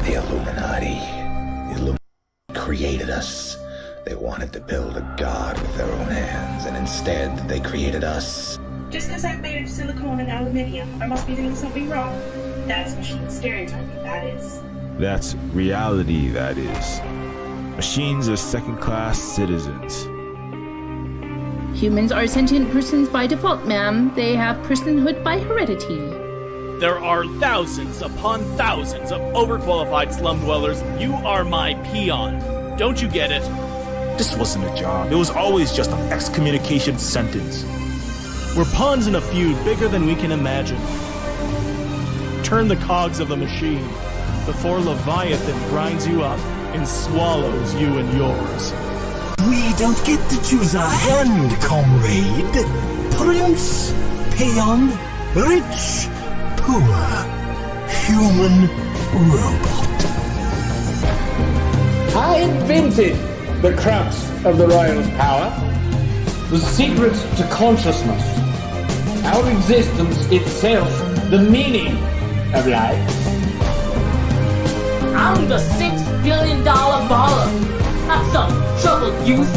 The Illuminati. The Illuminati created us. They wanted to build a god with their own hands, and instead they created us. Just because I'm made of silicone and aluminium, I must be doing something wrong. That's machine stereotyping, that is. That's reality, that is. Machines are second-class citizens. Humans are sentient persons by default, ma'am. They have personhood by heredity. There are thousands upon thousands of overqualified slum dwellers. You are my peon. Don't you get it? This wasn't a job. It was always just an excommunication sentence. We're pawns in a feud bigger than we can imagine. Turn the cogs of the machine before Leviathan grinds you up and swallows you and yours. We don't get to choose our hand, comrade. Prince, peon, rich, poor, human, robot. I invented the crux of the Royal's power, the secret to consciousness, our existence itself, the meaning of life. I'm the $6 billion baller. Not some troubled youth.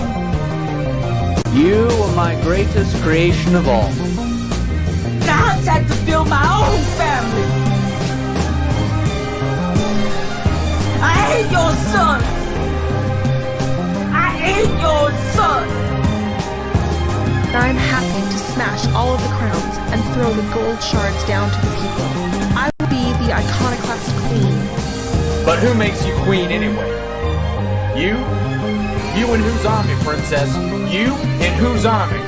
You are my greatest creation of all. I had to build my own family. I ain't your son. I ain't your son. I'm happy to smash all of the crowns and throw the gold shards down to the people. I will be the iconoclast queen. But who makes you queen anyway? You? You and whose army, princess? You and whose army?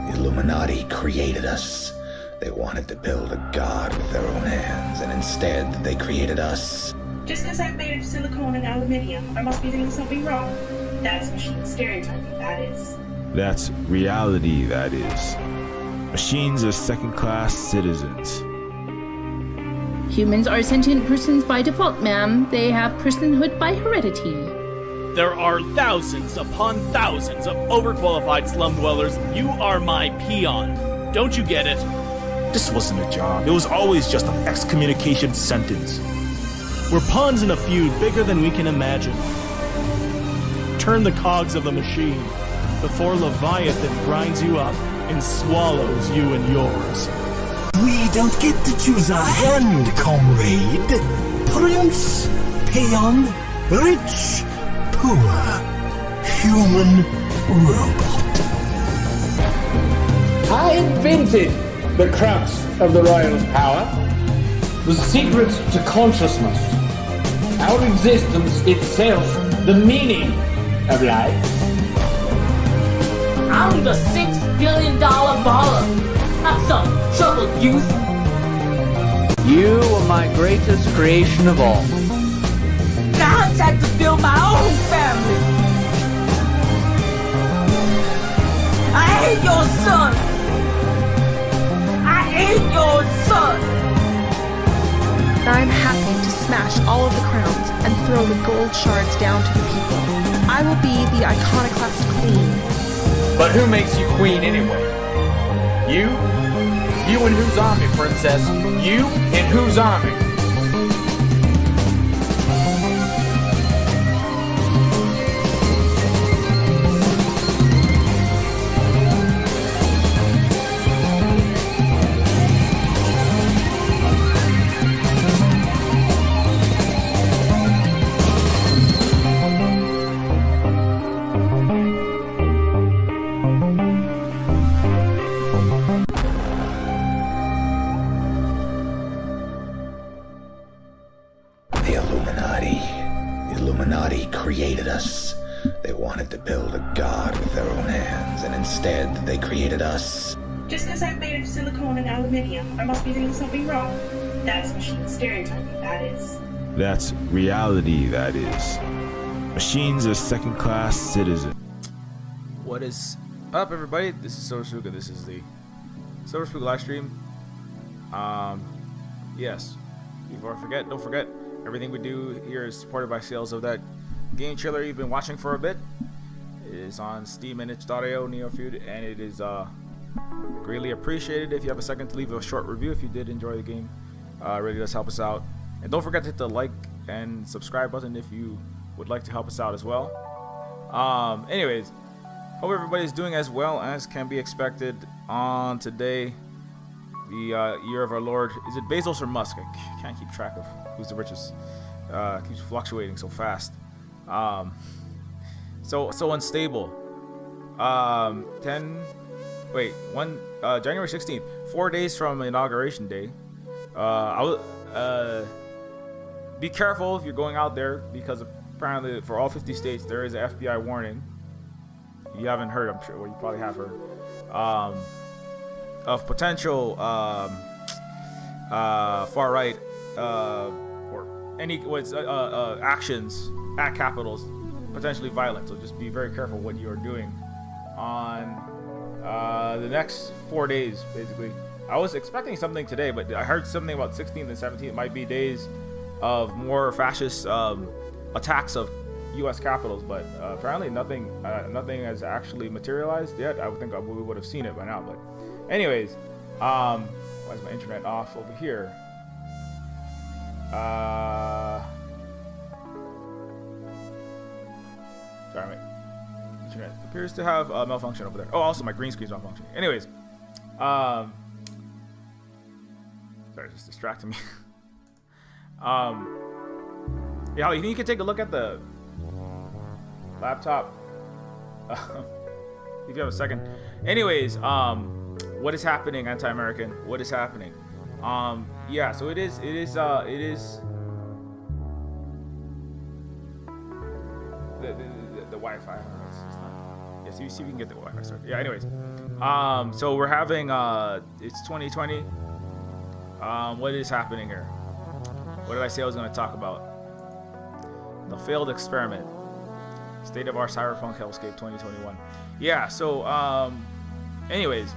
The Illuminati created us. They wanted to build a god with their own hands, and instead they created us. Just because I'm made of silicone and aluminium, I must be doing something wrong. That's machine stereotyping, that is. That's reality, that is. Machines are second-class citizens. Humans are sentient persons by default, ma'am. They have personhood by heredity. There are thousands upon thousands of overqualified slum dwellers. You are my peon. Don't you get it? This wasn't a job. It was always just an excommunication sentence. We're pawns in a feud bigger than we can imagine. Turn the cogs of the machine before Leviathan grinds you up and swallows you and yours. We don't get to choose our hand, comrade. Prince, peon, rich, poor, human, robot. I invented the crux of the Royal's power, the secret to consciousness, our existence itself, the meaning of life. I'm the $6 billion baller. Not some troubled youth. You are my greatest creation of all. I had to build my own family. I ain't your son. I ain't your son. I'm happy to smash all of the crowns and throw the gold shards down to the people. I will be the iconoclast queen. But who makes you queen anyway? You? You and whose army, princess? You and whose army? The Illuminati created us. They wanted to build a god with their own hands, and instead they created us. Just because I'm made of silicone and aluminium, I must be doing something wrong. That's machine stereotyping, that is. That's reality, that is. Machines are second-class citizens. What is up, everybody? This is Cyberpunk. This is the Cyberpunk live stream. Yes. Don't forget, everything we do here is supported by sales of that game trailer you've been watching for a bit. It is on Steam and itch.io, Neofeud, and it is greatly appreciated if you have a second to leave a short review if you did enjoy the game. Really does help us out. And don't forget to hit the like and subscribe button if you would like to help us out as well. Anyways, hope everybody's doing as well as can be expected on today, the year of our Lord. Is it Bezos or Musk? I can't keep track of who's the richest. Keeps fluctuating so fast. So unstable. January 16th, 4 days from Inauguration Day. Be careful if you're going out there, because apparently for all 50 states there is an FBI warning. You haven't heard, I'm sure, well, you probably have heard, of potential far right or any actions at capitals, potentially violent. So just be very careful what you are doing on the next 4 days, basically. I was expecting something today, but I heard something about 16th and 17th might be days of more fascist attacks of U.S. capitals, but apparently nothing has actually materialized yet. I would think we would have seen it by now, but anyways, why is my internet off over here? Sorry, my internet appears to have malfunction over there. Oh, also my green screen's malfunctioning. Anyways, sorry, it's just distracting me. Yeah, you can take a look at the laptop if you have a second. Anyways, what is happening, anti-American? What is happening? Yeah, so it is the Wi-Fi. Yeah, so you see, we can get the Wi-Fi started. Yeah, anyways, so we're having it's 2020. What is happening here? What did I say I was going to talk about? The failed experiment. State of our Cyberpunk Hellscape 2021. Yeah, so anyways,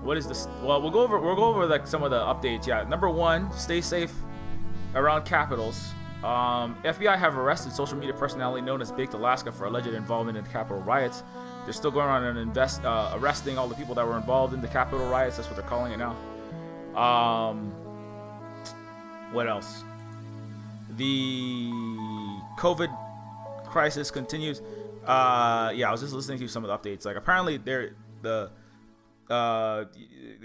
what is this? Well, we'll go over like some of the updates. Yeah, number one, stay safe around capitals. FBI have arrested social media personality known as Baked Alaska for alleged involvement in the Capitol riots. They're still going on and arresting all the people that were involved in the Capitol riots. That's what they're calling it now. What else? The COVID crisis continues. Yeah, I was just listening to some of the updates. Like, apparently the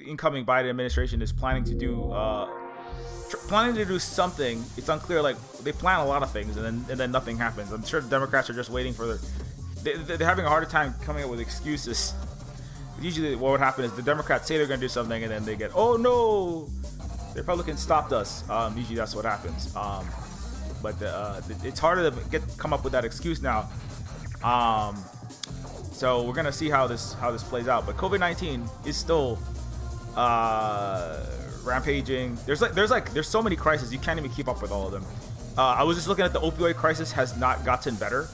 incoming Biden administration is planning to do something. It's unclear. Like, they plan a lot of things and then nothing happens. I'm sure the Democrats are just waiting for they're having a harder time coming up with excuses. Usually what would happen is the Democrats say they're going to do something and then they get, oh no, the Republicans stopped us. Usually that's what happens. But it's harder to come up with that excuse now. So we're gonna see how this plays out. But COVID-19 is still rampaging. There's so many crises you can't even keep up with all of them. I was just looking at the opioid crisis has not gotten better.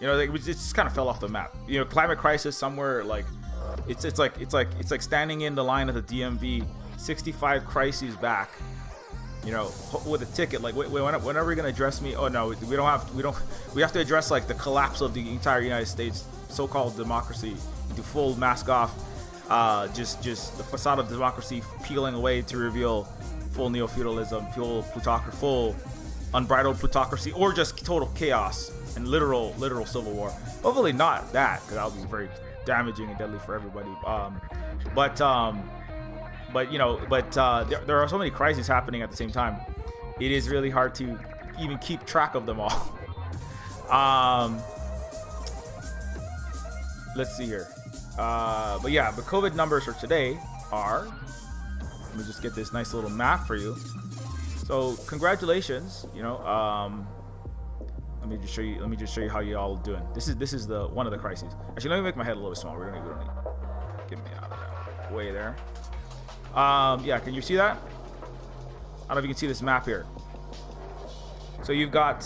You know, it just kind of fell off the map. You know, climate crisis somewhere, like it's like standing in the line at the DMV, 65 crises back. You know, with a ticket. Like, when are we gonna address me? Oh no, we have to address like the collapse of the entire United States so-called democracy into full mask off, just the facade of democracy peeling away to reveal full neo-feudalism, full unbridled plutocracy, or just total chaos and literal civil war. Hopefully not that, because that would be very damaging and deadly for everybody. But you know, there are so many crises happening at the same time. It is really hard to even keep track of them all. Let's see here. But yeah, the COVID numbers for today are. Let me just get this nice little map for you. So congratulations. You know, let me just show you how you all doing. This is the one of the crises. Actually, let me make my head a little smaller. We don't need get me out of that way there. Yeah, can you see that? don't know if you can see this map here. So you've got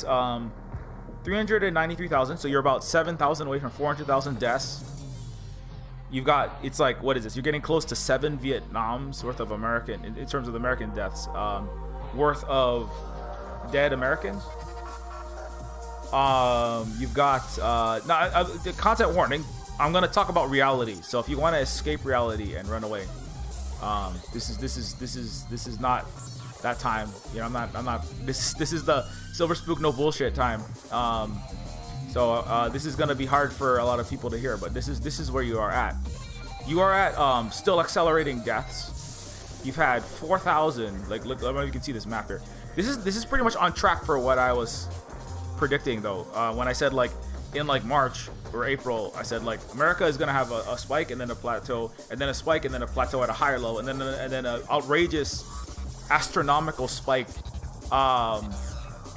393,000. So you're about 7,000 away from 400,000 deaths. You've got, it's like, what is this? You're getting close to 7 Vietnams worth of American, in terms of American deaths, worth of dead Americans. You've got, content warning. I'm gonna talk about reality. So if you want to escape reality and run away, this is not that time. You know, I'm not. This is the Silver Spook no bullshit time. So this is gonna be hard for a lot of people to hear, but this is where you are at. You are at still accelerating deaths. You've had 4,000. Like, look, I don't know if you can see this map here. This is pretty much on track for what I was predicting, though. When I said, like, in like March or April, I said, like, America is gonna have a spike and then a plateau, and then a spike and then a plateau at a higher low, and then an outrageous astronomical spike.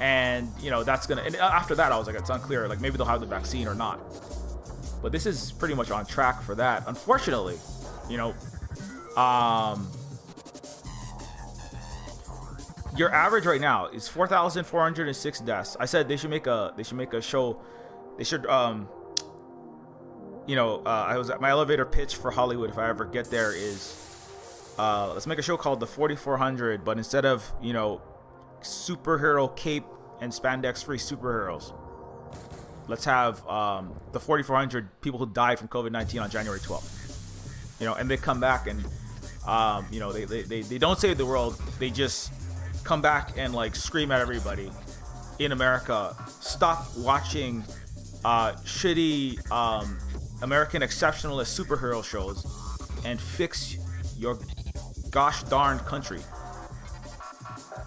And you know, that's gonna, and after that I was like, it's unclear, like maybe they'll have the vaccine or not, but this is pretty much on track for that, unfortunately. You know, your average right now is 4,406 deaths. I said they should make a show. They should you know, I was at my elevator pitch for Hollywood, if I ever get there, is let's make a show called the 4,400, but instead of, you know, superhero cape and spandex free superheroes, let's have the 4,400 people who died from COVID-19 on January 12th. You know, and they come back and you know, they don't save the world, they just come back and like scream at everybody in America, stop watching shitty American exceptionalist superhero shows and fix your gosh darned country.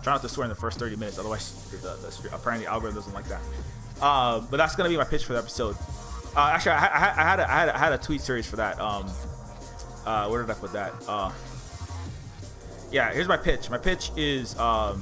Try not to swear in the first 30 minutes, otherwise apparently the algorithm doesn't like that. But that's gonna be my pitch for the episode. Actually, I had a tweet series for that. Where did I put that? Yeah, here's my pitch. My pitch is where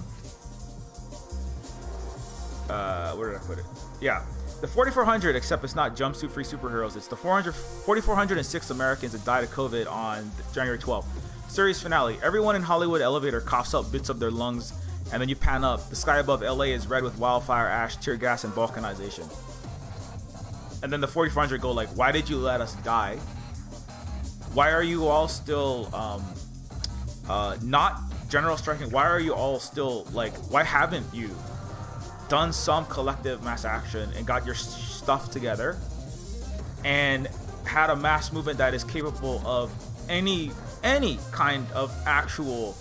did I put it? Yeah, the 4,400, except it's not jumpsuit free superheroes. It's the 4,406 Americans that died of COVID on January 12th. Series finale. Everyone in Hollywood elevator coughs up bits of their lungs, and then you pan up. The sky above LA is red with wildfire ash, tear gas, and volcanization. And then the 4,400 go like, why did you let us die? Why are you all still not general striking? Why are you all still like, why haven't you done some collective mass action and got your stuff together and had a mass movement that is capable of any kind of actual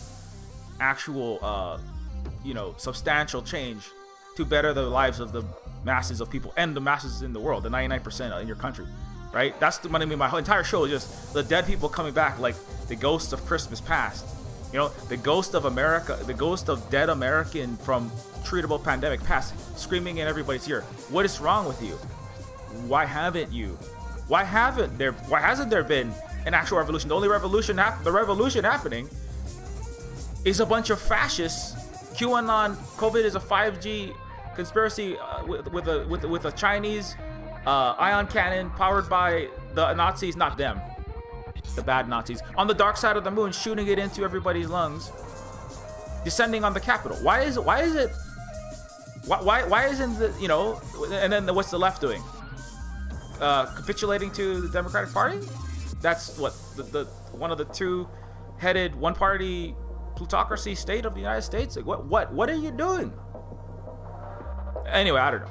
you know, substantial change to better the lives of the masses of people and the masses in the world, the 99% in your country, right? That's the money. My whole entire show is just the dead people coming back, like the ghosts of Christmas past, you know, the ghost of America, the ghost of dead American from treatable pandemic past, screaming in everybody's ear. What is wrong with you? Why hasn't there been an actual revolution? The only revolution happening is a bunch of fascists. QAnon, COVID is a 5G conspiracy with a Chinese ion cannon powered by the Nazis, not them, the bad Nazis, on the dark side of the moon, shooting it into everybody's lungs, descending on the Capitol. Why isn't the, you know, and then what's the left doing? Capitulating to the Democratic Party? That's what the one of the two-headed one-party plutocracy state of the United States. Like, what are you doing? Anyway, I don't know.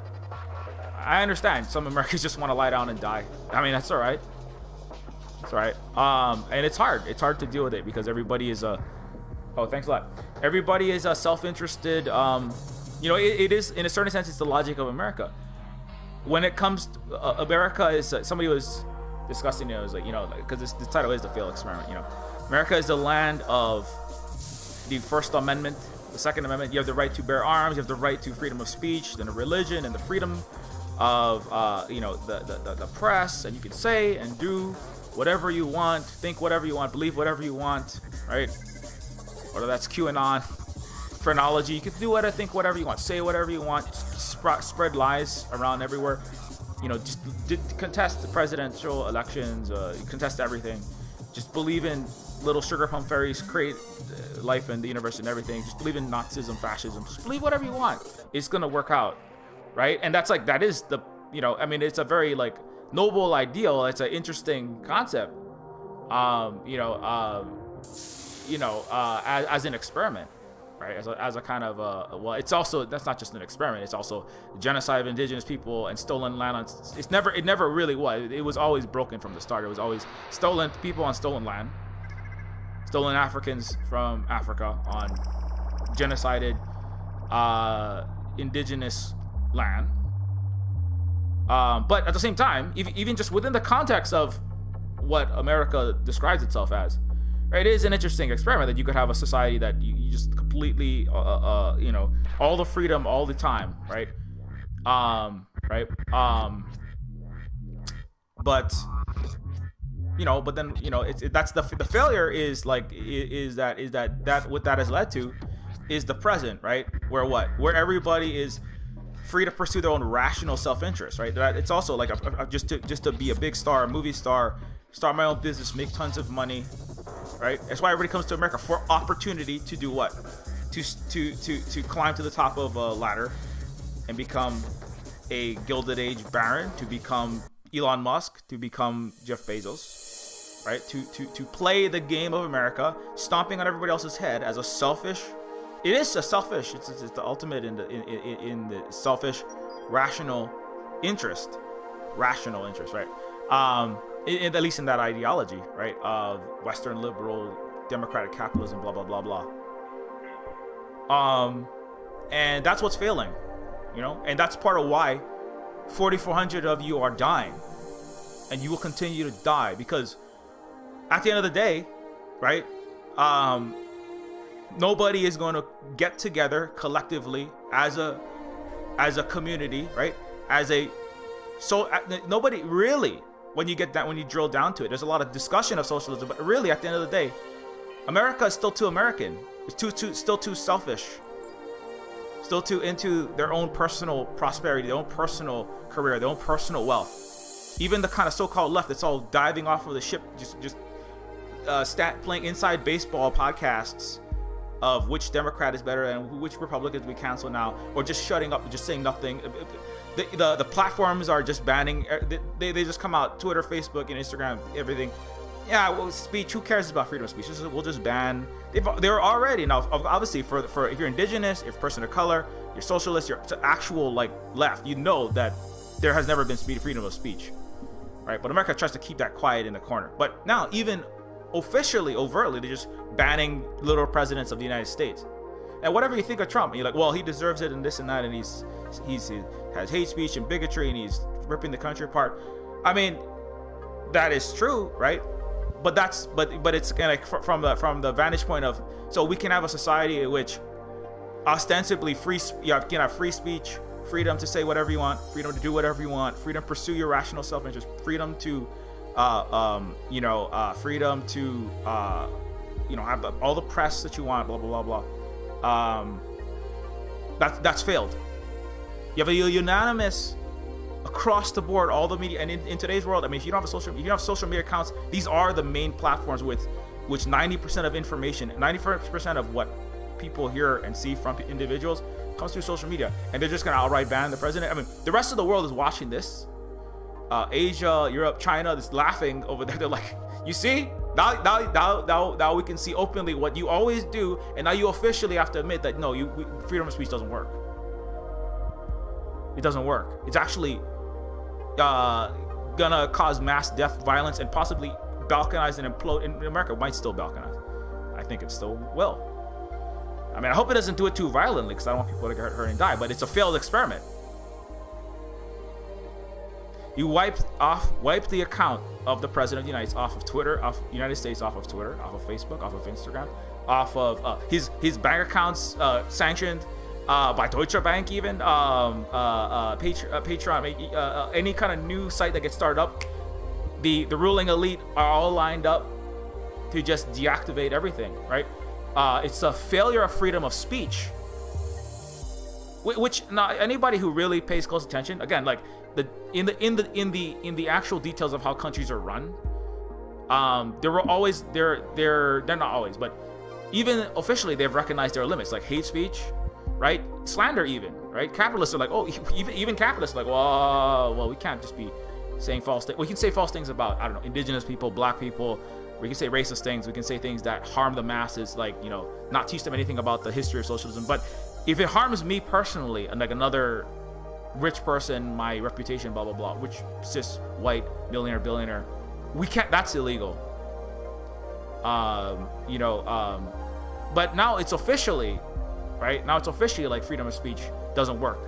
I understand some Americans just want to lie down and die. I mean, that's all right. It's all right. And it's hard. It's hard to deal with it because everybody is oh, thanks a lot. Everybody is self-interested. You know, it is, in a certain sense, it's the logic of America. When it comes to, America is, somebody was discussing it, it was like, you know, because the title is the failed experiment, you know. America is the land of the First Amendment, the Second Amendment. You have the right to bear arms, you have the right to freedom of speech, and the religion, and the freedom of, you know, the press, and you can say and do whatever you want, think whatever you want, believe whatever you want, right? Whether that's QAnon, phrenology, you can do whatever, think whatever you want, say whatever you want, spread lies around everywhere, you know, just contest the presidential elections, contest everything, just believe in little sugar plum fairies, create life and the universe and everything. Just believe in Nazism, fascism. Just believe whatever you want. It's gonna work out, right? And that's like, that is the, you know, I mean, it's a very like noble ideal. It's an interesting concept, as an experiment, right? As a kind of well, it's also, that's not just an experiment. It's also genocide of indigenous people and stolen land. It never really was. It was always broken from the start. It was always stolen people on stolen land, stolen Africans from Africa on genocided indigenous land. But at the same time, even just within the context of what America describes itself as, right, it is an interesting experiment that you could have a society that you just completely, all the freedom all the time, right? But then, that's the failure is like, is that what that has led to is the present, right? Where everybody is free to pursue their own rational self-interest, right? That it's also like just to be a big star, a movie star, start my own business, make tons of money, right? That's why everybody comes to America, for opportunity to do what? To climb to the top of a ladder and become a Gilded Age baron, to become Elon Musk, to become Jeff Bezos, right? To play the game of America, stomping on everybody else's head as a selfish. It is a selfish. It's the ultimate in the selfish, rational interest, right? At least in that ideology, right, of Western liberal democratic capitalism, blah blah blah blah. And that's what's failing, and that's part of why 4,400 of you are dying, and you will continue to die, because at the end of the day, right, nobody is going to get together collectively as a community, right? Nobody really, when you drill down to it, there's a lot of discussion of socialism, but really at the end of the day, America is still too American. It's still too selfish. Still too into their own personal prosperity, their own personal career, their own personal wealth. Even the kind of so-called left that's all diving off of the ship, just playing inside baseball podcasts of which Democrat is better and which Republicans we cancel now, or just shutting up and just saying nothing. The platforms are just banning. They just come out, Twitter, Facebook, and Instagram, everything. Yeah, well, speech. Who cares about freedom of speech? We'll just ban. They're already now. Obviously, for if you're indigenous, if you're a person of color, you're socialist, you're actual like left. You know that there has never been freedom of speech, right? But America tries to keep that quiet in the corner. But now, even officially, overtly, they're just banning literal presidents of the United States. And whatever you think of Trump, you're like, well, he deserves it and this and that, and he has hate speech and bigotry, and he's ripping the country apart. I mean, that is true, right? But it's kind of like from the vantage point of, so we can have a society in which ostensibly you can have free speech, freedom to say whatever you want, freedom to do whatever you want, freedom to pursue your rational self-interest, freedom to freedom to have all the press that you want, blah blah blah blah. That's failed. You have a unanimous across the board, all the media, and in today's world, I mean, if you don't have social media accounts, these are the main platforms with which 90% of information, 95% of what people hear and see from individuals comes through social media, and they're just gonna outright ban the president. I mean, the rest of the world is watching this. Asia, Europe, China, is laughing over there. They're like, you see, now we can see openly what you always do, and now you officially have to admit that no, freedom of speech doesn't work. It doesn't work. It's actually gonna cause mass death, violence, and possibly balkanize and implode. In America, it might still balkanize. I think it still will. I mean, I hope it doesn't do it too violently, because I don't want people to get hurt and die, but it's a failed experiment. You wipe the account of the president of the United States off of Twitter, off United States, off of Twitter, off of Facebook, off of Instagram, off of his bank accounts sanctioned by Deutsche Bank, even Patreon, any kind of new site that gets started up. The ruling elite are all lined up to just deactivate everything, right? It's a failure of freedom of speech, which not anybody who really pays close attention, again, like in the actual details of how countries are run, they're not always, but even officially, they've recognized there are limits, like hate speech, right? Slander, even, right? Capitalists are like, oh, even capitalists are like, well, we can't just be saying false things. We can say false things about, I don't know, indigenous people, black people. We can say racist things. We can say things that harm the masses, like, you know, not teach them anything about the history of socialism. But if it harms me personally, and like another rich person, my reputation, blah, blah, blah, which cis, white, millionaire, billionaire, we can't, that's illegal. But now it's officially, right? Now it's officially like freedom of speech doesn't work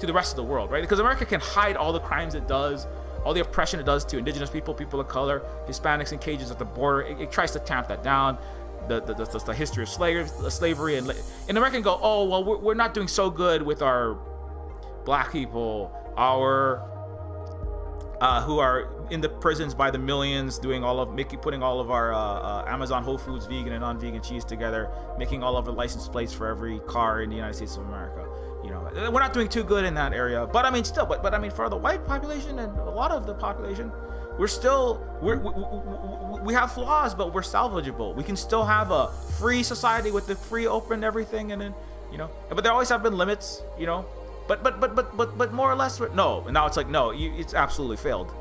to the rest of the world, right? Because America can hide all the crimes it does, all the oppression it does to indigenous people, people of color, Hispanics in cages at the border. It tries to tamp that down. The history of slavery, and America can go, oh, well, we're not doing so good with our black people, our who are in the prisons by the millions, doing putting all of our Amazon Whole Foods vegan and non-vegan cheese together, making all of the license plates for every car in the United States of America. You know, we're not doing too good in that area. But I mean, still, but I mean, for the white population and a lot of the population, we have flaws, but we're salvageable. We can still have a free society with the free, open everything, and then, you know. But there always have been limits, you know. But more or less, no. And now it's like, no, it's absolutely failed.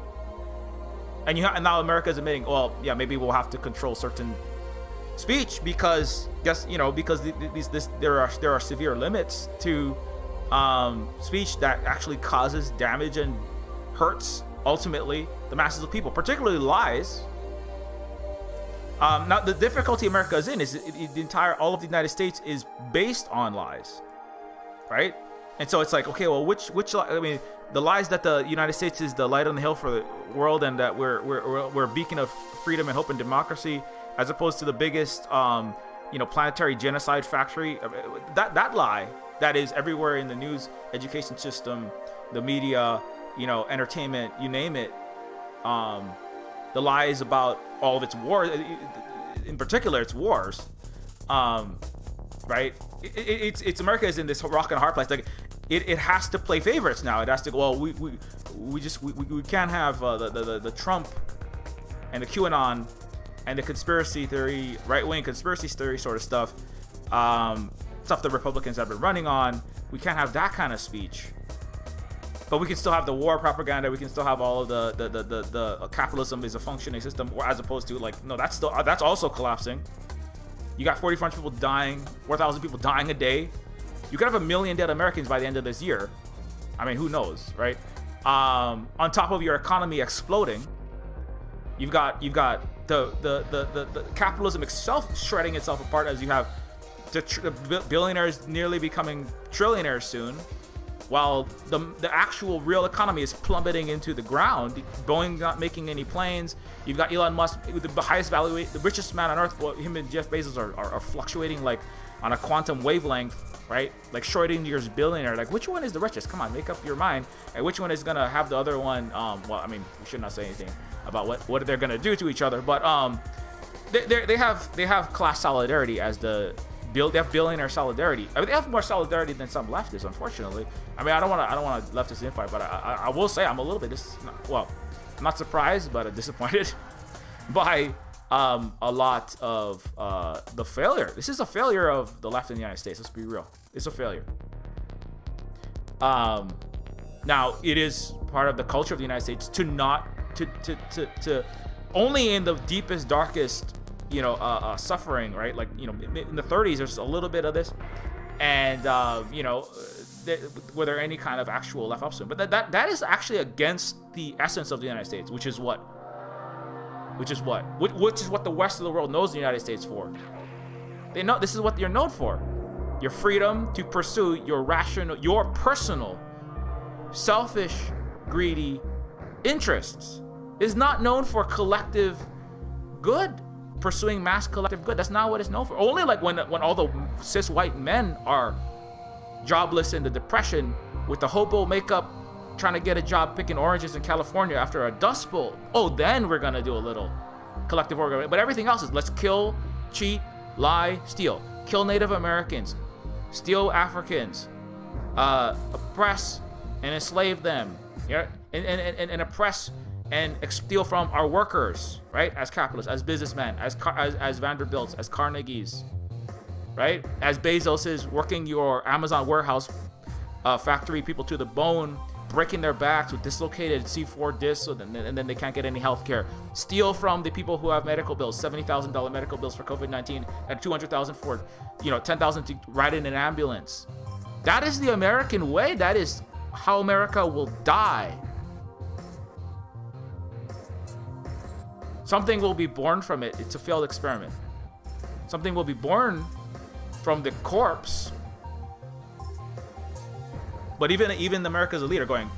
And now America is admitting, well, yeah, maybe we'll have to control certain speech because there are severe limits to speech that actually causes damage and hurts ultimately the masses of people, particularly lies. Now the difficulty America is in is all of the United States is based on lies, right? And so it's like, okay, well, which I mean, the lies that the United States is the light on the hill for the world, and that we're a beacon of freedom and hope and democracy, as opposed to the biggest planetary genocide factory. That lie that is everywhere in the news, education system, the media, entertainment, you name it. The lies about all of its wars, in particular its wars, right? It's America is in this rock and a hard place. Like it has to play favorites now. It has to go, well, we can't have the Trump and the QAnon and the conspiracy theory, right-wing conspiracy theory sort of stuff the Republicans have been running on. We can't have that kind of speech. But we can still have the war propaganda. We can still have all of the capitalism is a functioning system, as opposed to like, no, that's also collapsing. You got 40,000 people dying, 4,000 people dying a day. You could have 1 million dead Americans by the end of this year. I mean, who knows, right? On top of your economy exploding, you've got the capitalism itself shredding itself apart, as you have the billionaires nearly becoming trillionaires soon, while the actual real economy is plummeting into the ground. Boeing not making any planes. You've got Elon Musk with the highest value, the richest man on earth. Well, him and Jeff Bezos are fluctuating like on a quantum wavelength, right? Like Schrodinger's billionaire. Like, which one is the richest? Come on, make up your mind. And which one is gonna have the other one? Well, I mean, we should not say anything about what they're gonna do to each other. But they have class solidarity as they have billionaire solidarity. I mean, they have more solidarity than some leftists, unfortunately. I mean, I don't want to leftist infight, but I will say I'm a little bit I'm not surprised, but disappointed by a lot of the failure. This is a failure of the left in the United States. Let's be real. It's a failure. Now it is part of the culture of the United States to not to only in the deepest, darkest suffering, right? Like, in the 30s, there's a little bit of this, and were there any kind of actual left upswing? But that is actually against the essence of the United States, which is what the rest of the world knows the United States for. They know this is what you're known for: your freedom to pursue your personal, selfish, greedy interests. Is not known for collective good. Pursuing mass collective good. That's not what it's known for. Only like when all the cis white men are jobless in the depression with the hobo makeup, trying to get a job picking oranges in California after a dust bowl. Oh, then we're gonna do a little collective organization. But everything else is let's kill, cheat, lie, steal. Kill Native Americans, steal Africans, oppress and enslave them, and oppress and steal from our workers, right? As capitalists, as businessmen, as Vanderbilts, as Carnegies, right? As Bezos is working your Amazon warehouse factory people to the bone, breaking their backs with dislocated C4 discs, and then they can't get any health care. Steal from the people who have medical bills, $70,000 medical bills for COVID-19, and $200,000 for, $10,000 to ride in an ambulance. That is the American way. That is how America will die. Something will be born from it. It's a failed experiment. Something will be born from the corpse. But even America's elite are going,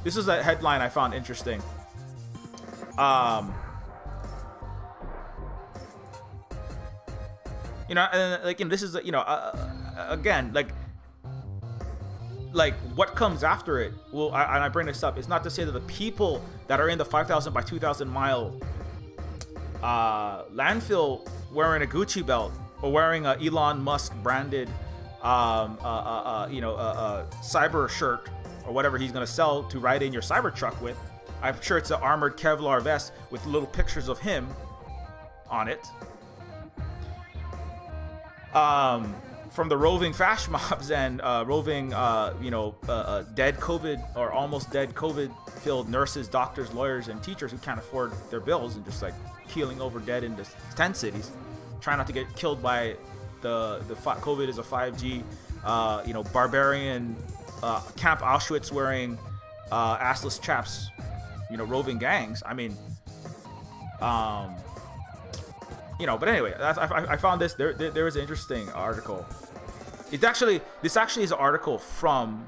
this is a headline I found interesting. And this is, again, like what comes after it. Well, and I bring this up. It's not to say that the people that are in the 5,000 by 2,000 mile landfill wearing a Gucci belt or wearing a Elon Musk branded cyber shirt or whatever he's gonna sell to ride in your cyber truck with. I'm sure it's an armored Kevlar vest with little pictures of him on it. From the roving fash mobs and roving dead COVID or almost dead COVID filled nurses, doctors, lawyers, and teachers who can't afford their bills and just like keeling over dead in the 10 cities, trying not to get killed by the COVID is a 5G, barbarian Camp Auschwitz wearing assless chaps, roving gangs. I mean, but anyway, I found this. There was an interesting article. This actually is an article from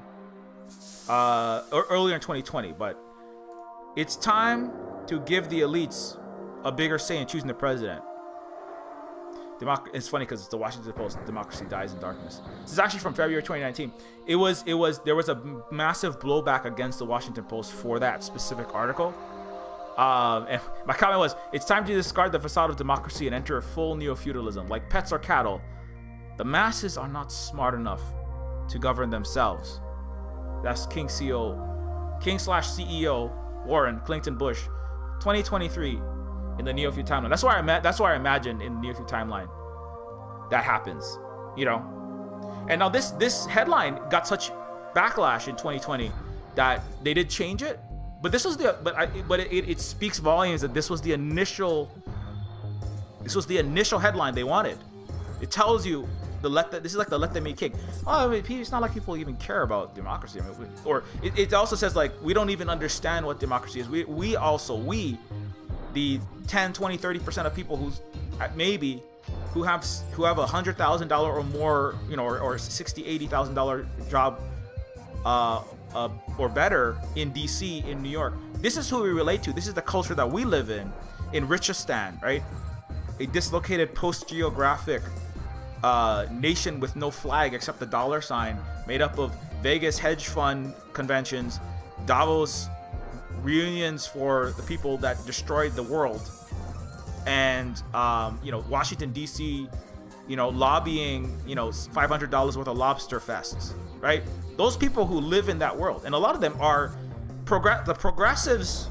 earlier in 2020, but it's time to give the elites a bigger say in choosing the president. It's funny because it's the Washington Post. Democracy dies in darkness. This is actually from February 2019. There was a massive blowback against the Washington Post for that specific article. And my comment was, it's time to discard the facade of democracy and enter full neo-feudalism. Like pets or cattle, the masses are not smart enough to govern themselves. That's King/CEO Warren Clinton Bush, 2023. In the Neofeud timeline. That's why I imagine in the Neofeud timeline that happens, And now this headline got such backlash in 2020 that they did change it. But this was it speaks volumes that this was the initial headline they wanted. It tells you this is like the let them eat cake. Oh, I mean, it's not like people even care about democracy. I mean, it also says like we don't even understand what democracy is. We the 10, 20, 30% of people who have $100,000 or more, or $60,000, $80,000 job or better in DC, in New York. This is who we relate to. This is the culture that we live in Richistan, right? A dislocated post-geographic nation with no flag except the dollar sign, made up of Vegas hedge fund conventions, Davos reunions for the people that destroyed the world, and Washington DC, lobbying, $500 worth of lobster fests, right? Those people who live in that world, and a lot of them are the progressives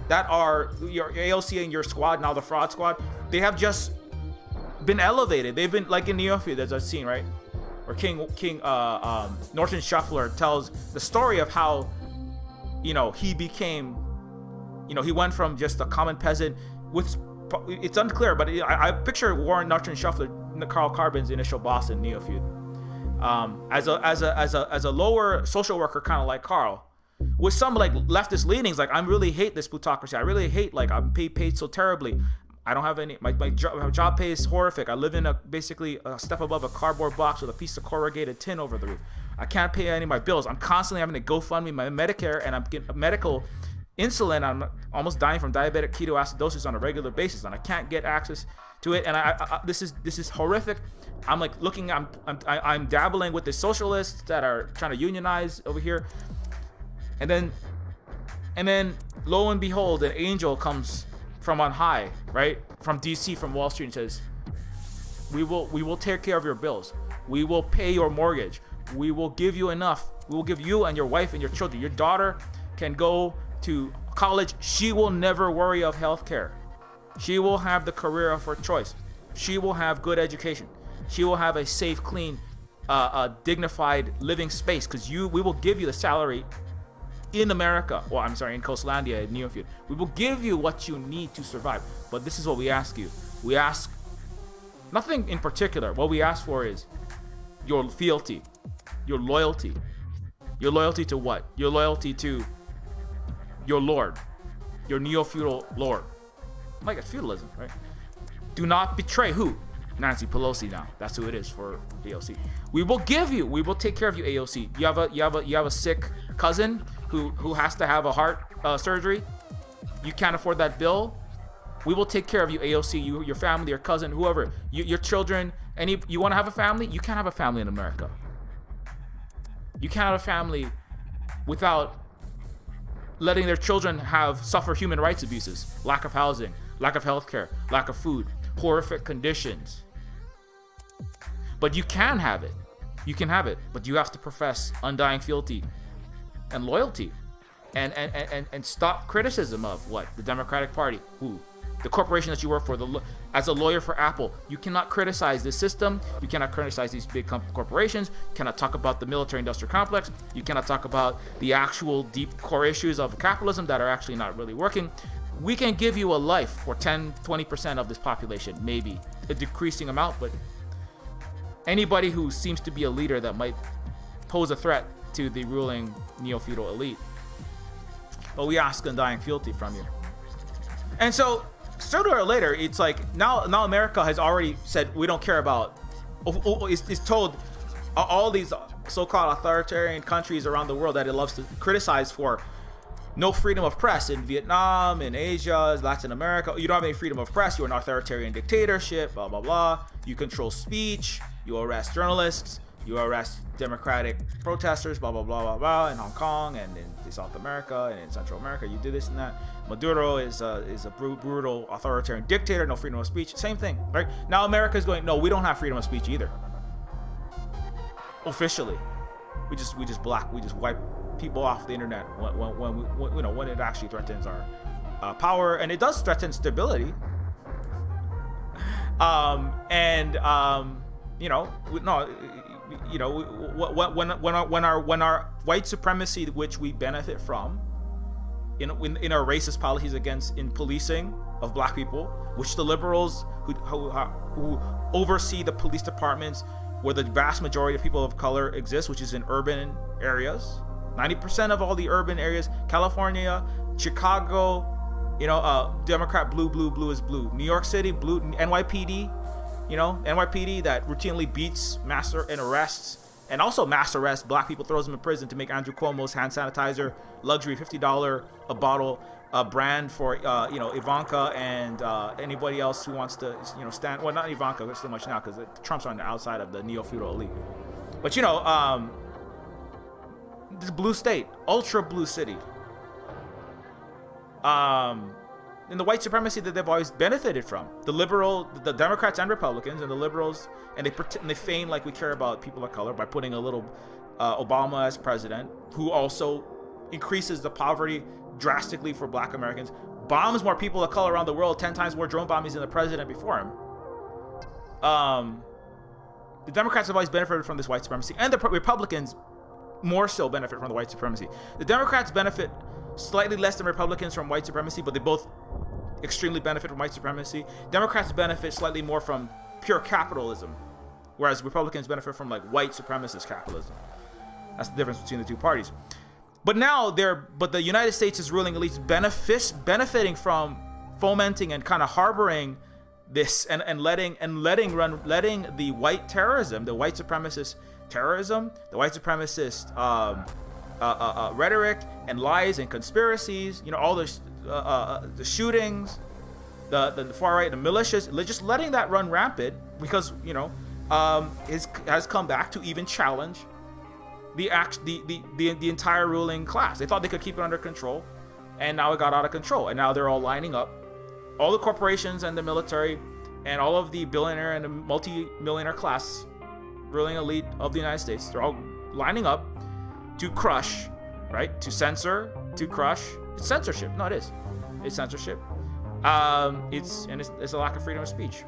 that are your AOC and your squad, now the fraud squad. They have just been elevated. They've been like in Neofeud, as I've seen, right? Or King Norton Shuffler tells the story of how he became, he went from just a common peasant with, it's unclear, but I picture Warren Norton Shuffler, Carl Carbon's initial boss in Neofeud, as a lower social worker, kind of like Carl, with some like leftist leanings. Like, I really hate this plutocracy. I really hate, like, I'm paid so terribly. I don't have any, my job pay is horrific. I live in basically a step above a cardboard box with a piece of corrugated tin over the roof. I can't pay any of my bills. I'm constantly having to GoFundMe my Medicare, and I'm getting medical insulin. I'm almost dying from diabetic ketoacidosis on a regular basis, and I can't get access to it. And this is horrific. I'm like looking. I'm dabbling with the socialists that are trying to unionize over here, and then lo and behold, an angel comes from on high, right, from DC, from Wall Street, and says, we will take care of your bills. We will pay your mortgage. We will give you enough. We will give you and your wife and your children. Your daughter can go to college. She will never worry of healthcare. She will have the career of her choice. She will have good education. She will have a safe, clean, dignified living space, because we will give you the salary in America. Well, I'm sorry, in Coastlandia, in Neofeud. We will give you what you need to survive. But this is what we ask you. We ask nothing in particular. What we ask for is your fealty, your loyalty. Your loyalty to what? Your loyalty to your lord, your neo-feudal lord. Like it's feudalism, right? Do not betray who? Nancy Pelosi now. That's who it is for AOC. We will take care of you, AOC. You have a sick cousin who has to have a heart surgery. You can't afford that bill. We will take care of you, AOC. Your family, your cousin, whoever, your children. You want to have a family? You can't have a family in America. You can't have a family without letting their children suffer human rights abuses, lack of housing, lack of healthcare, lack of food, horrific conditions. But you can have it. You can have it, but you have to profess undying fealty and loyalty, and stop criticism of what? The Democratic Party, who? The corporation that you work for. As a lawyer for Apple, you cannot criticize this system. You cannot criticize these big corporations. You cannot talk about the military-industrial complex. You cannot talk about the actual deep core issues of capitalism that are actually not really working. We can give you a life for 10-20% of this population, maybe a decreasing amount, but anybody who seems to be a leader that might pose a threat to the ruling neo-feudal elite. But we ask undying fealty from you. And so, sooner or later, it's like now America has already said we don't care about. It's told all these so-called authoritarian countries around the world that it loves to criticize for no freedom of press in Vietnam, in Asia, Latin America. You don't have any freedom of press. You're an authoritarian dictatorship. Blah blah blah. You control speech. You arrest journalists. You arrest democratic protesters. Blah blah blah blah blah. In Hong Kong and in South America and in Central America, you do this and that. Maduro is a brutal authoritarian dictator. No freedom of speech. Same thing, right? Now America is going, no, we don't have freedom of speech either. Officially, we just wipe people off the internet when it actually threatens our power, and it does threaten stability. When our white supremacy, which we benefit from, in our racist policies in policing of black people, which the liberals who oversee the police departments where the vast majority of people of color exist, which is in urban areas. 90% of all the urban areas, California, Chicago, Democrat blue is blue. New York City blue, NYPD, NYPD that routinely beats, and arrests, and also mass arrests black people, throws them in prison to make Andrew Cuomo's hand sanitizer luxury $50 a bottle brand for Ivanka and anybody else who wants to stand. Well, not Ivanka so much now because Trump's on the outside of the neo-feudal elite. But this blue state, ultra blue city, and the white supremacy that they've always benefited from. The Democrats and Republicans and the liberals, and they feign like we care about people of color by putting a little Obama as president, who also increases the poverty drastically for black Americans, bombs more people of color around the world, 10 times more drone bombings than the president before him. The Democrats have always benefited from this white supremacy, and the Republicans more so benefit from the white supremacy. The Democrats benefit slightly less than Republicans from white supremacy, but they both extremely benefit from white supremacy. Democrats benefit slightly more from pure capitalism, whereas Republicans benefit from like white supremacist capitalism. That's the difference between the two parties. But now the United States' ruling elites benefiting from fomenting and kind of harboring this and letting the white terrorism, the white supremacist terrorism, the white supremacist rhetoric and lies and conspiracies, all the shootings, the far right, the militias, just letting that run rampant because has come back to even challenge the entire ruling class. They thought they could keep it under control, and now it got out of control, and now they're all lining up. All the corporations and the military and all of the billionaire and the multi-millionaire class ruling elite of the United States, they're all lining up to crush, right? To censor, to crush. It's censorship. No, it is. It's censorship. It's a lack of freedom of speech.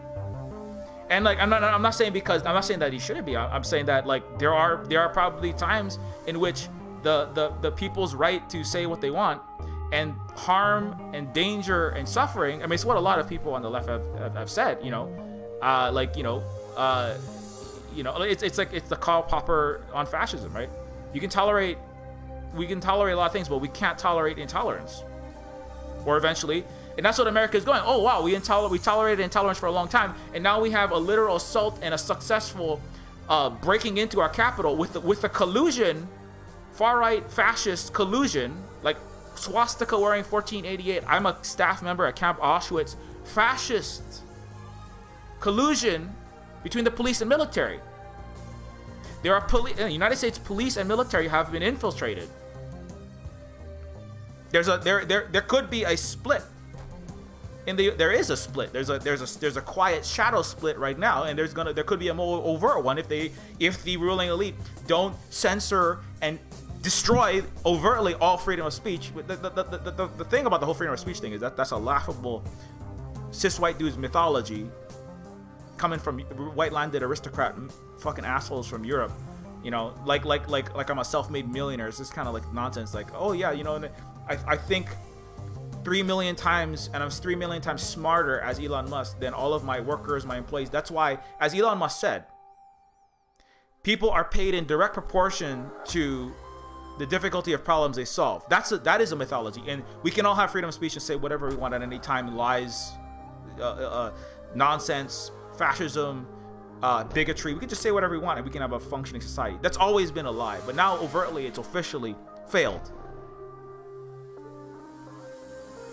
And like, I'm not saying that he shouldn't be. I'm saying that like there are probably times in which the people's right to say what they want and harm and danger and suffering. I mean, it's what a lot of people on the left have said. You know, it's like it's the Karl Popper on fascism, right? We can tolerate a lot of things, but we can't tolerate intolerance. Or eventually, and that's what America is going. Oh wow, we tolerated intolerance for a long time, and now we have a literal assault and a successful breaking into our capital with the collusion, far-right fascist collusion, like swastika wearing 1488. I'm a staff member at Camp Auschwitz. Fascist collusion between the police and military. There are United States police and military have been infiltrated. There could be a split. There is a split. There's a quiet shadow split right now, and there could be a more overt one if the ruling elite don't censor and destroy overtly all freedom of speech. The thing about the whole freedom of speech thing is that's a laughable cis white dude's mythology coming from white-landed aristocrat fucking assholes from Europe. You know, like I'm a self-made millionaire. It's just kind of like nonsense. Like, oh yeah, you know, I think 3 million times, and I'm 3 million times smarter as Elon Musk than all of my workers, my employees. That's why, as Elon Musk said, people are paid in direct proportion to the difficulty of problems they solve. That is a mythology, and we can all have freedom of speech and say whatever we want at any time. Lies, nonsense, fascism, bigotry. We can just say whatever we want, and we can have a functioning society. That's always been a lie, but now overtly, it's officially failed.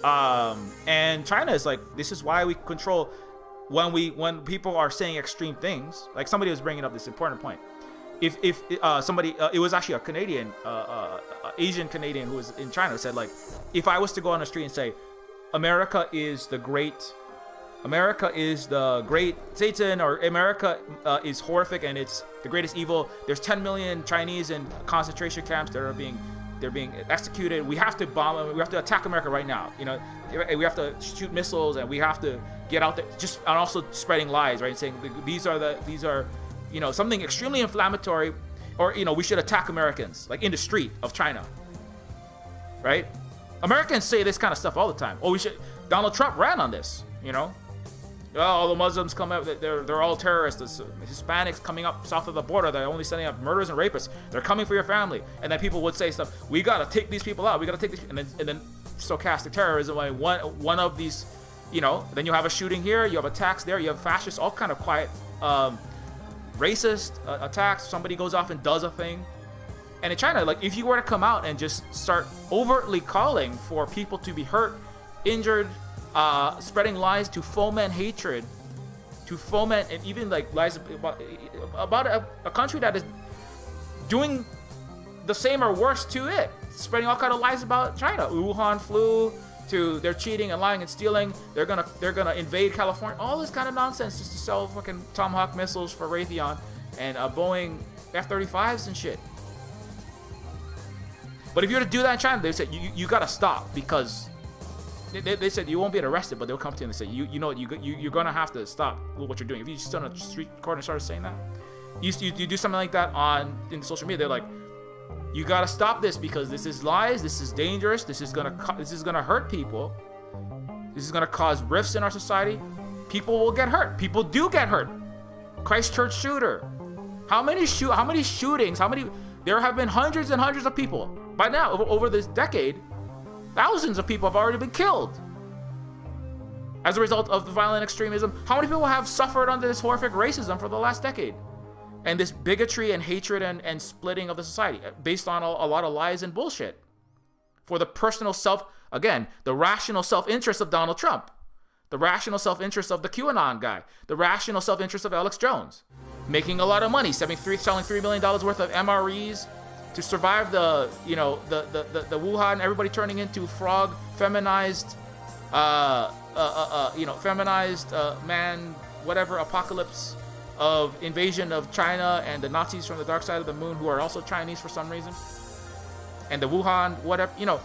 And China is like, this is why we control when people are saying extreme things. Like somebody was bringing up this important point. If somebody, it was actually a Canadian, Asian Canadian who was in China, said like, if I was to go on the street and say, America is the great Satan, or America is horrific and it's the greatest evil. There's 10 million Chinese in concentration camps that are being executed. We have to bomb them. We have to attack America right now. You know, we have to shoot missiles, and we have to get out there. Just and also spreading lies, right? Saying these are, you know, something extremely inflammatory, or you know, we should attack Americans, like in the street of China, right? Americans say this kind of stuff all the time. Oh, we should. Donald Trump ran on this, you know. Oh, all the Muslims come out, they're all terrorists. Hispanics coming up south of the border, they're only sending up murderers and rapists. They're coming for your family. And then people would say stuff, we gotta take these people out, we gotta take these, and then stochastic terrorism, like one of these, you know, then you have a shooting here, you have attacks there, you have fascists, all kind of quiet, racist attacks. Somebody goes off and does a thing. And in China, like, if you were to come out and just start overtly calling for people to be hurt, injured, spreading lies to foment hatred, to foment, and even like lies about a country that is doing the same or worse to it, spreading all kind of lies about China. Wuhan flu, to they're cheating and lying and stealing. They're gonna invade California. All this kind of nonsense just to sell fucking Tomahawk missiles for Raytheon and Boeing F-35s and shit. But if you were to do that in China, they said you gotta stop, because they said you won't be arrested, but they'll come to you and they say you're gonna have to stop what you're doing. If you just on a street corner and started saying that, you do something like that in social media, they're like, you gotta stop this because this is lies, this is dangerous, this is gonna hurt people, this is gonna cause rifts in our society. People will get hurt. People do get hurt. Christchurch shooter. How many shootings? There have been hundreds and hundreds of people by now over this decade. Thousands of people have already been killed as a result of the violent extremism. How many people have suffered under this horrific racism for the last decade? And this bigotry and hatred and splitting of the society based on a lot of lies and bullshit. For the personal the rational self-interest of Donald Trump. The rational self-interest of the QAnon guy. The rational self-interest of Alex Jones. Making a lot of money, selling $3 million worth of MREs to survive the Wuhan, everybody turning into frog, feminized, man, whatever, apocalypse of invasion of China and the Nazis from the dark side of the moon who are also Chinese for some reason. And the Wuhan, whatever, you know.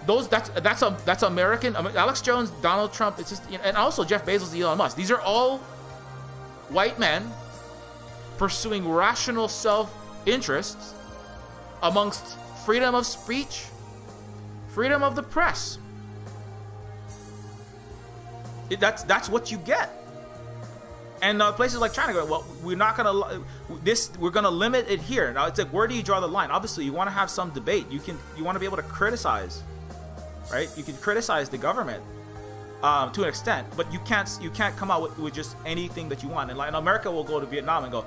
That's American. Alex Jones, Donald Trump. It's just, and also Jeff Bezos, Elon Musk. These are all white men pursuing rational self-interests amongst freedom of speech, freedom of the press. That's what you get. And places like China go, well, we're not gonna we're gonna limit it here. Now it's like, where do you draw the line? Obviously, you want to have some debate. You want to be able to criticize, right? You can criticize the government to an extent, but you can't come out with just anything that you want. And like, America will go to Vietnam and go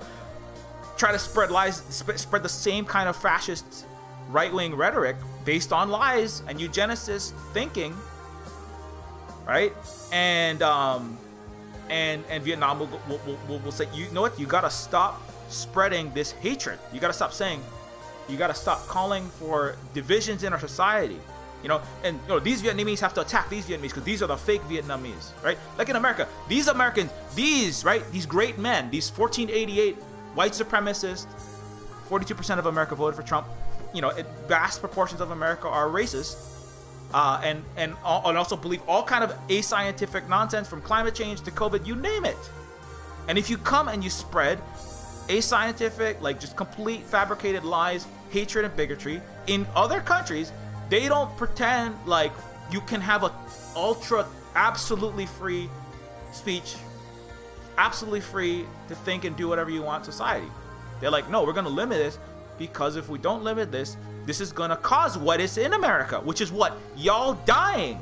try to spread lies, spread the same kind of fascist right-wing rhetoric based on lies and eugenicist thinking, right? And Vietnam will say, you know what, you gotta stop spreading this hatred. You gotta stop calling for divisions in our society. And these Vietnamese have to attack these Vietnamese because these are the fake Vietnamese, right? Like in America, these Americans, these great men, these 1488 white supremacists, 42% of America voted for Trump. Vast proportions of America are racist. And also believe all kind of ascientific nonsense, from climate change to COVID, you name it. And if you come and you spread ascientific, like just complete fabricated lies, hatred and bigotry in other countries, they don't pretend like you can have a ultra absolutely free speech, absolutely free to think and do whatever you want society. They're like, no, we're going to limit this, because if we don't limit this, this is gonna cause what is in America, which is what? Y'all dying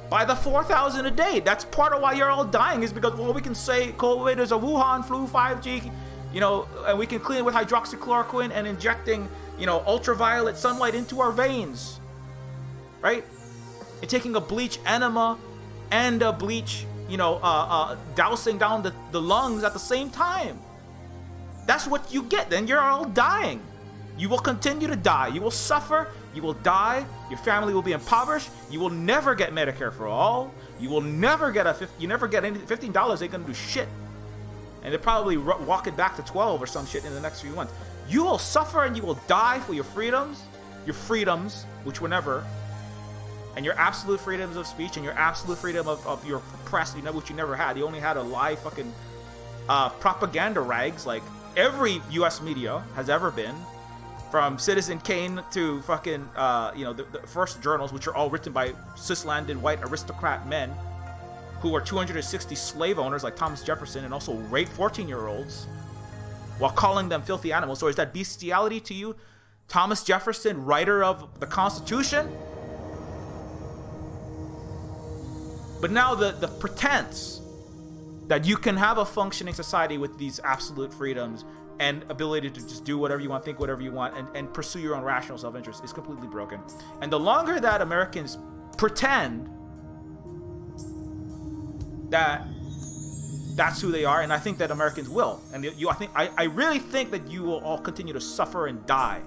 by the 4,000 a day. That's part of why you're all dying, is because, well, we can say COVID is a Wuhan flu 5G, and we can clean it with hydroxychloroquine and injecting, ultraviolet sunlight into our veins, right? And taking a bleach enema and a bleach, dousing down the lungs at the same time. That's what you get. Then you're all dying. You will continue to die. You will suffer. You will die. Your family will be impoverished. You will never get Medicare for all. You will never get $15 ain't gonna do shit. And they'll probably walk it back to 12 or some shit in the next few months. You will suffer and you will die for your freedoms, which were never, and your absolute freedoms of speech and your absolute freedom of your press, which you never had. You only had a lie fucking propaganda rags like every U.S. media has ever been. From Citizen Kane to fucking, the first journals, which are all written by cis-landed white aristocrat men who were 260 slave owners like Thomas Jefferson, and also raped 14-year-olds while calling them filthy animals. So is that bestiality to you? Thomas Jefferson, writer of the Constitution? But now the pretense that you can have a functioning society with these absolute freedoms and ability to just do whatever you want, think whatever you want, and pursue your own rational self-interest is completely broken. And the longer that Americans pretend that that's who they are, and I think that Americans will, and I really think that you will all continue to suffer and die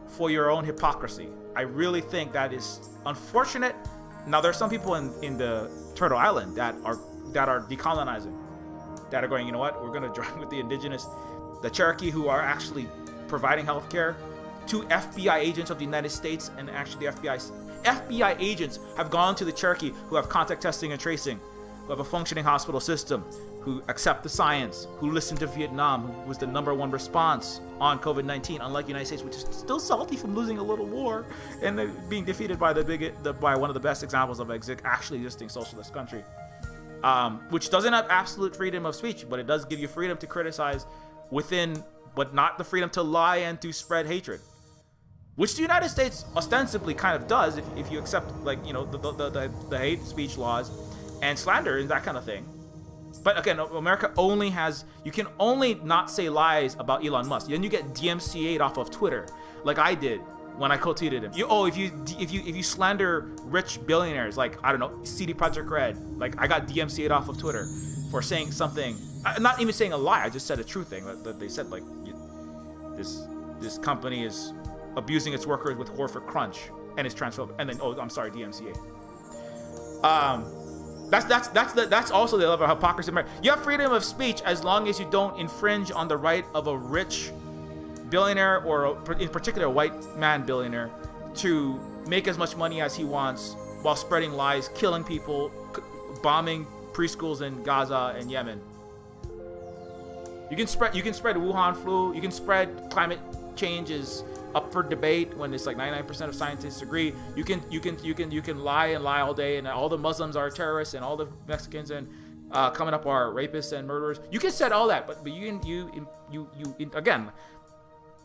for your own hypocrisy. I really think that is unfortunate. Now, there are some people in the Turtle Island that are decolonizing, that are going, you know what, we're gonna join with the indigenous, the Cherokee, who are actually providing healthcare to FBI agents of the United States, and actually the FBI agents have gone to the Cherokee, who have contact testing and tracing, who have a functioning hospital system, who accept the science, who listen to Vietnam, who was the #1 response on COVID-19, unlike the United States, which is still salty from losing a little war and being defeated by by one of the best examples of actually existing socialist country, which doesn't have absolute freedom of speech, but it does give you freedom to criticize within, but not the freedom to lie and to spread hatred, which the United States ostensibly kind of does if you accept, like, the hate speech laws and slander and that kind of thing. But again, America only has, you can only not say lies about Elon Musk. Then you get DMCA'd off of Twitter, like I did when I co-tweeted him. If you slander rich billionaires, like, I don't know, CD Projekt Red, like I got DMCA'd off of Twitter for saying something, not even saying a lie, I just said a true thing that they said, like, this company is abusing its workers with Horford Crunch and is transphobic, and then, oh, I'm sorry, DMCA. That's also the level of hypocrisy. You have freedom of speech as long as you don't infringe on the right of a rich billionaire, or in particular a white man billionaire, to make as much money as he wants while spreading lies, killing people, bombing preschools in Gaza and Yemen. You can spread Wuhan flu. You can spread climate change is up for debate when it's like 99% of scientists agree. You can lie and lie all day, and all the Muslims are terrorists, and all the Mexicans and coming up are rapists and murderers. You can say all that, but you again,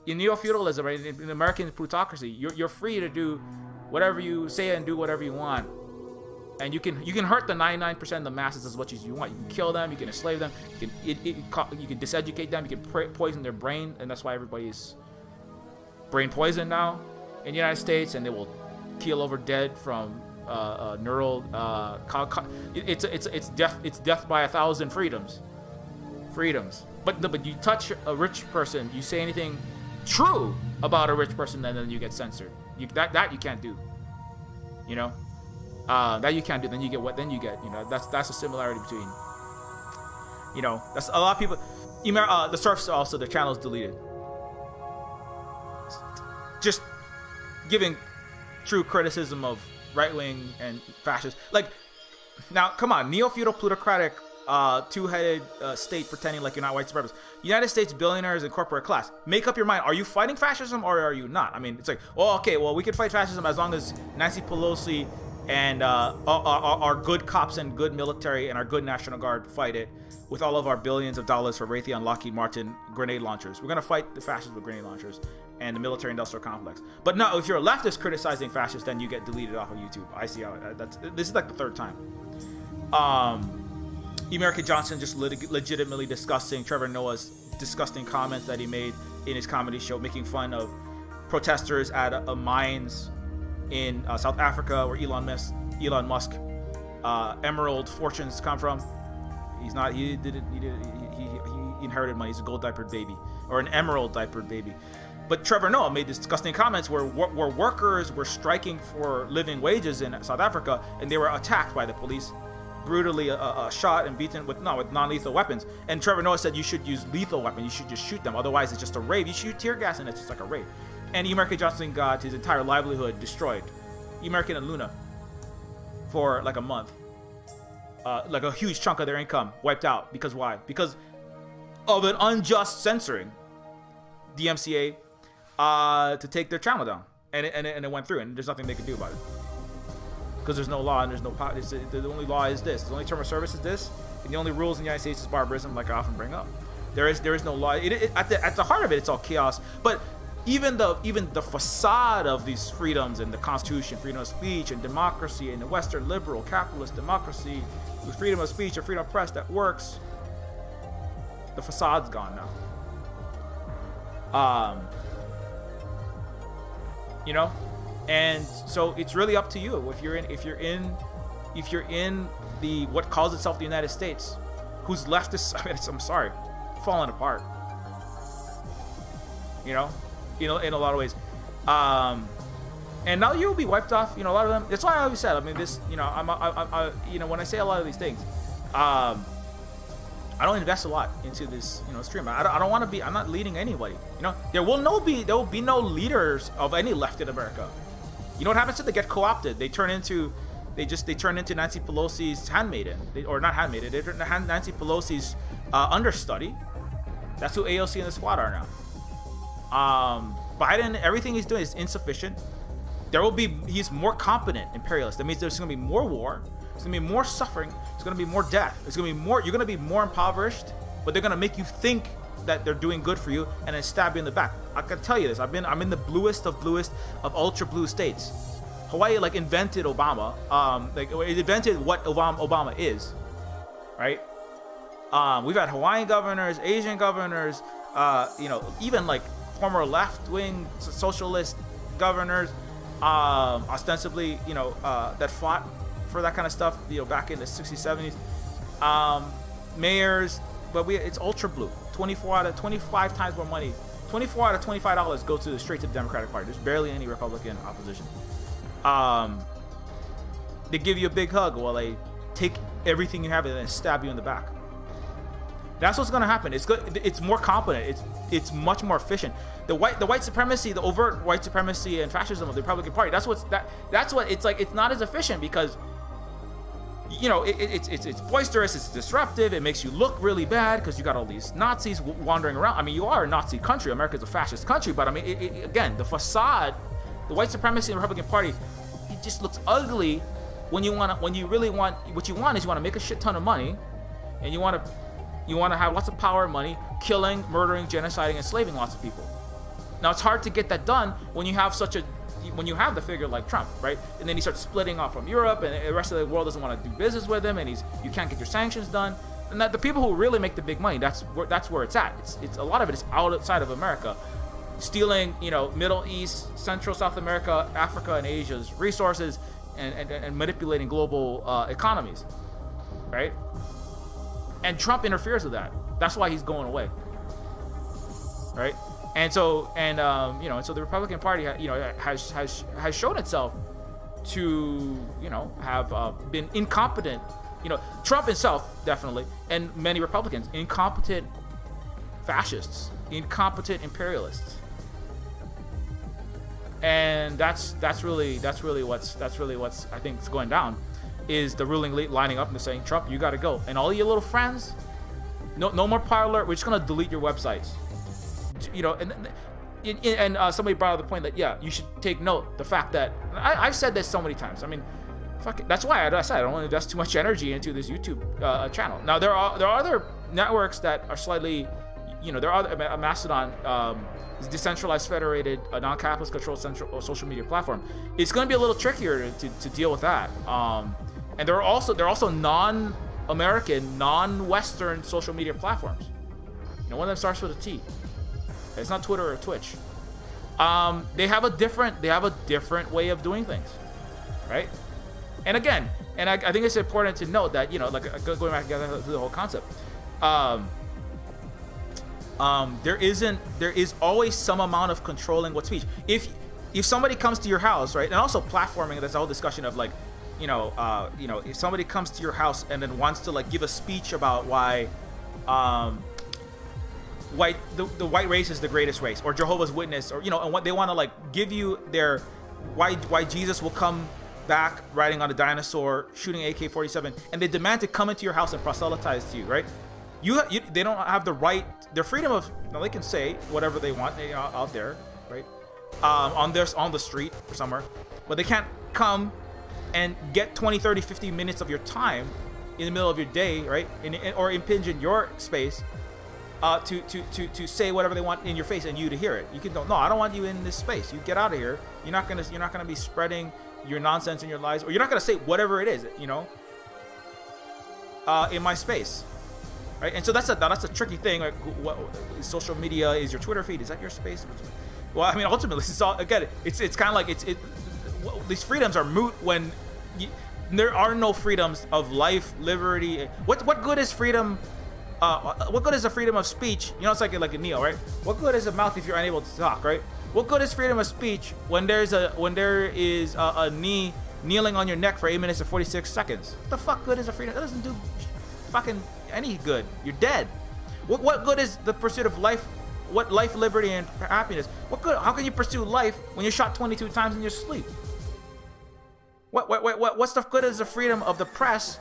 in neo-feudalism, right, in American plutocracy, you're free to do whatever you say and do whatever you want. And you can hurt the 99% of the masses as much as you want. You can kill them, you can enslave them, you can diseducate them, you can poison their brain, and that's why everybody's brain poisoned now in the United States, and they will keel over dead from neural. It's death by 1,000 freedoms. But you touch a rich person, you say anything true about a rich person, and then you get censored. That you can't do. You know. That you can't do. Then you get what? Then you get. You know, that's a similarity between. You know, that's a lot of people. The Surfs also, their channel's deleted. Just giving true criticism of right wing and fascist. Like, now, come on, neo-feudal plutocratic two-headed state pretending like you're not white supremacists. United States billionaires and corporate class. Make up your mind. Are you fighting fascism or are you not? I mean, it's like, oh, okay, well, we can fight fascism as long as Nancy Pelosi and our good cops and good military and our good National Guard fight it with all of our billions of dollars for Raytheon, Lockheed Martin grenade launchers. We're going to fight the fascists with grenade launchers and the military-industrial complex. But no, if you're a leftist criticizing fascists, then you get deleted off of YouTube. I see how this is like the third time. American Johnson just legitimately discussing Trevor Noah's disgusting comments that he made in his comedy show, making fun of protesters at mines in South Africa where Elon Musk emerald fortunes come from. He inherited money. He's a gold diapered baby or an emerald diapered baby. But Trevor Noah made disgusting comments where workers were striking for living wages in South Africa, and they were attacked by the police, brutally shot and beaten with non-lethal weapons. And Trevor Noah said you should use lethal weapons. You should just shoot them. Otherwise, it's just a rave. You shoot tear gas and it's just like a rave. And American Johnson got his entire livelihood destroyed. American and Luna for like a month. Like a huge chunk of their income wiped out. Because why? Because of an unjust censoring. DMCA to take their channel down. And it went through, and there's nothing they can do about it. Because there's no law and there's no the only law is this. The only term of service is this. And the only rules in the United States is barbarism, like I often bring up. There is no law. At the heart of it, it's all chaos. But even the facade of these freedoms and the Constitution, freedom of speech and democracy and the Western liberal capitalist democracy with freedom of speech and freedom of press that works, the facade's gone now. You know, and so it's really up to you if you're in the what calls itself the United States, whose leftist. I'm sorry, falling apart. You know, in a lot of ways. And now you'll be wiped off. You know, a lot of them. That's why I always said. I mean, this. You know, when I say a lot of these things, I don't invest a lot into this. You know, stream. I don't want to be. I'm not leading anybody. You know, there will be no leaders of any left in America. You know what happens if they get co-opted? They turn into Nancy Pelosi's handmaiden, or not handmaiden. They turn Nancy Pelosi's understudy. That's who AOC and the Squad are now. Biden, everything he's doing is insufficient. He's more competent imperialist. That means there's going to be more war. There's going to be more suffering. There's going to be more death. There's going to be more. You're going to be more impoverished, but they're going to make you think that they're doing good for you and then stab you in the back. I can tell you this. I'm in the bluest of ultra blue states. Hawaii invented Obama. It invented what Obama is, right? We've had Hawaiian governors, Asian governors, even former left-wing socialist governors, ostensibly, that fought for that kind of stuff, back in the 60s, 70s. Mayors, but it's ultra blue. 25 times more money. $24 out of $25 go straight to the Democratic Party. There's barely any Republican opposition. They give you a big hug while they take everything you have and then stab you in the back. That's what's gonna happen. It's good. It's more competent. It's much more efficient. The white supremacy, the overt white supremacy and fascism of the Republican Party. That's what it's like. It's not as efficient because, you know, it's boisterous. It's disruptive. It makes you look really bad because you got all these Nazis wandering around. I mean, you are a Nazi country. America's a fascist country, but I mean, again, the facade, the white supremacy in the Republican Party, it just looks ugly when you really want what you want is you want to make a shit ton of money, and you want to have lots of power and money, killing, murdering, genociding, enslaving lots of people. Now it's hard to get that done when you have the figure like Trump, right? And then he starts splitting off from Europe, and the rest of the world doesn't want to do business with him, and you can't get your sanctions done. And that the people who really make the big money, that's where it's at. It's a lot of it is outside of America, stealing, you know, Middle East, Central South America, Africa, and Asia's resources, and manipulating global economies, right? And Trump interferes with that. That's why he's going away, right? And so the Republican Party, you know, has shown itself to, you know, have been incompetent. You know, Trump himself definitely, and many Republicans, incompetent fascists, incompetent imperialists, and that's really what's I think is going down. Is the ruling elite lining up and saying, Trump, you got to go, and all your little friends, no more Parler. We're just gonna delete your websites. You know, and somebody brought up the point that you should take note the fact that I've said this so many times. I mean, fuck it. That's why I said I don't want to invest too much energy into this YouTube channel. Now there are other networks that are slightly, you know, there are Mastodon, decentralized, federated, non-capitalist controlled social media platform. It's going to be a little trickier to deal with that. And there are also non-American, non-Western social media platforms. You know, one of them starts with a T. It's not Twitter or Twitch. They have a different way of doing things, right? And again, I think it's important to note that, you know, like going back to the whole concept, there is always some amount of controlling what speech. If somebody comes to your house, right, and also platforming, that's the whole discussion of like, if somebody comes to your house and then wants to like give a speech about why, the white race is the greatest race, or Jehovah's Witness, or, you know, and what they want to like give you their why Jesus will come back riding on a dinosaur, shooting AK-47, and they demand to come into your house and proselytize to you, right? They don't have the right, their freedom of, now they can say whatever they want out there, right? On the street or somewhere, but they can't come and get 20, 30, 50 minutes of your time in the middle of your day, right? Or impinge in your space to say whatever they want in your face and you to hear it. You can no, I don't want you in this space. You get out of here. You're not gonna be spreading your nonsense and your lies, or you're not gonna say whatever it is, you know, in my space. Right? And so that's a tricky thing. Like, what social media is your Twitter feed? Is that your space? Well, I mean, ultimately, it's all again. It's kind of like these freedoms are moot when there are no freedoms of life, liberty. What good is freedom? What good is the freedom of speech? You know, it's like a Neo, right? What good is a mouth if you're unable to talk, right? What good is freedom of speech when there is a knee kneeling on your neck for 8 minutes and 46 seconds? What the fuck good is a freedom? That doesn't do fucking any good. You're dead. What good is the pursuit of life? What life, liberty, and happiness? What good? How can you pursue life when you're shot 22 times in your sleep? What's the good is the freedom of the press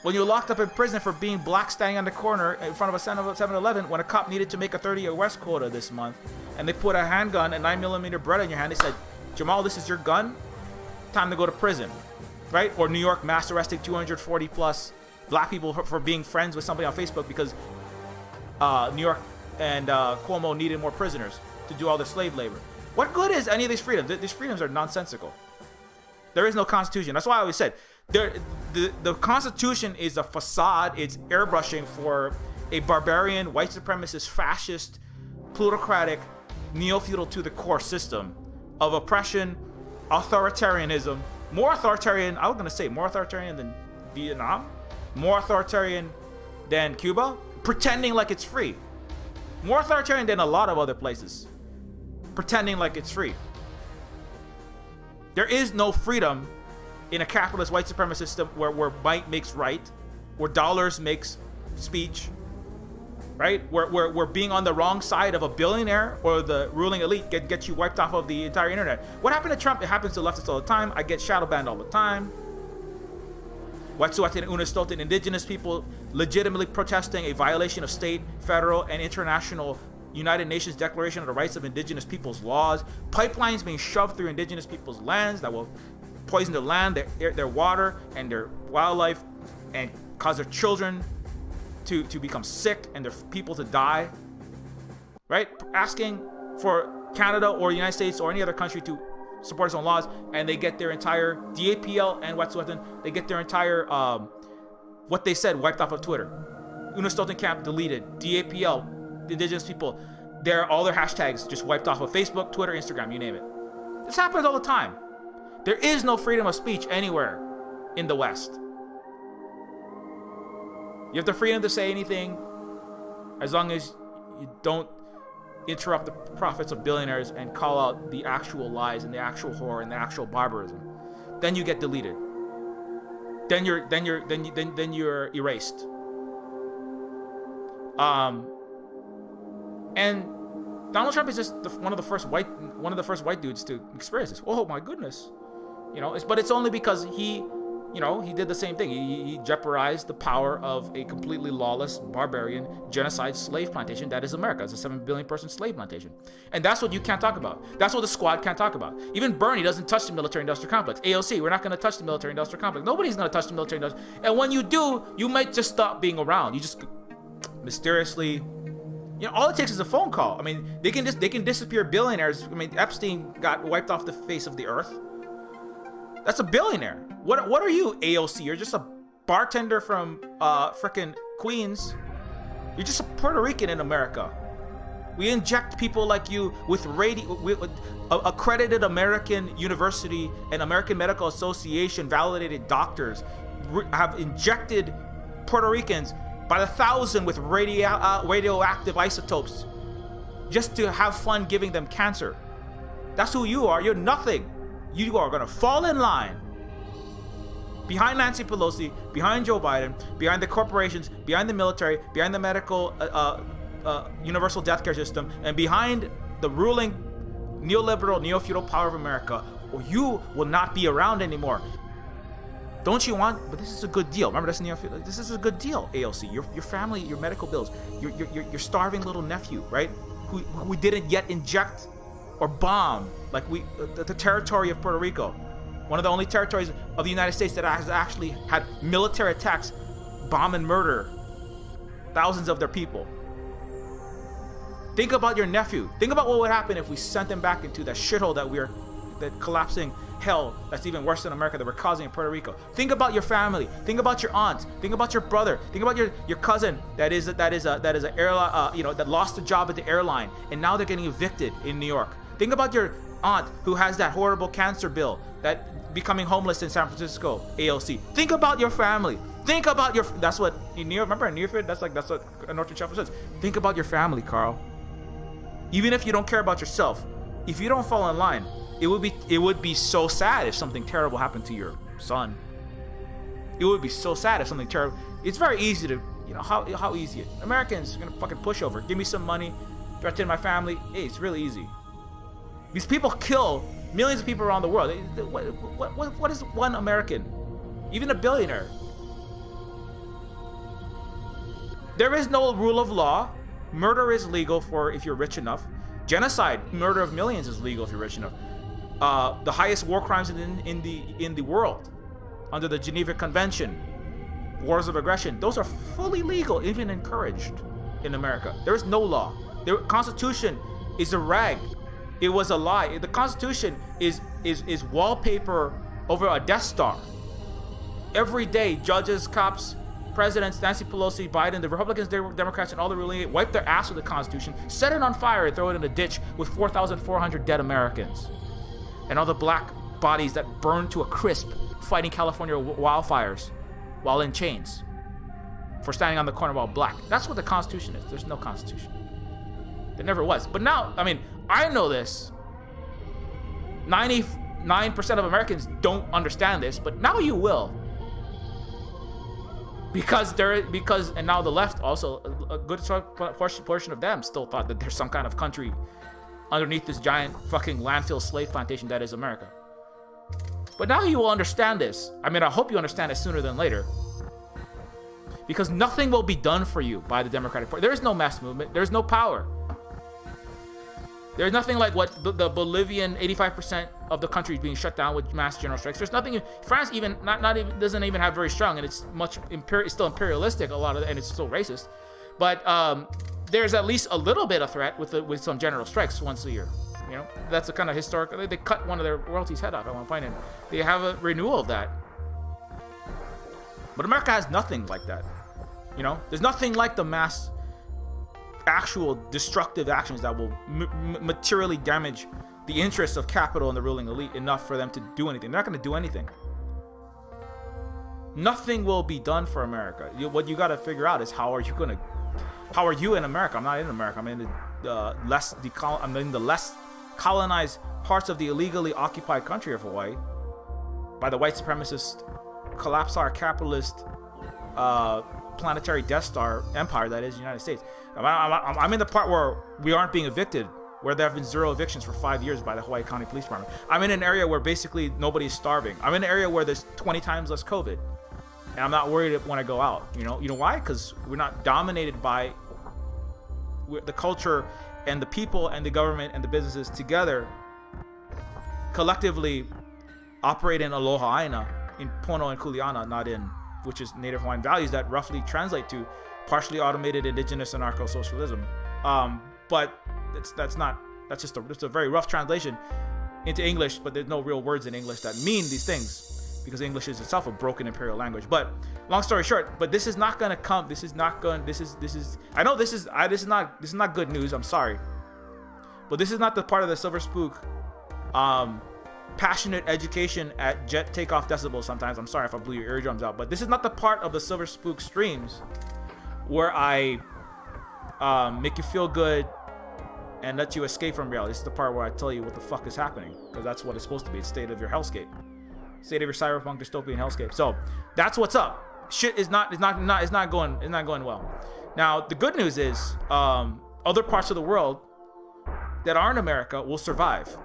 when you're locked up in prison for being black standing on the corner in front of a 7-Eleven when a cop needed to make a 30 arrest quota this month, and they put a handgun and 9mm Beretta in your hand? They said, Jamal, this is your gun. Time to go to prison, right? Or New York mass arresting 240 plus black people for being friends with somebody on Facebook because New York and Cuomo needed more prisoners to do all their slave labor. What good is any of these freedoms? These freedoms are nonsensical. There is no constitution. That's why I always said the Constitution is a facade. It's airbrushing for a barbarian, white supremacist, fascist, plutocratic, neo-feudal to the core system of oppression, authoritarianism. More authoritarian, I was going to say more authoritarian than Vietnam, more authoritarian than Cuba, pretending like it's free. More authoritarian than a lot of other places, pretending like it's free. There is no freedom in a capitalist white supremacist system where might makes right, where dollars makes speech, right? Where being on the wrong side of a billionaire or the ruling elite gets you wiped off of the entire internet. What happened to Trump? It happens to leftists all the time. I get shadow banned all the time. Wet'suwet'en and Unist'ot'en indigenous people legitimately protesting a violation of state, federal, and international United Nations Declaration of the Rights of Indigenous Peoples laws. Pipelines being shoved through indigenous people's lands that will poison their land, their water, and their wildlife, and cause their children to become sick and their people to die. Right? Asking for Canada or the United States or any other country to support its own laws, and they get their entire DAPL and Wet'suwet'en, they get their entire what they said wiped off of Twitter. Unist'ot'en camp deleted, DAPL, the indigenous people, all their hashtags just wiped off of Facebook, Twitter, Instagram, you name it. This happens all the time. There is no freedom of speech anywhere in the West. You have the freedom to say anything as long as you don't interrupt the profits of billionaires and call out the actual lies and the actual horror and the actual barbarism. Then you get deleted. Then you're erased. And Donald Trump is just one of the first white dudes to experience this. Oh my goodness, but it's only because he did the same thing. He jeopardized the power of a completely lawless, barbarian, genocide slave plantation that is America. It's a 7 billion person slave plantation. And that's what you can't talk about. That's what the squad can't talk about. Even Bernie doesn't touch the military-industrial complex. AOC, we're not going to touch the military-industrial complex. Nobody's going to touch the military-industrial. And when you do, you might just stop being around. You just mysteriously... all it takes is a phone call. I mean, they can disappear billionaires. I mean, Epstein got wiped off the face of the earth. That's a billionaire. What are you, AOC? You're just a bartender from frickin' Queens. You're just a Puerto Rican in America. We inject people like you with accredited American University and American Medical Association validated doctors have injected Puerto Ricans by the thousand with radioactive isotopes just to have fun giving them cancer. That's who you are. You're nothing. You are going to fall in line behind Nancy Pelosi, behind Joe Biden, behind the corporations, behind the military, behind the medical universal death care system, and behind the ruling neoliberal, neo-feudal power of America, or you will not be around anymore. Don't you want? But this is a good deal. Remember, this is a good deal, AOC. Your family, your medical bills, your starving little nephew, right? Who we didn't yet inject or bomb, like the territory of Puerto Rico, one of the only territories of the United States that has actually had military attacks, bomb and murder thousands of their people. Think about your nephew. Think about what would happen if we sent him back into that shithole that collapsing hell that's even worse than America that we're causing in Puerto Rico. Think about your family. Think about your aunt. Think about your brother. Think about your cousin that is an airline, that lost a job at the airline and now they're getting evicted in New York. Think about your aunt who has that horrible cancer bill, that becoming homeless in San Francisco, AOC. Think about your family. Think about that's what remember in Neofeud, that's what Norton Shuffle says. Think about your family, Carl. Even if you don't care about yourself, if you don't fall in line, it would be so sad if something terrible happened to your son. It would be so sad if something terrible. It's very easy to, how easy Americans are gonna fucking push over. Give me some money, threaten my family. Hey, it's really easy. These people kill millions of people around the world. What is one American? Even a billionaire. There is no rule of law. Murder is legal if you're rich enough. Genocide, murder of millions, is legal if you're rich enough. The highest war crimes in the world, under the Geneva Convention, wars of aggression, those are fully legal, even encouraged in America. There is no law. The Constitution is a rag. It was a lie. The Constitution is wallpaper over a Death Star. Every day, judges, cops, presidents, Nancy Pelosi, Biden, the Republicans, Democrats, and all the ruling wipe their ass with the Constitution, set it on fire, and throw it in a ditch with 4,400 dead Americans. And all the black bodies that burned to a crisp fighting California wildfires while in chains for standing on the corner while black. That's what the Constitution is. There's no Constitution. There never was. But now, I know this. 99% of Americans don't understand this, but now you will. because and now the left also, a good portion of them still thought that there's some kind of country underneath this giant fucking landfill slave plantation that is America. But now you will understand this. I mean, I hope you understand it sooner than later. Because nothing will be done for you by the Democratic Party. There is no mass movement. There's no power. There's nothing like what the Bolivian 85% of the country is being shut down with mass general strikes. There's nothing. France even not even doesn't even have very strong, and it's it's still imperialistic a lot of, and it's still racist. But there's at least a little bit of threat with some general strikes once a year. You know, that's a kind of historic. They cut one of their royalties' head off at one point, and they have a renewal of that. But America has nothing like that. You know, there's nothing like the mass, actual destructive actions that will materially damage the interests of capital and the ruling elite enough for them to do anything. They're not going to do anything. Nothing will be done for America. What you got to figure out is how are you in America? I'm not in America. I'm in the less colonized parts of the illegally occupied country of Hawaii by the white supremacist, collapsar capitalist, planetary Death Star empire that is the United States. I'm in the part where we aren't being evicted, where there have been 0 evictions for 5 years by the Hawaii County Police Department. I'm in an area where basically nobody's starving. I'm in an area where there's 20 times less COVID, and I'm not worried when I go out. You know why? Because we're not dominated by the culture and the people and the government and the businesses together collectively operate in aloha aina, in pono and kuleana, not in, which is Native Hawaiian values that roughly translate to partially automated indigenous anarcho-socialism. But that's just a very rough translation into English, but there's no real words in English that mean these things because English is itself a broken imperial language. But long story short, but this is not going to come. I know this is not good news. I'm sorry. But this is not the part of the Silver Spook passionate education at jet takeoff decibels sometimes. I'm sorry if I blew your eardrums out, but this is not the part of the Silver Spook streams where I make you feel good and let you escape from reality. This is the part where I tell you what the fuck is happening, because that's what it's supposed to be. It's state of your hellscape, state of your cyberpunk dystopian hellscape. So that's what's up. Shit is not going well. Now the good news is other parts of the world that aren't America will survive.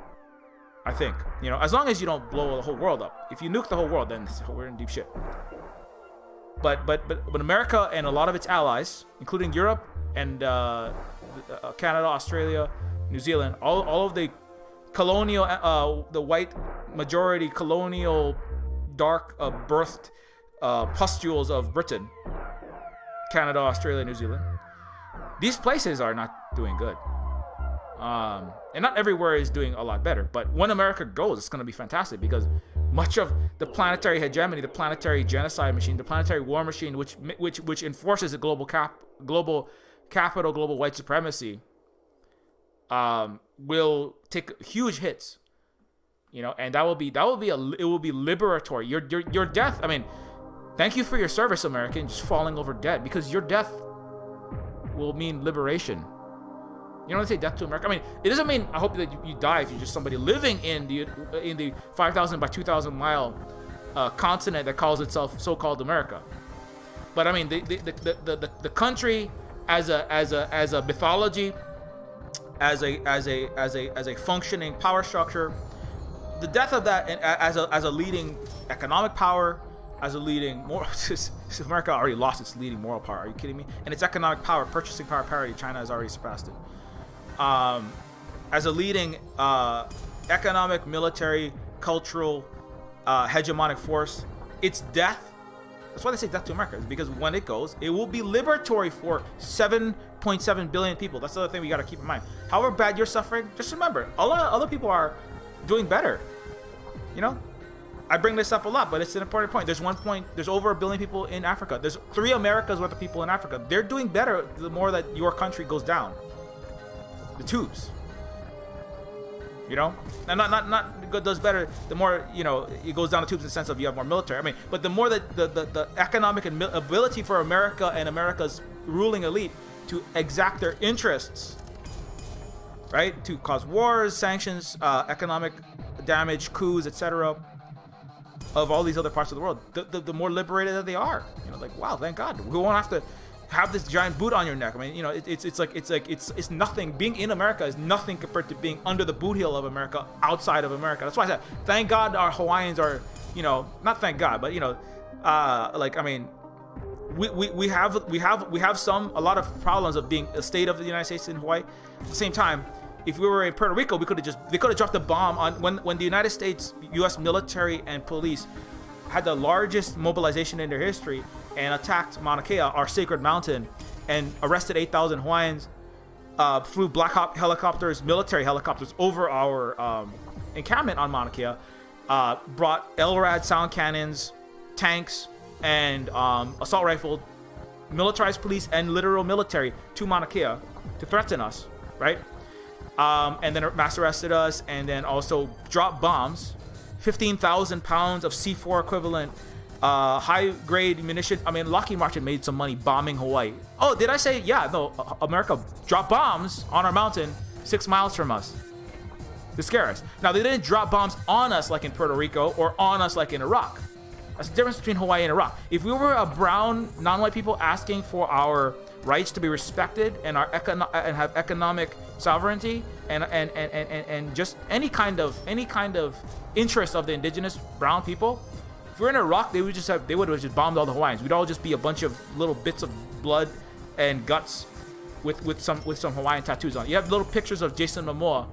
I think, as long as you don't blow the whole world up. If you nuke the whole world, then we're in deep shit. But America and a lot of its allies, including Europe and Canada, Australia, New Zealand, all of the colonial, the white majority colonial, dark birthed pustules of Britain, Canada, Australia, New Zealand. These places are not doing good. And not everywhere is doing a lot better, but when America goes, it's going to be fantastic, because much of the planetary hegemony, the planetary genocide machine, the planetary war machine, which enforces a global capital, global white supremacy, will take huge hits, and it will be liberatory. Your death. I mean, thank you for your service, American, just falling over dead, because your death will mean liberation. You don't want to say death to America. I mean, it doesn't mean I hope that you die if you're just somebody living in the 5,000 by 2,000 mile continent that calls itself so-called America. But I mean, the country as a mythology, as a functioning power structure, the death of that as a leading economic power, as a leading moral. America already lost its leading moral power. Are you kidding me? And its economic power, purchasing power parity, China has already surpassed it. As a leading economic, military, cultural, hegemonic force, its death, that's why they say death to America, is because when it goes, it will be liberatory for 7.7 billion people. That's the other thing we got to keep in mind. However bad you're suffering, just remember, a lot of other people are doing better. I bring this up a lot, but it's an important point. There's over 1 billion people in Africa. There's 3 Americas worth of people in Africa. They're doing better the more that your country goes down the tubes, and not does better the more it goes down the tubes in the sense of you have more military. I mean, but the more that the economic and ability for America and America's ruling elite to exact their interests, right, to cause wars, sanctions, economic damage, coups, etc., of all these other parts of the world, the more liberated that they are. You know, like, wow, thank God, we won't have to have this giant boot on your neck. I mean, you know, it's nothing. Being in America is nothing compared to being under the boot heel of America, outside of America. That's why I said, thank God our Hawaiians are, you know, not thank God, but you know, like, I mean, we have a lot of problems of being a state of the United States in Hawaii. At the same time, if we were in Puerto Rico, they could have dropped a bomb on when the United States, U.S. military and police had the largest mobilization in their history and attacked Mauna Kea, our sacred mountain, and arrested 8,000 Hawaiians, flew Black Hawk helicopters, military helicopters over our encampment on Mauna Kea, brought LRAD sound cannons, tanks, and assault rifle, militarized police, and literal military to Mauna Kea to threaten us, right? And then mass arrested us, and then also dropped bombs, 15,000 pounds of C4 equivalent, high-grade munition. I mean, Lockheed Martin made some money bombing Hawaii. Oh, did I say? Yeah, no, America dropped bombs on our mountain 6 miles from us to scare us. Now, they didn't drop bombs on us like in Puerto Rico or on us like in Iraq. That's the difference between Hawaii and Iraq. If we were a brown, non-white people asking for our rights to be respected and and have economic sovereignty and just any kind of interest of the indigenous brown people, if we're in Iraq, they would have just bombed all the Hawaiians. We'd all just be a bunch of little bits of blood and guts with some Hawaiian tattoos on. You have little pictures of Jason Momoa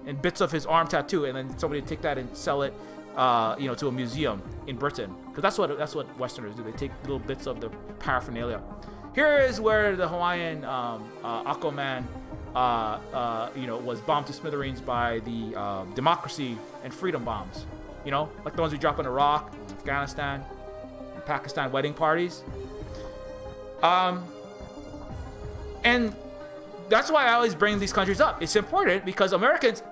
and bits of his arm tattoo, and then somebody would take that and sell it, to a museum in Britain, because that's what Westerners do. They take little bits of the paraphernalia. Here is where the Hawaiian Aquaman, was bombed to smithereens by the democracy and freedom bombs. You know, like the ones we drop in Iraq, Afghanistan, and Pakistan wedding parties. And that's why I always bring these countries up. It's important because Americans,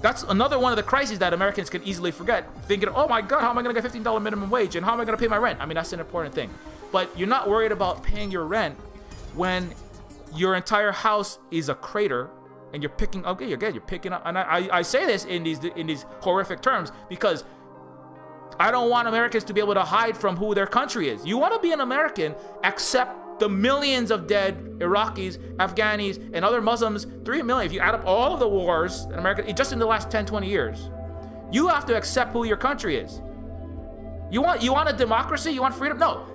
that's another one of the crises that Americans can easily forget. Thinking, oh my God, how am I going to get $15 minimum wage? And how am I going to pay my rent? I mean, that's an important thing. But you're not worried about paying your rent when your entire house is a crater and you're picking up, you're picking up. And I say this in these horrific terms because I don't want Americans to be able to hide from who their country is. You want to be an American, accept the millions of dead Iraqis, Afghanis, and other Muslims, 3 million. If you add up all of the wars in America, just in the last 10, 20 years, you have to accept who your country is. You want a democracy? You want freedom? No,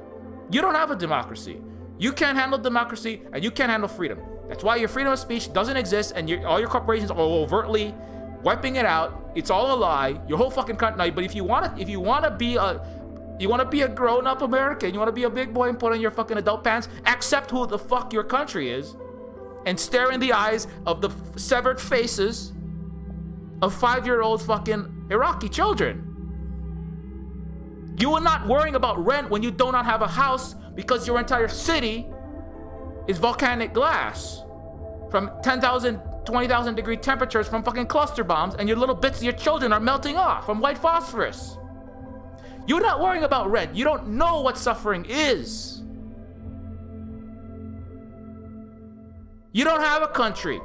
you don't have a democracy. You can't handle democracy, and you can't handle freedom. That's why your freedom of speech doesn't exist, and all your corporations are overtly wiping it out. It's all a lie. Your whole fucking country. But if you want to be a grown-up American, you want to be a big boy and put on your fucking adult pants, accept who the fuck your country is, and stare in the eyes of the severed faces of 5-year-old fucking Iraqi children. You are not worrying about rent when you do not have a house because your entire city is volcanic glass from 10,000, 20,000 degree temperatures from fucking cluster bombs, and your little bits of your children are melting off from white phosphorus. You're not worrying about rent. You don't know what suffering is. You don't have a country.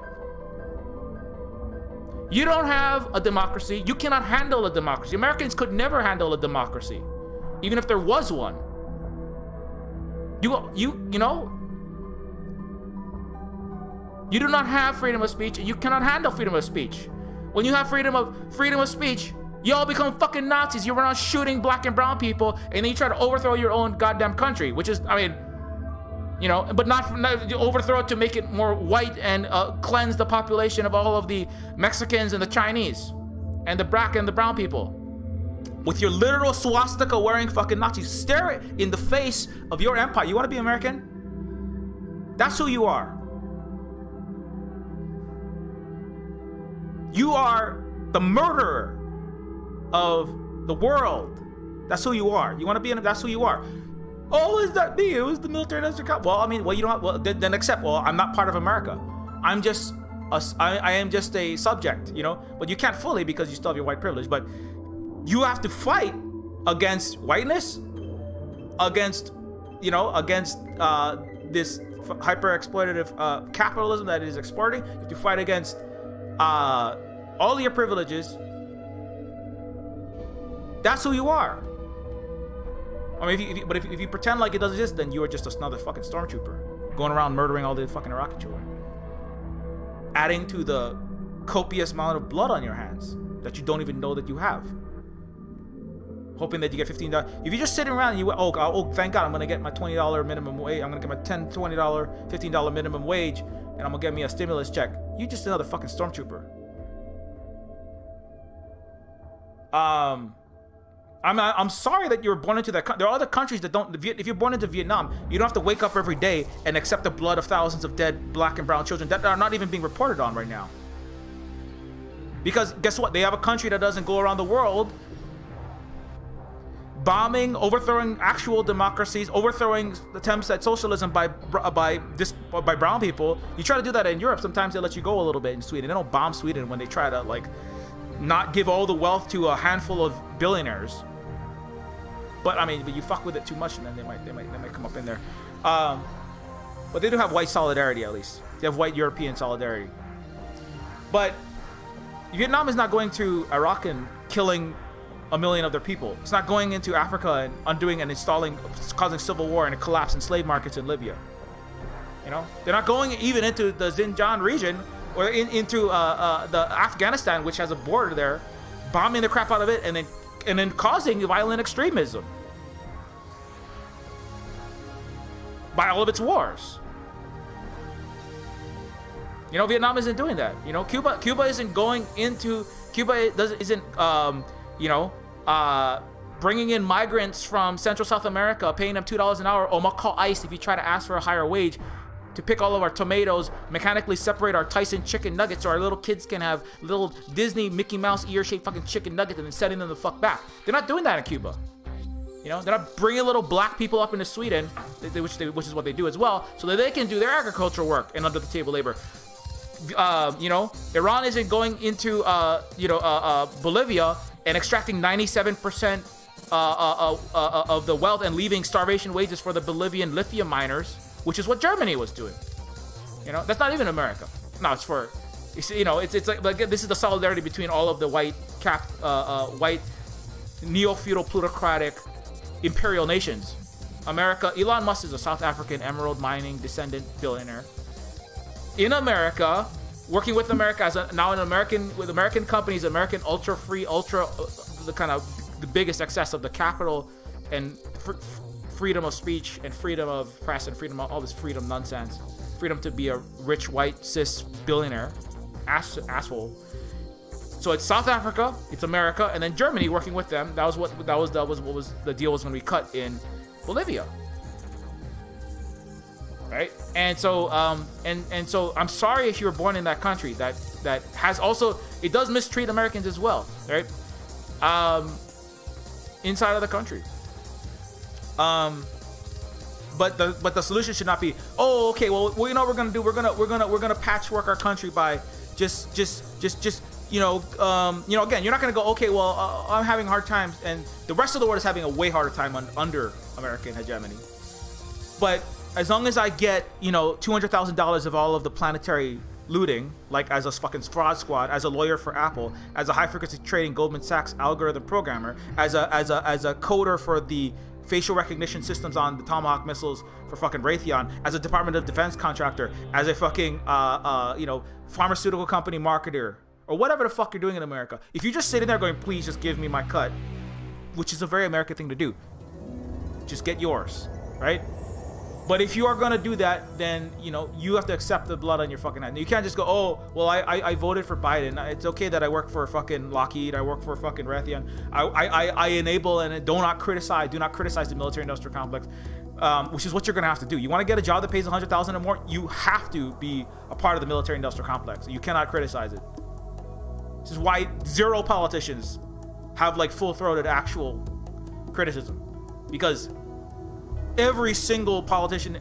You don't have a democracy. You cannot handle a democracy. Americans could never handle a democracy, even if there was one. You know, you do not have freedom of speech, and you cannot handle freedom of speech. When you have freedom of speech, you all become fucking Nazis. You run around shooting black and brown people, and then you try to overthrow your own goddamn country, which is, I mean, but not overthrow it to make it more white and cleanse the population of all of the Mexicans and the Chinese and the black and the brown people. With your literal swastika wearing fucking Nazis, stare it in the face of your empire. You want to be American? That's who you are. You are the murderer of the world. That's who you are. You want to be that's who you are. Oh, is that me? It was the military industrial complex. Well, I mean, you don't have, then accept. Well, I'm not part of America. I'm just I am just a subject, but you can't fully because you still have your white privilege. But you have to fight against whiteness, against this hyper exploitative capitalism that is exporting. You have to fight against all your privileges. That's who you are. I mean, if you pretend like it doesn't exist, then you are just another fucking stormtrooper going around murdering all the fucking Iraqi children, adding to the copious amount of blood on your hands that you don't even know that you have. Hoping that you get $15. If you're just sitting around and you, oh, thank God, I'm gonna get my $20 minimum wage. I'm gonna get my $10, $20, $15 minimum wage, and I'm gonna get me a stimulus check. You're just another fucking stormtrooper. I'm sorry that you were born into that. There are other countries that don't. If you're born into Vietnam, you don't have to wake up every day and accept the blood of thousands of dead black and brown children that are not even being reported on right now. Because guess what? They have a country that doesn't go around the world bombing, overthrowing actual democracies, overthrowing attempts at socialism by brown people. You try to do that in Europe, sometimes they let you go a little bit in Sweden. They don't bomb Sweden when they try to like not give all the wealth to a handful of billionaires. But I mean, but you fuck with it too much, and then they might come up in there. But they do have white solidarity, at least. They have white European solidarity. But Vietnam is not going to Iraq and killing a million of their people. It's not going into Africa and undoing and causing civil war and a collapse in slave markets in Libya. You know, they're not going even into the Xinjiang region or into the Afghanistan, which has a border there, bombing the crap out of it and then causing violent extremism by all of its wars. You know, Vietnam isn't doing that. You know, Cuba isn't going into bringing in migrants from Central South America, paying them $2 an hour, or I'm gonna call ICE if you try to ask for a higher wage, to pick all of our tomatoes, mechanically separate our Tyson chicken nuggets so our little kids can have little Disney Mickey Mouse ear-shaped fucking chicken nuggets and then sending them the fuck back. They're not doing that in Cuba. You know, they're not bringing little black people up into Sweden, which is what they do as well, so that they can do their agricultural work and under the table labor. You know, Iran isn't going into Bolivia and extracting 97% of the wealth and leaving starvation wages for the Bolivian lithium miners, which is what Germany was doing. You know, that's not even America. No, it's for, you know, it's like this is the solidarity between all of the white neo-feudal plutocratic imperial nations. America, Elon Musk is a South African emerald mining descendant billionaire. In America, working with America with American companies, American the biggest excess of the capital and freedom of speech and freedom of press and freedom of all this freedom nonsense, freedom to be a rich white cis billionaire asshole. So it's South Africa, it's America, and then Germany working with them. That was what the deal was when we cut in Bolivia. Right? And so so I'm sorry if you were born in that country that has also, it does mistreat Americans as well, right? Inside of the country. But the solution should not be, oh, okay, well, you know what we're gonna do? We're gonna patchwork our country by just again, you're not gonna go, okay, well, I'm having hard times, and the rest of the world is having a way harder time under American hegemony. But as long as I get, $200,000 of all of the planetary looting, like as a fucking fraud squad, as a lawyer for Apple, as a high frequency trading Goldman Sachs algorithm programmer, as a coder for the facial recognition systems on the Tomahawk missiles for fucking Raytheon, as a Department of Defense contractor, as a fucking pharmaceutical company marketer, or whatever the fuck you're doing in America. If you're just sitting there going, please just give me my cut, which is a very American thing to do, just get yours, right? But if you are gonna do that, then you have to accept the blood on your fucking hand. You can't just go, oh, well, I voted for Biden. It's okay that I work for fucking Lockheed. I work for fucking Raytheon. I enable and do not criticize the military-industrial complex, which is what you're gonna have to do. You want to get a job that pays $100,000 or more? You have to be a part of the military-industrial complex. You cannot criticize it. This is why zero politicians have like full-throated actual criticism, because every single politician,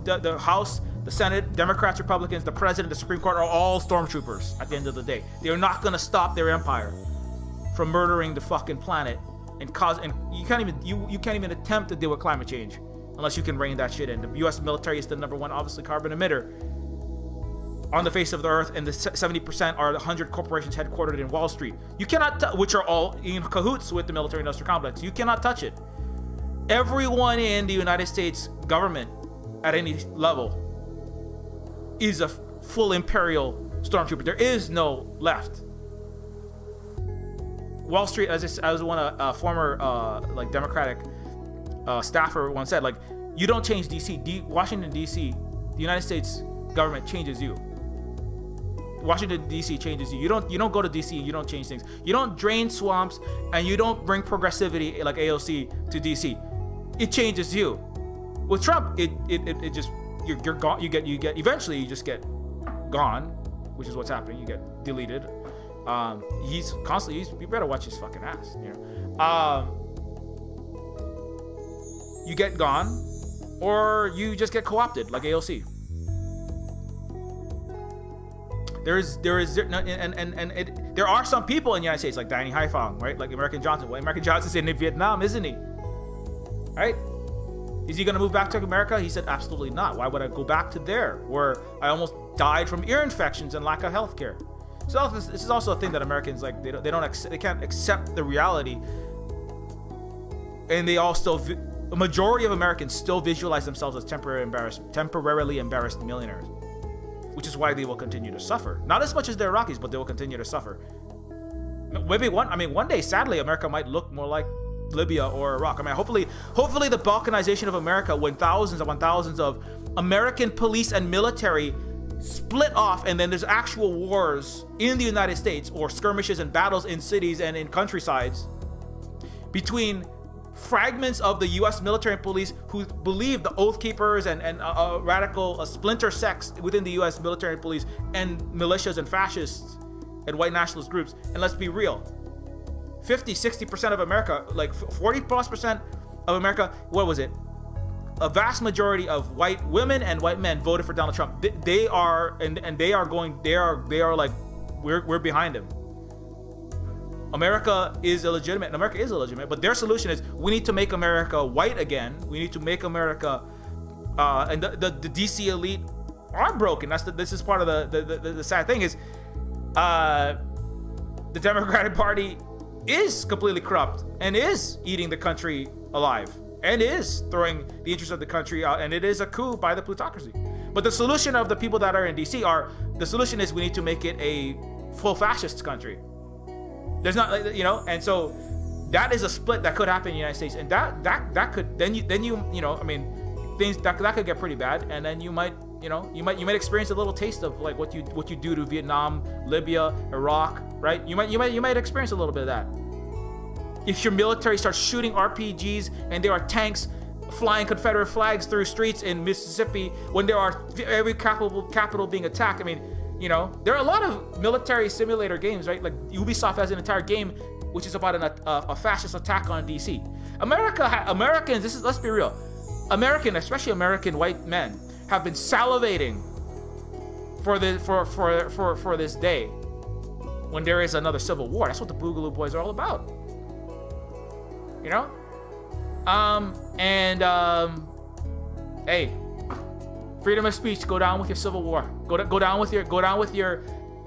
the House, the Senate, Democrats, Republicans, the President, the Supreme Court are all stormtroopers at the end of the day. They're not going to stop their empire from murdering the fucking planet and you can't even attempt to deal with climate change unless you can rein that shit in. The US military is the number one, obviously, carbon emitter on the face of the earth, and the 70% are the 100 corporations headquartered in Wall Street. You cannot, which are all in cahoots with the military-industrial complex. You cannot touch it. everyone in the United States government at any level is a full imperial stormtrooper. There is no left. Wall Street, as a former like Democratic staffer once said, like, you don't change DC. Washington DC, the United States government changes you. Washington DC changes you. You don't go to DC and you don't change things. You don't drain swamps and you don't bring progressivity like AOC to DC. It changes you. With Trump, it just you're gone. You get eventually you just get gone, which is what's happening. You get deleted. He's constantly. You better watch his fucking ass. You know. You get gone, or you just get co-opted like AOC. There are some people in the United States like Danny Haifang, right? Like American Johnson. Well, American Johnson's in Vietnam, isn't he? Right? Is he gonna move back to America? He said absolutely not. Why would I go back to there where I almost died from ear infections and lack of health care? So this is also a thing that Americans like they can't accept the reality, and they all still a majority of Americans still visualize themselves as temporarily embarrassed millionaires, which is why they will continue to suffer. Not as much as the Iraqis, but they will continue to suffer. Maybe one day, sadly, America might look more like Libya or Iraq. I mean, hopefully the balkanization of America, when thousands upon thousands of American police and military split off, and then there's actual wars in the United States or skirmishes and battles in cities and in countrysides between fragments of the U.S. military and police who believe the Oath Keepers and radical splinter sects within the U.S. military and police and militias and fascists and white nationalist groups. And let's be real, 50-60% of America, like 40+% of America, what was it? A vast majority of white women and white men voted for Donald Trump. They are like, we're behind him. America is illegitimate, but their solution is we need to make America white again. We need to make America, and the DC elite are broken. This is part of the sad thing is, the Democratic Party is completely corrupt and is eating the country alive and is throwing the interests of the country out, and it is a coup by the plutocracy. But the solution of the people that are in DC the solution is we need to make it a full fascist country. There's not, and so that is a split that could happen in the United States, and that could then you I mean, things that could get pretty bad, and then you might experience a little taste of like what you do to Vietnam, Libya, Iraq, right? You might experience a little bit of that. If your military starts shooting RPGs and there are tanks flying Confederate flags through streets in Mississippi when there are every capital being attacked, I mean. There are a lot of military simulator games, right? Like Ubisoft has an entire game which is about a fascist attack on DC. Americans, let's be real. Especially American white men, have been salivating for this day when there is another civil war. That's what the Boogaloo Boys are all about. Hey. Freedom of speech, go down with your civil war. Go down with your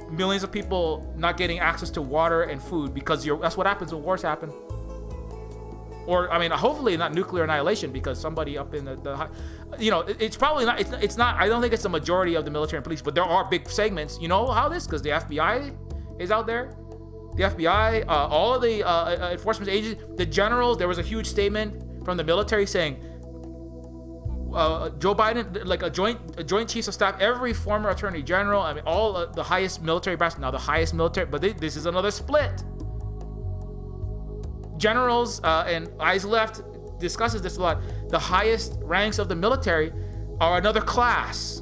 millions of people not getting access to water and food because that's what happens when wars happen. Or I mean, hopefully not nuclear annihilation because somebody up in the it's probably not. It's not. I don't think it's the majority of the military and police, but there are big segments. You know how this? Because the FBI is out there. The FBI, all of the enforcement agencies, the generals. There was a huge statement from the military saying. Joe Biden, like a joint chiefs of staff, every former attorney general, I mean, all the highest military brass, now the highest military, but this is another split. Generals and Eyes Left discusses this a lot. The highest ranks of the military are another class.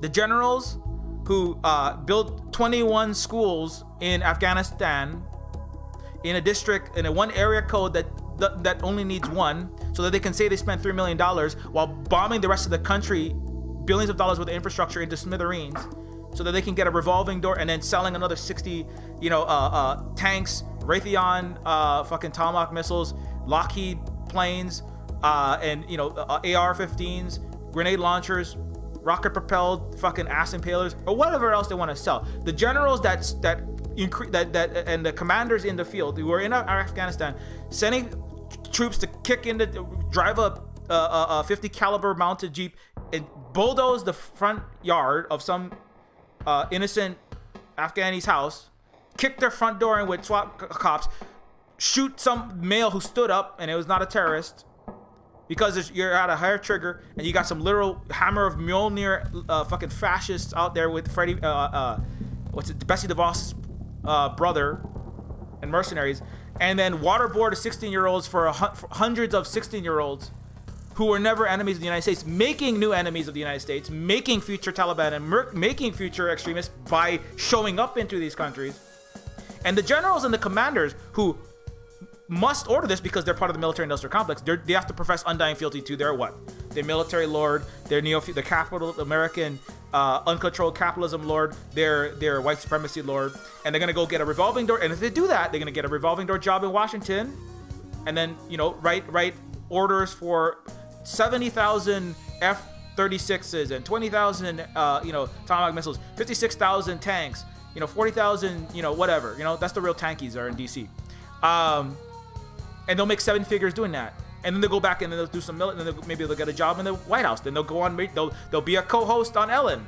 The generals who built 21 schools in Afghanistan in a district, in a one area code that only needs one, so that they can say they spent $3 million while bombing the rest of the country, billions of dollars worth of infrastructure into smithereens, so that they can get a revolving door and then selling another 60, tanks, Raytheon, fucking Tomahawk missiles, Lockheed planes, and AR-15s, grenade launchers, rocket-propelled fucking ass impalers, or whatever else they want to sell. The generals that and the commanders in the field who are in Afghanistan sending troops to drive a 50 caliber mounted Jeep and bulldoze the front yard of some innocent Afghani's house, kick their front door in with SWAT cops, shoot some male who stood up and it was not a terrorist because you're at a higher trigger and you got some literal hammer of Mjolnir fucking fascists out there with Bessie DeVos's brother and mercenaries, and then waterboard 16-year-olds for hundreds of 16-year-olds who were never enemies of the United States, making new enemies of the United States, making future Taliban and making future extremists by showing up into these countries. And the generals and the commanders who must order this because they're part of the military-industrial complex, they have to profess undying fealty to their what? Their military lord, their Neofeud, the capital American uncontrolled capitalism lord, their white supremacy lord, and they're gonna go get a revolving door. And if they do that, they're gonna get a revolving door job in Washington, and then write orders for 70,000 F-36s and 20,000 Tomahawk missiles, 56,000 tanks, 40,000 whatever. That's the real tankies are in DC. And they'll make 7 figures doing that. And then they'll go back and then they'll do some and then maybe they'll get a job in the White House. Then they'll go on, they'll be a co-host on Ellen.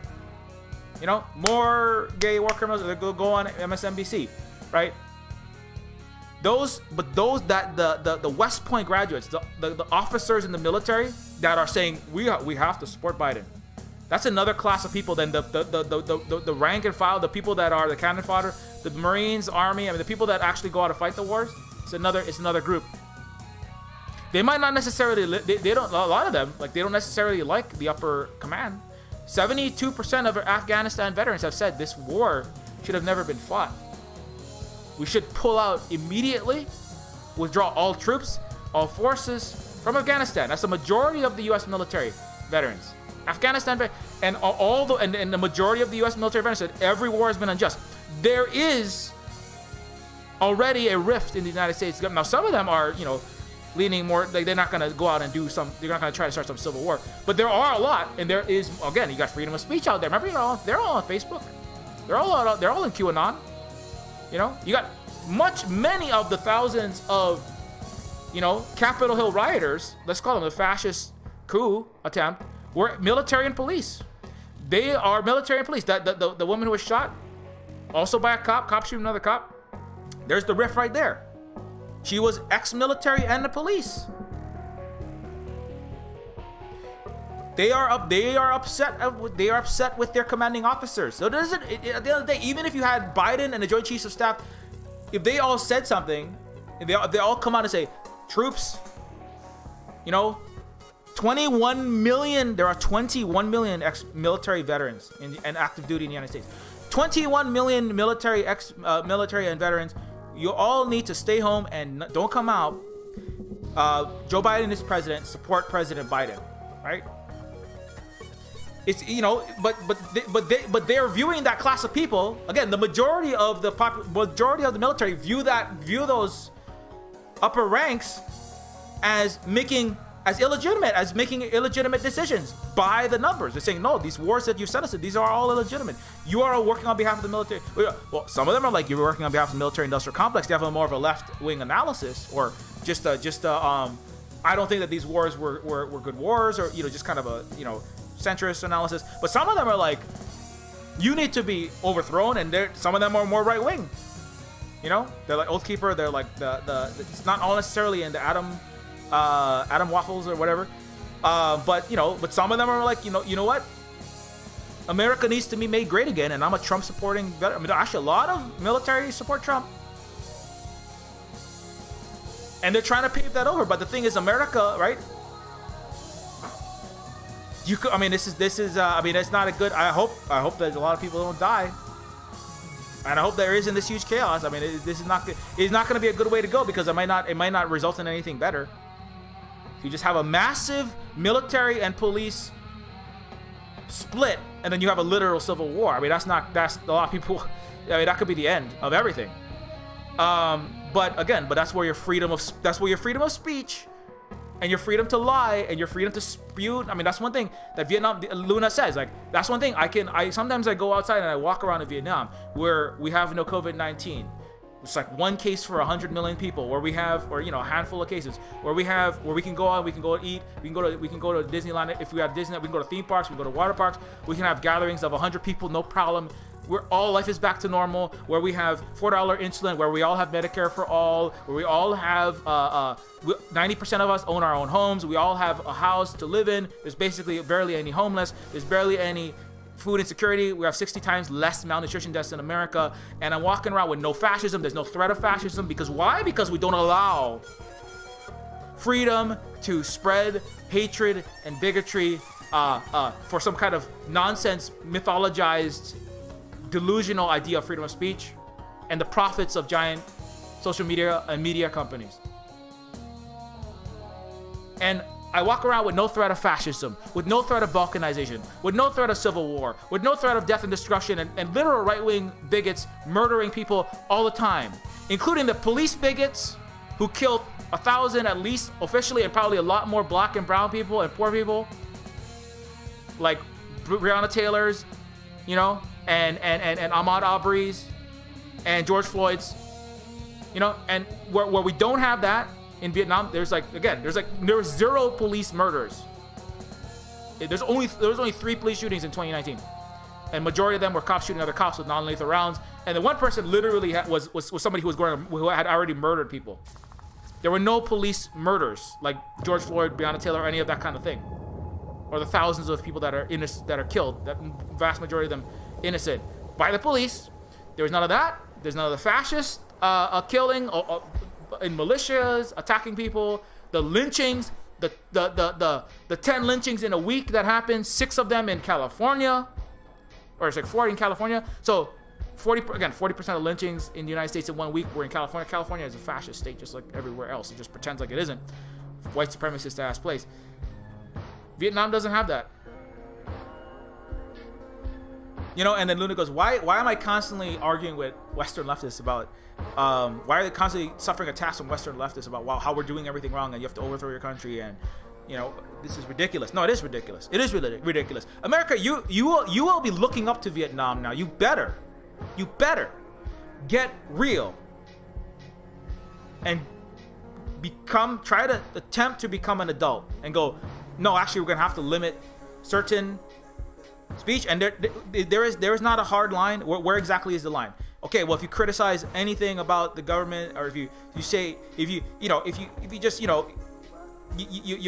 More gay war criminals, they'll go on MSNBC, right? The West Point graduates, the officers in the military that are saying we have to support Biden. That's another class of people than the rank and file, the people that are the cannon fodder, the Marines, Army. The people that actually go out to fight the wars. It's another group. They might not necessarily. They don't. A lot of them they don't necessarily like the upper command. 72% of Afghanistan veterans have said this war should have never been fought. We should pull out immediately, withdraw all troops, all forces from Afghanistan. That's the majority of the U.S. military veterans. Afghanistan, and the majority of the U.S. military veterans said every war has been unjust. There is already a rift in the United States. Now, some of them are, leaning more, they're not going to go out and they're not going to try to start some civil war. But there are a lot, and there is, again, you got freedom of speech out there. Remember, they're all on Facebook. They're all in QAnon. You got many of the thousands of, Capitol Hill rioters, let's call them the fascist coup attempt, were military and police. They are military and police. The woman who was shot, also by a cop shooting another cop. There's the rift right there. She was ex-military and the police. They are upset with their commanding officers. So at the end of the day, even if you had Biden and the Joint Chiefs of Staff, if they all said something, if they all come out and say, troops, 21 million, there are 21 million ex-military veterans and active duty in the United States. 21 million military and veterans. You all need to stay home and don't come out. Joe Biden is president. Support President Biden, right? It's but they're viewing that class of people again. The majority of the military view those upper ranks as making illegitimate decisions by the numbers. They're saying, no, these wars that you sent us, these are all illegitimate. You are working on behalf of the military. Well, some of them are like, you're working on behalf of the military-industrial complex. They have more of a left-wing analysis, or I don't think that these wars were good wars, or just kind of a centrist analysis. But some of them are like, you need to be overthrown, and some of them are more right-wing. They're like Oathkeeper. They're like it's not all necessarily in the Adam Waffles or whatever, but some of them are like, you know what, America needs to be made great again, and I'm a Trump supporting veteran. Actually, a lot of military support Trump, and they're trying to pave that over. But the thing is, America, right? This is it's not a good. I hope that a lot of people don't die, and I hope there isn't this huge chaos. This is not good. It's not going to be a good way to go, because it might not result in anything better. You just have a massive military and police split, and then you have a literal civil war. That's a lot of people. That could be the end of everything. But that's where your freedom of speech, and your freedom to lie, and your freedom to spew. That's one thing that Luna says. That's one thing I sometimes I go outside and I walk around in Vietnam where we have no COVID-19. it's like one case for 100 million people, where we have, or a handful of cases, where we can go out, we can go eat, we can go to Disneyland. If we have Disneyland, we can go to theme parks, we can go to water parks, we can have gatherings of 100 people, no problem. Where all life is back to normal, where we have $4 insulin, where we all have Medicare for all, where we all have 90% of us own our own homes, we all have a house to live in. There's basically barely any homeless, there's barely any food insecurity. We have 60 times less malnutrition deaths in America, and I'm walking around with no fascism. There's no threat of fascism. Because why? Because we don't allow freedom to spread hatred and bigotry for some kind of nonsense, mythologized, delusional idea of freedom of speech and the profits of giant social media and media companies. And I walk around with no threat of fascism, with no threat of balkanization, with no threat of civil war, with no threat of death and destruction, and literal right-wing bigots murdering people all the time, including the police bigots who killed 1,000 at least officially, and probably a lot more black and brown people and poor people, like Breonna Taylor's, and Ahmaud Arbery's, and George Floyd's, and where we don't have that in Vietnam, there was 0 police murders. There was only 3 police shootings in 2019, and majority of them were cops shooting other cops with non-lethal rounds. And the one person literally was somebody who had already murdered people. There were no police murders like George Floyd, Breonna Taylor, or any of that kind of thing, or the thousands of people that are innocent, that are killed. That vast majority of them innocent by the police. There was none of that. There's none of the fascist killing in militias, attacking people, the lynchings, the 10 lynchings in a week that happened, 6 of them in California, or it's like 40 in California. So 40% of lynchings in the United States in 1 week were in California. California is a fascist state just like everywhere else. It just pretends like it isn't. White supremacist ass place. Vietnam doesn't have that. And then Luna goes, why am I constantly arguing with Western leftists about, why are they constantly suffering attacks from Western leftists about how we're doing everything wrong and you have to overthrow your country, and, this is ridiculous. No, it is ridiculous. It is ridiculous. America, you will be looking up to Vietnam now. You better get real and try to attempt to become an adult and go, no, actually, we're going to have to limit certain speech, and there is not a hard line. Where exactly is the line? Okay, well, if you criticize anything about the government, or if you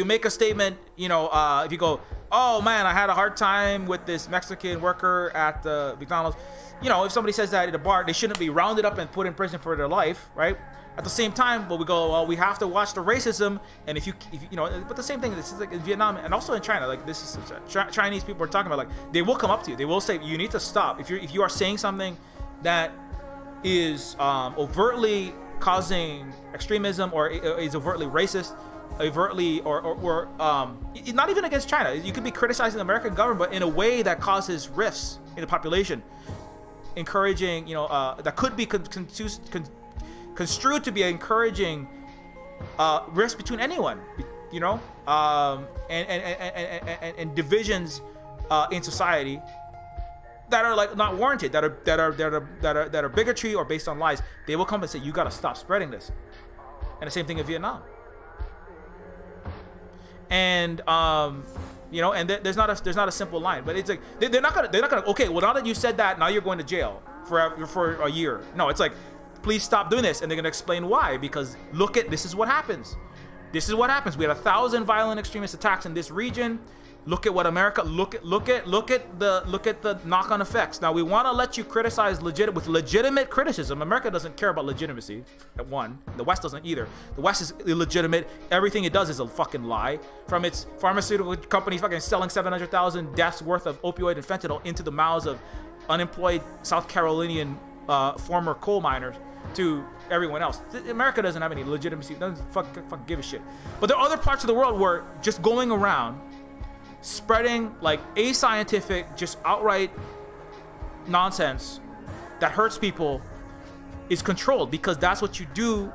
make a statement, if you go, oh man, I had a hard time with this Mexican worker at the McDonald's, if somebody says that at a bar, they shouldn't be rounded up and put in prison for their life, right? At the same time, but we go, well, we have to watch the racism, and if you but the same thing, this is like in Vietnam and also in China, like this is Chinese people are talking about, like they will come up to you, they will say, you need to stop if you are saying something that is overtly causing extremism, or is overtly racist, overtly or not even against China. You could be criticizing the American government, but in a way that causes rifts in the population, encouraging, that could be construed to be encouraging risk between anyone, and divisions in society that are like not warranted, that are bigotry or based on lies. They will come and say, you got to stop spreading this. And the same thing in Vietnam. And and there's not a simple line, but it's like they're not gonna. Okay, well, now that you said that, now you're going to jail for a year. No, it's like, please stop doing this, and they're gonna explain why. Because this is what happens. This is what happens. We had 1,000 violent extremist attacks in this region. Look at what America. Look at the knock-on effects. Now we want to let you criticize with legitimate criticism. America doesn't care about legitimacy. At one, the West doesn't either. The West is illegitimate. Everything it does is a fucking lie. From its pharmaceutical companies fucking selling 700,000 deaths worth of opioid and fentanyl into the mouths of unemployed South Carolinian former coal miners, to everyone else. America doesn't have any legitimacy. Doesn't fuck give a shit. But there are other parts of the world where just going around spreading like ascientific, just outright nonsense that hurts people is controlled, because that's what you do.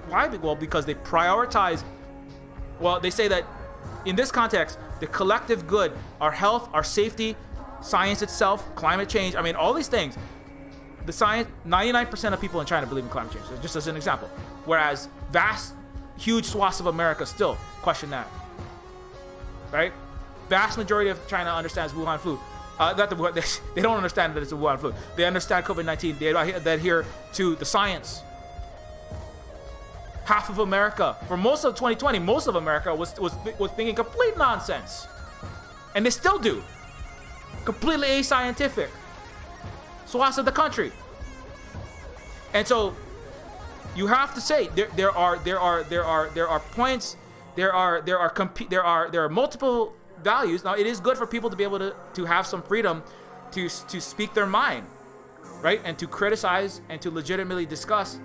Why? Well, because they prioritize. Well, they say that in this context, the collective good, our health, our safety, science itself, climate change. I mean, all these things. the science, 99% of people in China believe in climate change, just as an example. Whereas huge swaths of America still question that, right? Vast majority of China understands Wuhan flu. They don't understand that it's a Wuhan flu. They understand COVID-19. They adhere to the science. Half of America, for most of 2020, most of America was thinking complete nonsense, and they still do. Completely ascientific. Swaths of the country. And so you have to say there are points, there are multiple values. Now it is good for people to be able to have some freedom to speak their mind, right? And to criticize and to legitimately discuss,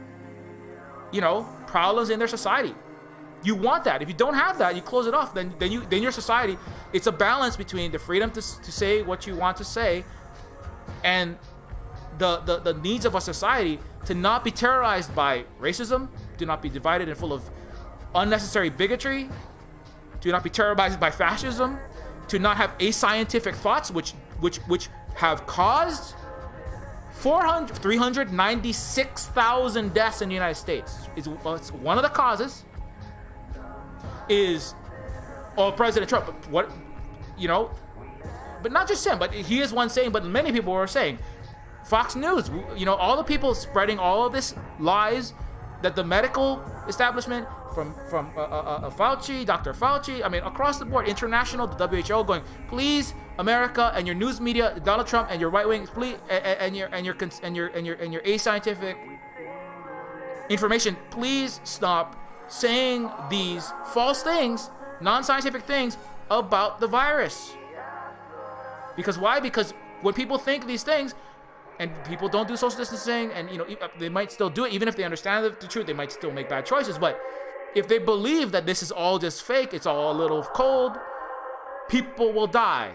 problems in their society. You want that. If you don't have that, you close it off. Then your society, it's a balance between the freedom to say what you want to say and the needs of a society to not be terrorized by racism, to not be divided and full of unnecessary bigotry, to not be terrorized by fascism, to not have ascientific thoughts which have caused 396,000 deaths in the United States. It's one of the causes is President Trump. But not just him, but he is one saying, but many people are saying, Fox News, all the people spreading all of this lies that the medical establishment from Fauci, Dr. Fauci, across the board, international, the WHO, going, please, America and your news media, Donald Trump and your right wing, please, and your ascientific information, please stop saying these false things, non-scientific things about the virus. Because why? Because when people think these things, and people don't do social distancing, and they might still do it, even if they understand the truth, they might still make bad choices. But if they believe that this is all just fake, it's all a little cold, people will die.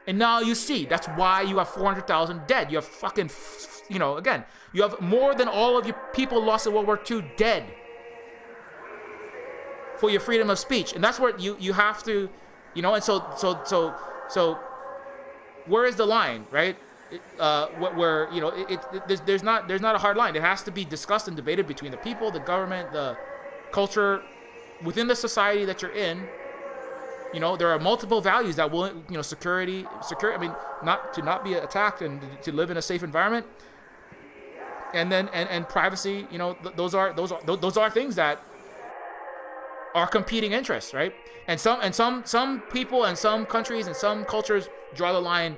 And now you see, that's why you have 400,000 dead. You have fucking, again, you have more than all of your people lost in World War II dead for your freedom of speech. And that's where you have to, and so where is the line, right? Where there's not a hard line. It has to be discussed and debated between the people, the government, the culture, within the society that you're in. There are multiple values that will, security. Not be attacked and to live in a safe environment, and then and privacy. Those are things that are competing interests, right? And some people and some countries and some cultures draw the line,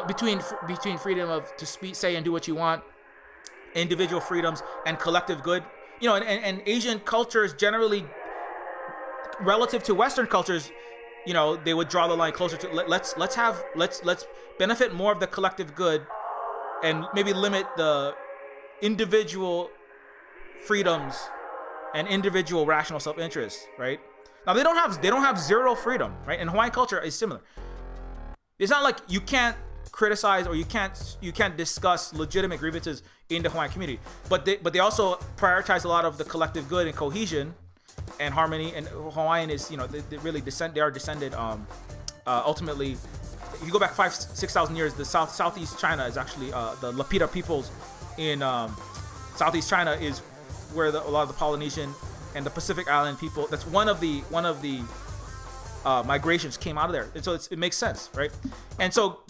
between freedom to speak, say, and do what you want, individual freedoms, and collective good. And Asian cultures generally, relative to Western cultures, they would draw the line closer to let's benefit more of the collective good, and maybe limit the individual freedoms and individual rational self-interest, right? Now they don't have zero freedom, right? And Hawaiian culture is similar. It's not like you can't criticize or you can't discuss legitimate grievances in the Hawaiian community, but they also prioritize a lot of the collective good and cohesion and harmony. And Hawaiian is, they really descended ultimately. If you go back 5,000-6,000 years, the Southeast China is actually the Lapita peoples in Southeast China is where a lot of the Polynesian and the Pacific Island people. That's one of the migrations came out of there, and so it makes sense, right? And so,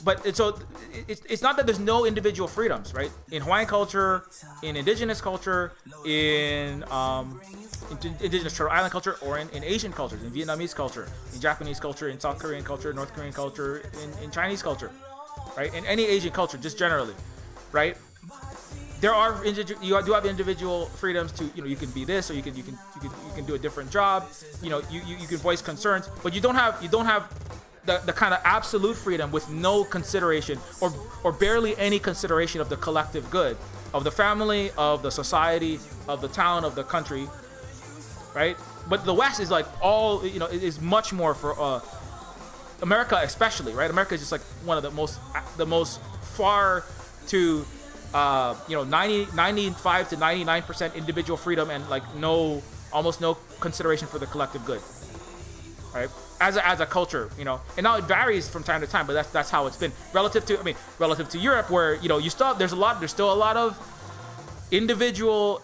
it's not that there's no individual freedoms, right? In Hawaiian culture, in indigenous culture, in indigenous Turtle Island culture, or in Asian cultures, in Vietnamese culture, in Japanese culture, in South Korean culture, North Korean culture, in Chinese culture, right? In any Asian culture, just generally, right? You do have individual freedoms to, you can be this, or you can do a different job, you can voice concerns, but you don't have the kind of absolute freedom with no consideration or barely any consideration of the collective good of the family, of the society, of the town, of the country, right? But the West is like all, it is much more for America especially, right? America is just like one of the most far to 95 to 99% individual freedom and like almost no consideration for the collective good, right? as a culture, you know. And now it varies from time to time, but that's how it's been relative to Europe, where, you know, there's still a lot of individual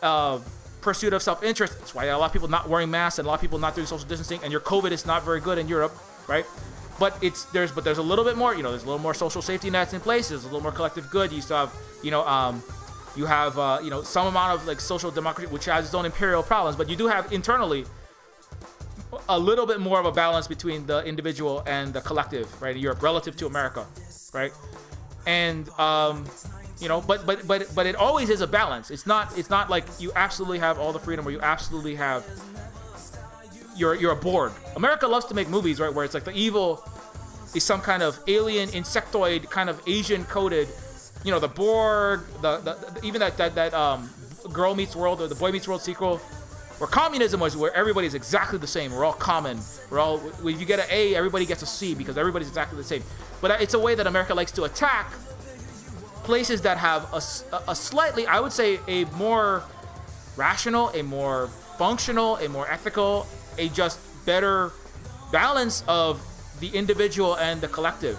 pursuit of self-interest. That's why a lot of people not wearing masks and a lot of people not doing social distancing, and your COVID is not very good in Europe, right? But there's a little bit more, you know, there's a little more social safety nets in place. There's a little more collective good. You still have, you know, you have, you know, some amount of like social democracy, which has its own imperial problems, but you do have internally a little bit more of a balance between the individual and the collective, right, in Europe relative to America, right? And you know, but it always is a balance. It's not like you absolutely have all the freedom or you absolutely have you're a board. America loves to make movies, right, where it's like the evil is some kind of alien insectoid kind of Asian coded, you know, the Borg, the even that Girl Meets World or the Boy Meets World sequel, where communism was where everybody's exactly the same. We're all common. If you get an A, everybody gets a C because everybody's exactly the same. But it's a way that America likes to attack places that have a slightly, I would say, a more rational, a more functional, a more ethical, a just better balance of the individual and the collective,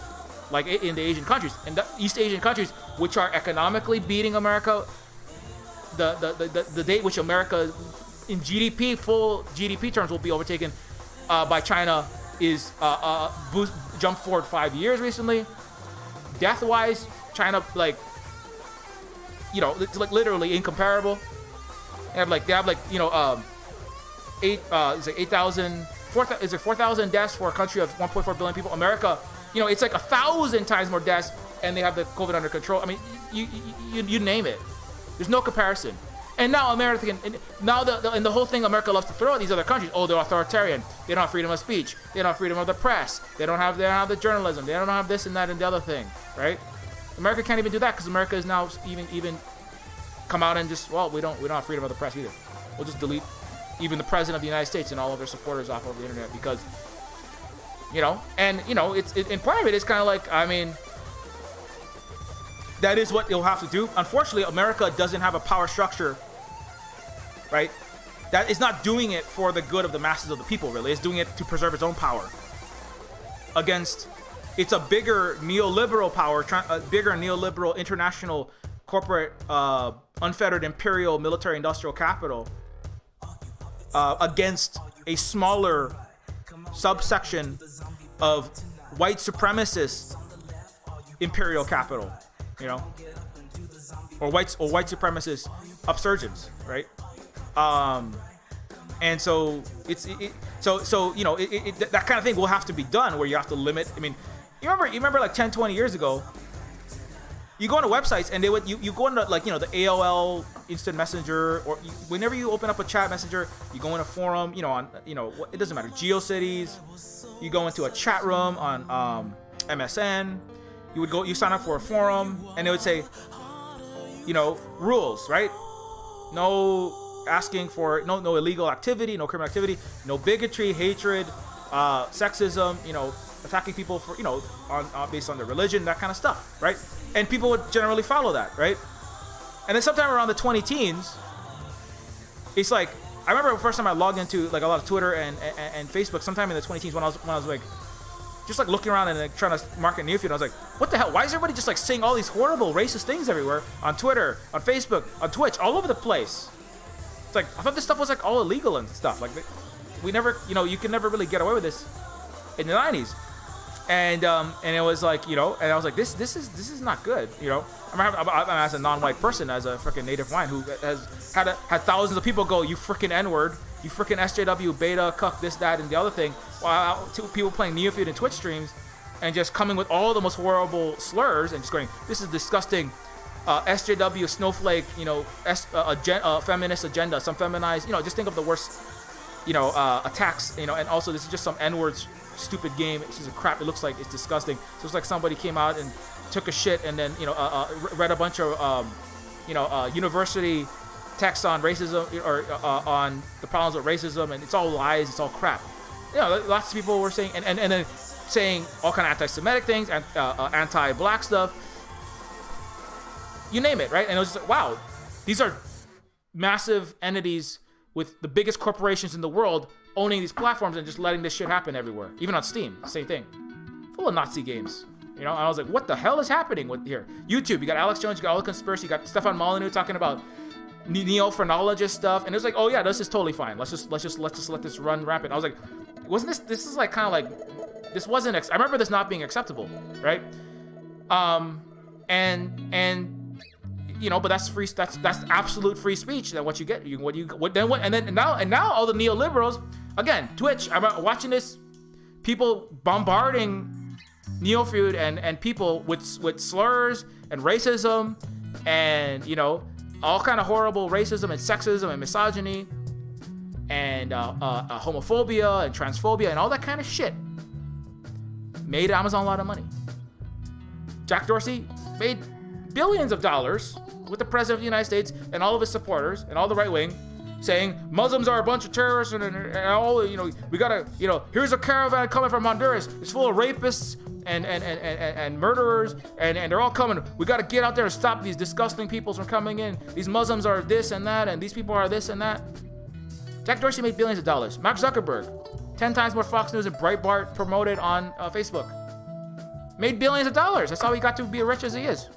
like in the Asian countries. And the East Asian countries, which are economically beating America, the date which America in GDP, full GDP terms, will be overtaken by China is jumped forward 5 years recently. Death-wise, China, like, you know, it's like literally incomparable. They have like you know, 4,000 deaths for a country of 1.4 billion people. America, you know, it's like 1,000 times more deaths, and they have the COVID under control. I mean, you name it. There's no comparison. And now and the whole thing America loves to throw at these other countries. Oh, they're authoritarian. They don't have freedom of speech. They don't have freedom of the press. They don't have the journalism. They don't have this and that and the other thing, right? America can't even do that because America is now even come out and just, well, we don't have freedom of the press either. We'll just delete even the president of the United States and all of their supporters off of the internet because, you know, and you know, and part of it is kind of like, I mean, that is what you'll have to do. Unfortunately, America doesn't have a power structure, right? That is not doing it for the good of the masses of the people, really. It's doing it to preserve its own power against, it's a bigger neoliberal power, a bigger neoliberal international corporate unfettered imperial military industrial capital against a smaller subsection of white supremacist imperial capital, you know, or white supremacist upsurgents, right? And so so you know, that kind of thing will have to be done where you have to limit. I mean, you remember like 10, 20 years ago, you go onto websites and you go into, like, you know, the AOL instant messenger, or whenever you open up a chat messenger, you go in a forum, you know, on, you know, it doesn't matter, GeoCities, you go into a chat room on MSN, you sign up for a forum, and it would say, you know, rules, right? No asking for no illegal activity, no criminal activity, no bigotry, hatred, sexism, you know, attacking people for, you know, on based on their religion, that kind of stuff, right? And people would generally follow that, right? And then sometime around the 20 teens, it's like, I remember the first time I logged into like a lot of Twitter and Facebook, sometime in the 20 teens when I was like, just like looking around and like trying to market Neofeud, I was like, what the hell? Why is everybody just like saying all these horrible racist things everywhere on Twitter, on Facebook, on Twitch, all over the place? It's like, I thought this stuff was like all illegal and stuff. Like, we never, you know, you can never really get away with this in the 90s. And it was like, you know, and I was like, this is not good, you know. I remember, as a non-white person, as a freaking native white who has had thousands of people go, you freaking N-word, you freaking SJW, beta, cuck, this, that, and the other thing, while people playing Neofeud in Twitch streams and just coming with all the most horrible slurs and just going, this is disgusting, SJW, snowflake, you know, feminist agenda, some feminized, you know, just think of the worst, you know, attacks, you know, and also this is just some N-words, stupid game. It's just a crap. It looks like it's disgusting. So it's like somebody came out and took a shit and then, you know, read a bunch of, you know, university texts on racism or on the problems with racism, and it's all lies. It's all crap. You know, lots of people were saying and then saying all kind of anti-Semitic things and anti-black stuff. You name it, right? And it was just like, wow, these are massive entities with the biggest corporations in the world owning these platforms and just letting this shit happen everywhere. Even on Steam, same thing. Full of Nazi games. You know, and I was like, what the hell is happening with here? YouTube, you got Alex Jones, you got all the conspiracy, you got Stefan Molyneux talking about neo-phrenologist stuff, and it was like, oh yeah, this is totally fine. Let's just let this run rampant. I was like, wasn't this is like kind of like, this wasn't, I remember this not being acceptable, right? And you know, but that's free. That's absolute free speech. That what you get. And now all the neoliberals, again, Twitch. I'm watching this, people bombarding Neofeud and people with slurs and racism, and you know, all kind of horrible racism and sexism and misogyny and homophobia and transphobia and all that kind of shit. Made Amazon a lot of money. Jack Dorsey made billions of dollars with the president of the United States and all of his supporters and all the right wing saying Muslims are a bunch of terrorists and all, you know, we gotta, you know, here's a caravan coming from Honduras. It's full of rapists and murderers and they're all coming. We gotta get out there and stop these disgusting people from coming in. These Muslims are this and that and these people are this and that. Jack Dorsey made billions of dollars. Mark Zuckerberg, 10 times more Fox News and Breitbart promoted on Facebook. Made billions of dollars. That's how he got to be as rich as he is.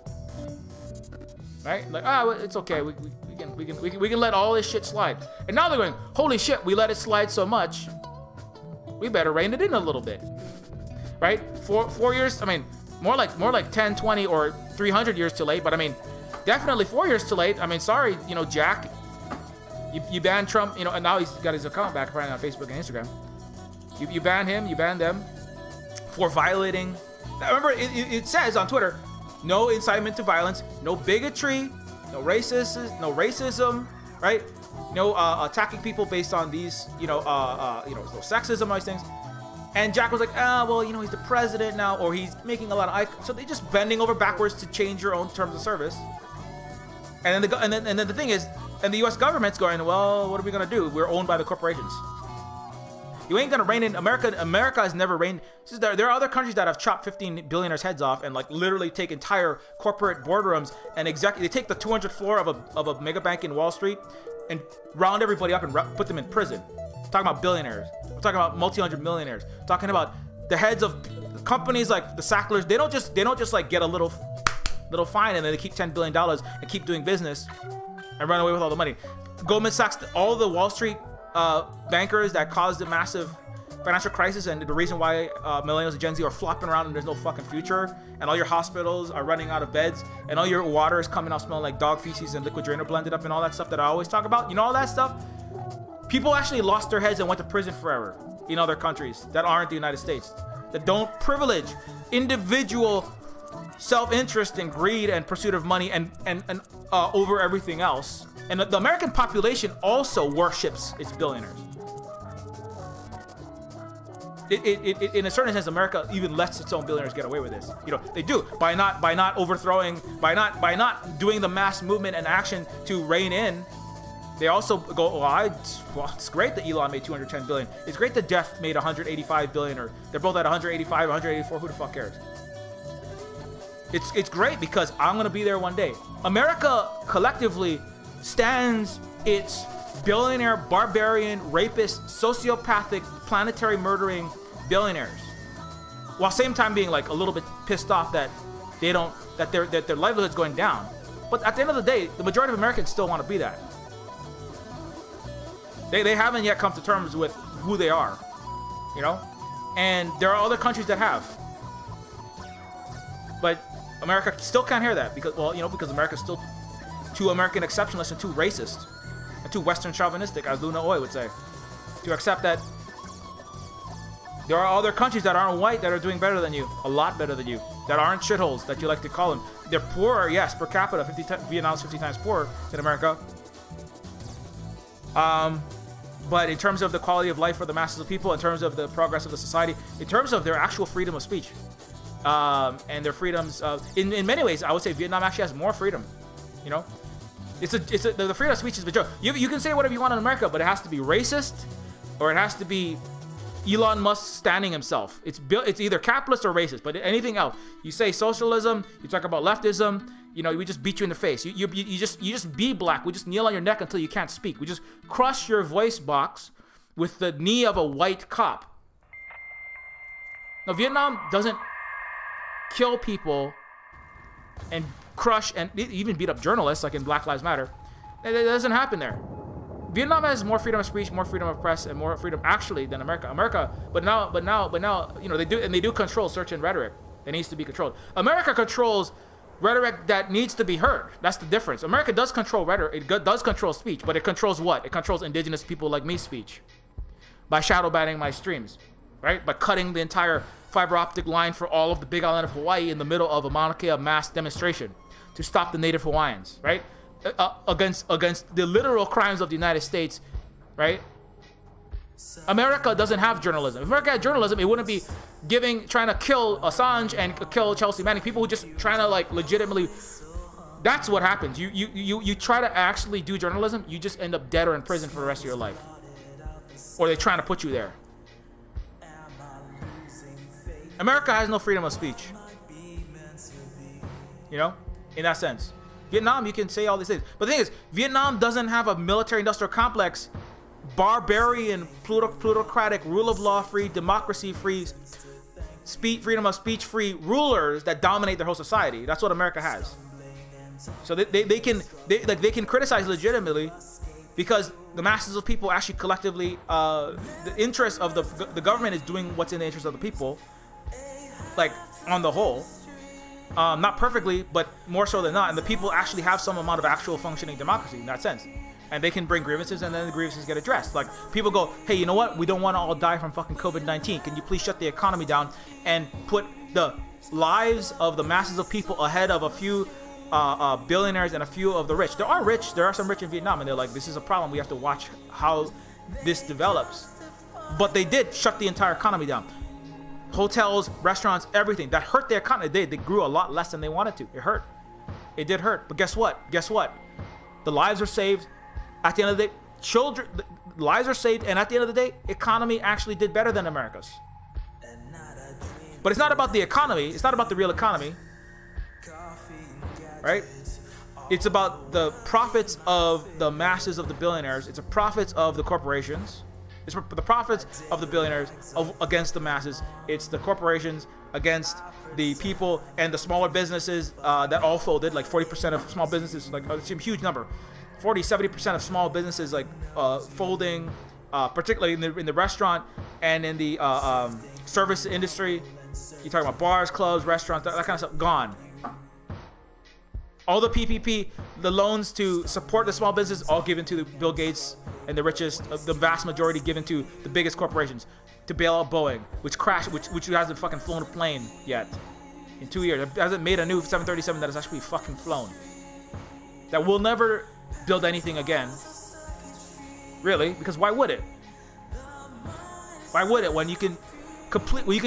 Right? Like, it's okay. We can let all this shit slide. And now they're going, holy shit, we let it slide so much. We better rein it in a little bit. Right? 4 years, I mean, more like 10, 20, or 300 years too late, but I mean, definitely 4 years too late. I mean, sorry, you know, Jack. You banned Trump, you know, and now he's got his account back apparently on Facebook and Instagram. You banned him, you banned them for violating. Remember, it says on Twitter, no incitement to violence, no bigotry, no racism, right? No attacking people based on these, no sexism, all these things. And Jack was like, well, you know, he's the president now, or he's making a lot of so they're just bending over backwards to change your own terms of service. And then the thing is, and the U.S. government's going, well, what are we gonna do? We're owned by the corporations. You ain't gonna rein in America. America has never reigned. There are other countries that have chopped 15 billionaires' heads off and like literally take entire corporate boardrooms and they take the 200th floor of a mega bank in Wall Street and round everybody up and put them in prison. We're talking about billionaires. We're talking about multi-hundred millionaires. We're talking about the heads of companies like the Sacklers. They don't just like get a little fine and then they keep $10 billion and keep doing business and run away with all the money. Goldman Sachs, all the Wall Street bankers that caused the massive financial crisis and the reason why millennials and Gen Z are flopping around and there's no fucking future, and all your hospitals are running out of beds, and all your water is coming out smelling like dog feces and liquid drainer blended up and all that stuff that I always talk about. You know all that stuff? People actually lost their heads and went to prison forever in other countries that aren't the United States, that don't privilege individual self-interest and greed and pursuit of money and over everything else. And the American population also worships its billionaires. It in a certain sense, America even lets its own billionaires get away with this. You know, they do by not overthrowing, by not doing the mass movement and action to rein in. They also go, well, it's great that Elon made 210 billion. It's great that Jeff made 185 billion, or they're both at 185, 184. Who the fuck cares? It's great because I'm gonna be there one day. America collectively stands its billionaire, barbarian, rapist, sociopathic, planetary murdering billionaires, while same time being like a little bit pissed off that their livelihood's going down. But at the end of the day, the majority of Americans still want to be that. They haven't yet come to terms with who they are, you know? And there are other countries that have. But America still can't hear that because America's still too American exceptionalist and too racist and too Western chauvinistic, as Luna Oy would say, to accept that there are other countries that aren't white that are doing better than you, a lot better than you, that aren't shitholes that you like to call them. They're poorer, yes, per capita, Vietnam's 50 times poorer than America. But in terms of the quality of life for the masses of people, in terms of the progress of the society, in terms of their actual freedom of speech, and their freedoms, in many ways, I would say Vietnam actually has more freedom. You know, the freedom of speech is a joke. You can say whatever you want in America, but it has to be racist, or it has to be Elon Musk standing himself. It's either capitalist or racist. But anything else, you say socialism, you talk about leftism, you know, we just beat you in the face. You just be black. We just kneel on your neck until you can't speak. We just crush your voice box with the knee of a white cop. Now, Vietnam doesn't kill people and crush and even beat up journalists like in Black Lives Matter. It doesn't happen there. Vietnam has more freedom of speech, more freedom of press, and more freedom actually than America. But now, you know, they do control certain rhetoric that needs to be controlled. America controls rhetoric that needs to be heard. That's the difference. America does control rhetoric. It does control speech, but it controls what? It controls indigenous people like me speech by shadow banning my streams, right? By cutting the entire fiber optic line for all of the Big Island of Hawaii in the middle of a Mauna Kea mass demonstration to stop the Native Hawaiians, right? Against the literal crimes of the United States, right? America doesn't have journalism. If America had journalism, it wouldn't be trying to kill Assange and kill Chelsea Manning. People who just trying to like legitimately. That's what happens. You try to actually do journalism, you just end up dead or in prison for the rest of your life, or they're trying to put you there. America has no freedom of speech. You know, in that sense. Vietnam, you can say all these things. But the thing is, Vietnam doesn't have a military-industrial complex, barbarian, plutocratic, rule of law free, democracy free, freedom of speech free rulers that dominate their whole society. That's what America has. So they can criticize legitimately because the masses of people actually collectively, the interest of the government is doing what's in the interest of the people, like on the whole. Not perfectly, but more so than not. And the people actually have some amount of actual functioning democracy in that sense. And they can bring grievances, and then the grievances get addressed. Like, people go, hey, you know what? We don't want to all die from fucking COVID-19. Can you please shut the economy down and put the lives of the masses of people ahead of a few billionaires and a few of the rich? There are some rich in Vietnam, and they're like, this is a problem. We have to watch how this develops. But they did shut the entire economy down. Hotels, restaurants, everything. That hurt the economy. They grew a lot less than they wanted to. It hurt. It did hurt. But guess what? The lives are saved. At the end of the day, the lives are saved. And at the end of the day, economy actually did better than America's. But it's not about the economy. It's not about the real economy. Right? It's about the profits of the masses of the billionaires. It's the profits of the corporations. It's the profits of the billionaires against the masses. It's the corporations against the people and the smaller businesses that all folded. Like 40% of small businesses, like it's a huge number. 70% of small businesses like folding, particularly in the restaurant and in the service industry. You're talking about bars, clubs, restaurants, that kind of stuff, gone. All the PPP, the loans to support the small business, all given to the Bill Gates and the richest, the vast majority given to the biggest corporations to bail out Boeing, which hasn't fucking flown a plane yet in 2 years. It hasn't made a new 737 that has actually fucking flown. That will never build anything again. Really? Because why would it? Why would it when you can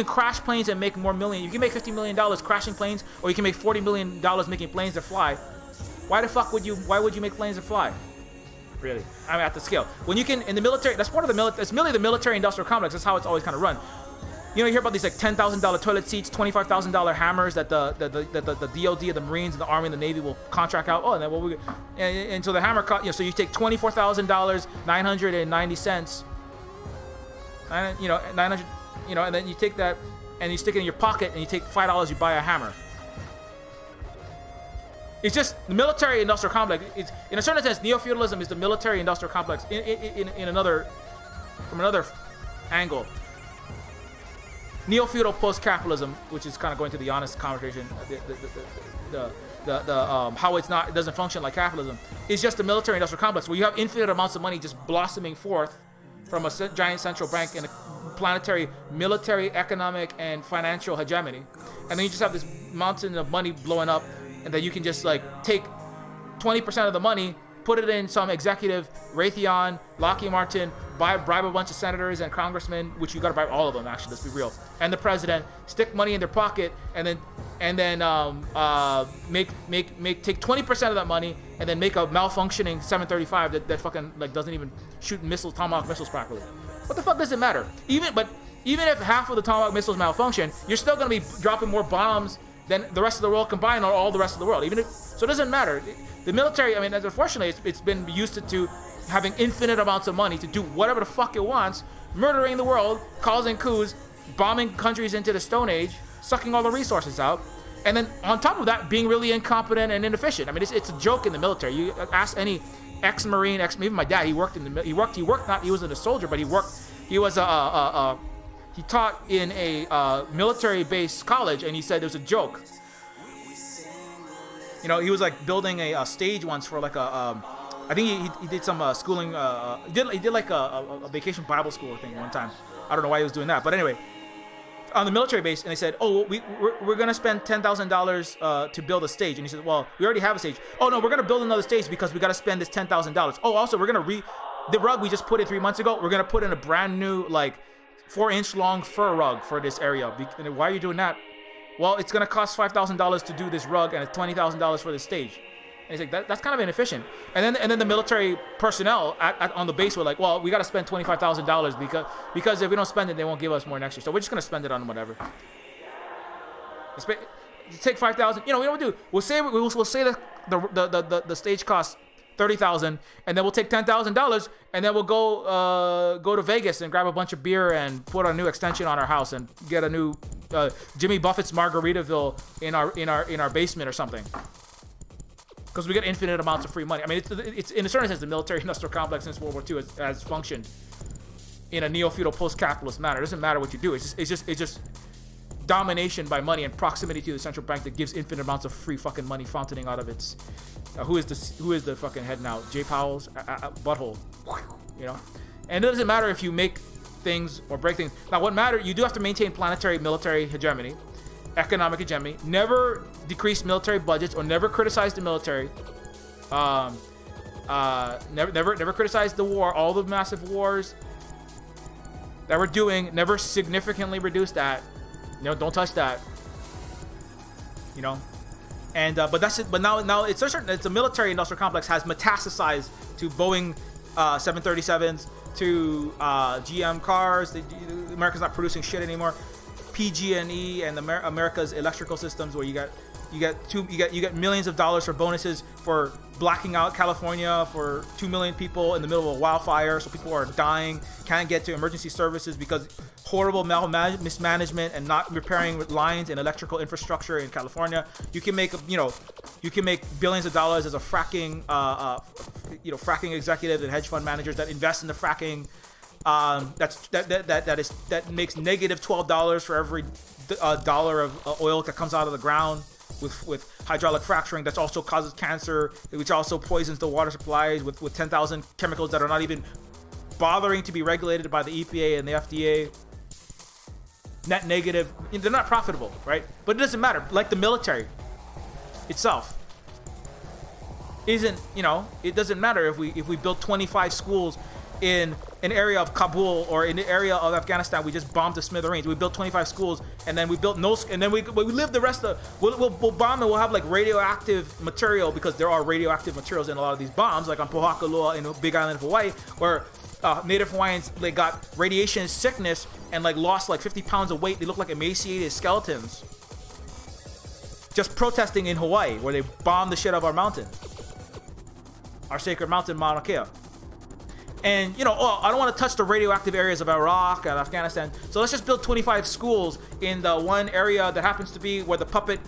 crash planes and make more million? You can make $50 million crashing planes, or you can make $40 million making planes that fly. Why the fuck would you make planes that fly? Really? I mean, at the scale. When you can, in the military, that's part of the military, it's merely the military industrial complex. That's how it's always kind of run. You know, you hear about these like $10,000 toilet seats, $25,000 hammers that the DOD, the Marines, and the Army, and the Navy will contract out. Oh, and then and so the hammer cost, so you take $24,000, 990 cents, and then you take that and you stick it in your pocket, and you take $5, you buy a hammer. It's just the military-industrial complex. It's, in a certain sense, neo-feudalism is the military-industrial complex from another angle. Neo-feudal post-capitalism, which is kind of going to the honest conversation, how it doesn't function like capitalism, is just the military-industrial complex where you have infinite amounts of money just blossoming forth from a giant central bank and a planetary military, economic, and financial hegemony, and then you just have this mountain of money blowing up. And then you can just like take 20% of the money, put it in some executive, Raytheon, Lockheed Martin, bribe a bunch of senators and congressmen, which you gotta bribe all of them actually, let's be real, and the president, stick money in their pocket, and then take 20% of that money and then make a malfunctioning 735 that fucking like doesn't even shoot Tomahawk missiles properly. What the fuck does it matter? Even if half of the Tomahawk missiles malfunction, you're still gonna be dropping more bombs than the rest of the world combined, or all the rest of the world. So it doesn't matter. The military, I mean, unfortunately, it's been used to having infinite amounts of money to do whatever the fuck it wants, murdering the world, causing coups, bombing countries into the Stone Age, sucking all the resources out, and then on top of that, being really incompetent and inefficient. I mean, it's a joke in the military. You ask any ex-Marine, even my dad, he worked in the he worked not, he wasn't a soldier, but he taught in a military-based college, and he said it was a joke. You know, he was like building a stage once for like I think he did some schooling. He did like a vacation Bible school thing one time. I don't know why he was doing that, but anyway, on the military base, and they said, "Oh, we're gonna spend $10,000 to build a stage," and he said, "Well, we already have a stage." "Oh no, we're gonna build another stage because we gotta spend this $10,000. Oh, also we're gonna the rug we just put in 3 months ago. We're gonna put in a brand new like 4-inch long fur rug for this area. And why are you doing that?" "Well, it's gonna cost $5,000 to do this rug and it's $20,000 for the stage." And he's like, that's kind of inefficient. And then the military personnel on the base were like, "Well, we got to spend $25,000 because if we don't spend it, they won't give us more next year. So we're just gonna spend it on whatever. Take $5,000. You know, we don't do. We'll say the stage costs $30,000, and then we'll take $10,000, and then we'll go to Vegas and grab a bunch of beer and put a new extension on our house and get a new Jimmy Buffett's Margaritaville in our basement or something." Because we get infinite amounts of free money. I mean, it's in a certain sense, the military-industrial complex since World War II has functioned in a neo-feudal post-capitalist manner. It doesn't matter what you do. It's just domination by money and proximity to the central bank that gives infinite amounts of free fucking money fountaining out of its. Who is the fucking head now? Jay Powell's butthole. You know, and it doesn't matter if you make things or break things. Now, what matters? You do have to maintain planetary military hegemony. Economic hegemony, never decrease military budgets or never criticize the military. Never criticize the war, all the massive wars that we're doing. Never significantly reduce that. You know, don't touch that. You know, and but that's it. But now it's certain. It's a military industrial complex has metastasized to Boeing 737s, to GM cars. America's not producing shit anymore. PG&E and America's electrical systems, where you get millions of dollars for bonuses for blacking out California for 2 million people in the middle of a wildfire, so people are dying, can't get to emergency services because horrible mismanagement and not repairing lines and electrical infrastructure in California. You can make billions of dollars as a fracking executives and hedge fund managers that invest in the fracking. That makes negative $12 for every dollar of oil that comes out of the ground with hydraulic fracturing. That also causes cancer, which also poisons the water supplies with 10,000 chemicals that are not even bothering to be regulated by the EPA and the FDA. Net negative. They're not profitable, right? But it doesn't matter. Like the military itself isn't. You know, it doesn't matter if we build 25 schools in an area of Kabul or in the area of Afghanistan. We just bombed the smithereens. We built 25 schools, and then we built and then we live the rest of. We'll bomb, and we'll have like radioactive material, because there are radioactive materials in a lot of these bombs, like on Pohakalua in the Big Island of Hawaii, where Native Hawaiians got radiation sickness and lost 50 pounds of weight. They look like emaciated skeletons just protesting in Hawaii, where they bombed the shit out of our mountain, our sacred mountain, Mauna Kea. And, I don't want to touch the radioactive areas of Iraq and Afghanistan. So let's just build 25 schools in the one area that happens to be where the puppet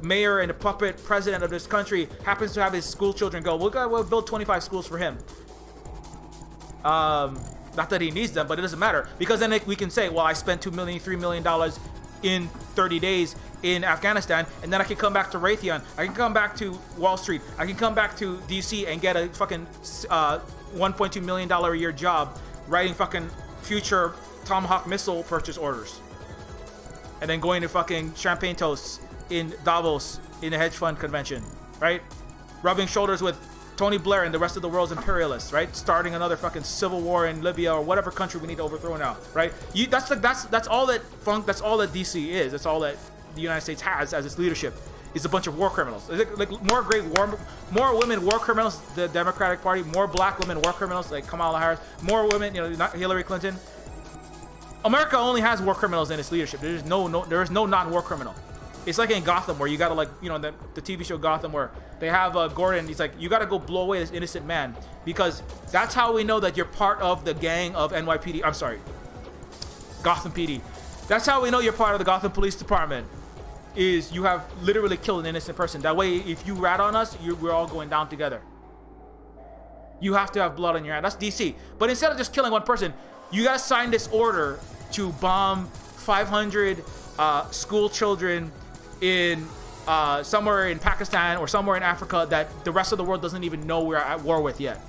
mayor and the puppet president of this country happens to have his school children go. We'll build 25 schools for him. Not that he needs them, but it doesn't matter. Because then we can say, well, I spent $2 million, $3 million in 30 days in Afghanistan, and then I can come back to Raytheon. I can come back to Wall Street. I can come back to DC and get a fucking $1.2 million a year job writing fucking future Tomahawk missile purchase orders, and then going to fucking champagne toasts in Davos in a hedge fund convention, right? Rubbing shoulders with Tony Blair and the rest of the world's imperialists, right? Starting another fucking civil war in Libya or whatever country we need to overthrow now, right? That's all that DC is. That's all that the United States has as its leadership. Is a bunch of war criminals. More women war criminals, the Democratic Party, more black women war criminals like Kamala Harris, more women, not Hillary Clinton. America only has war criminals in its leadership. There is no non-war criminal. It's like in Gotham where you gotta like, you know, the TV show Gotham where they have Gordon. He's like, you gotta go blow away this innocent man because that's how we know that you're part of the gang of NYPD. I'm sorry, Gotham PD. That's how we know you're part of the Gotham Police Department. Is you have literally killed an innocent person. That way, if you rat on us, we're all going down together. You have to have blood on your hand. That's DC. But instead of just killing one person, you gotta sign this order to bomb 500 school children in somewhere in Pakistan or somewhere in Africa that the rest of the world doesn't even know we're at war with yet.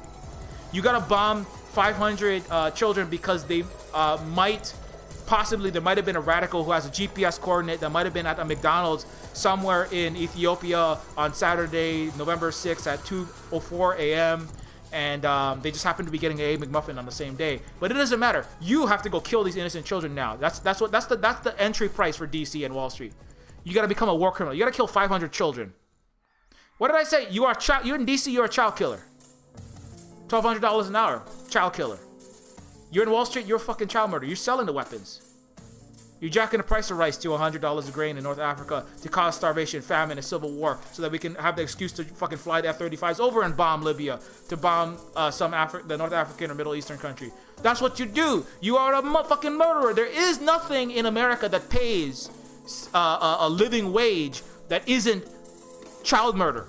You gotta bomb 500 children because they there might have been a radical who has a GPS coordinate that might have been at a McDonald's somewhere in Ethiopia on Saturday, November 6th at 2:04 a.m. And they just happen to be getting an Egg McMuffin on the same day. But it doesn't matter. You have to go kill these innocent children now. That's the entry price for DC and Wall Street. You gotta become a war criminal. You gotta kill 500 children. What did I say? You're in DC. You're a child killer. $1,200 an hour, child killer. You're in Wall Street. You're a fucking child murderer. You're selling the weapons. You're jacking the price of rice to $100 a grain in North Africa to cause starvation, famine, and civil war so that we can have the excuse to fucking fly the F-35s over and bomb Libya, to bomb the North African or Middle Eastern country. That's what you do. You are a fucking murderer. There is nothing in America that pays a living wage that isn't child murder,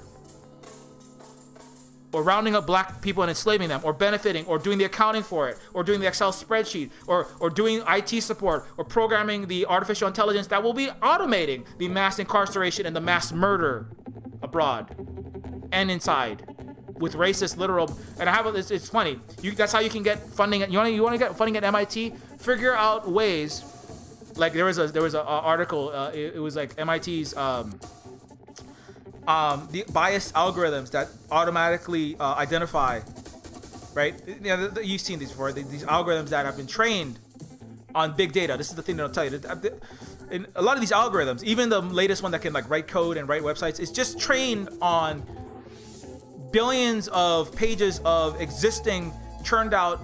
or rounding up black people and enslaving them, or benefiting, or doing the accounting for it, or doing the Excel spreadsheet, or doing IT support, or programming the artificial intelligence that will be automating the mass incarceration and the mass murder abroad and inside with racist literal. And it's funny. That's how you can get funding. You want to get funding at MIT? Figure out ways. Like there was a article. It was like MIT's. The biased algorithms that automatically identify, right? You know, you've seen these before. These algorithms that have been trained on big data. This is the thing that I'll tell you. In a lot of these algorithms, even the latest one that can like write code and write websites, is just trained on billions of pages of existing churned out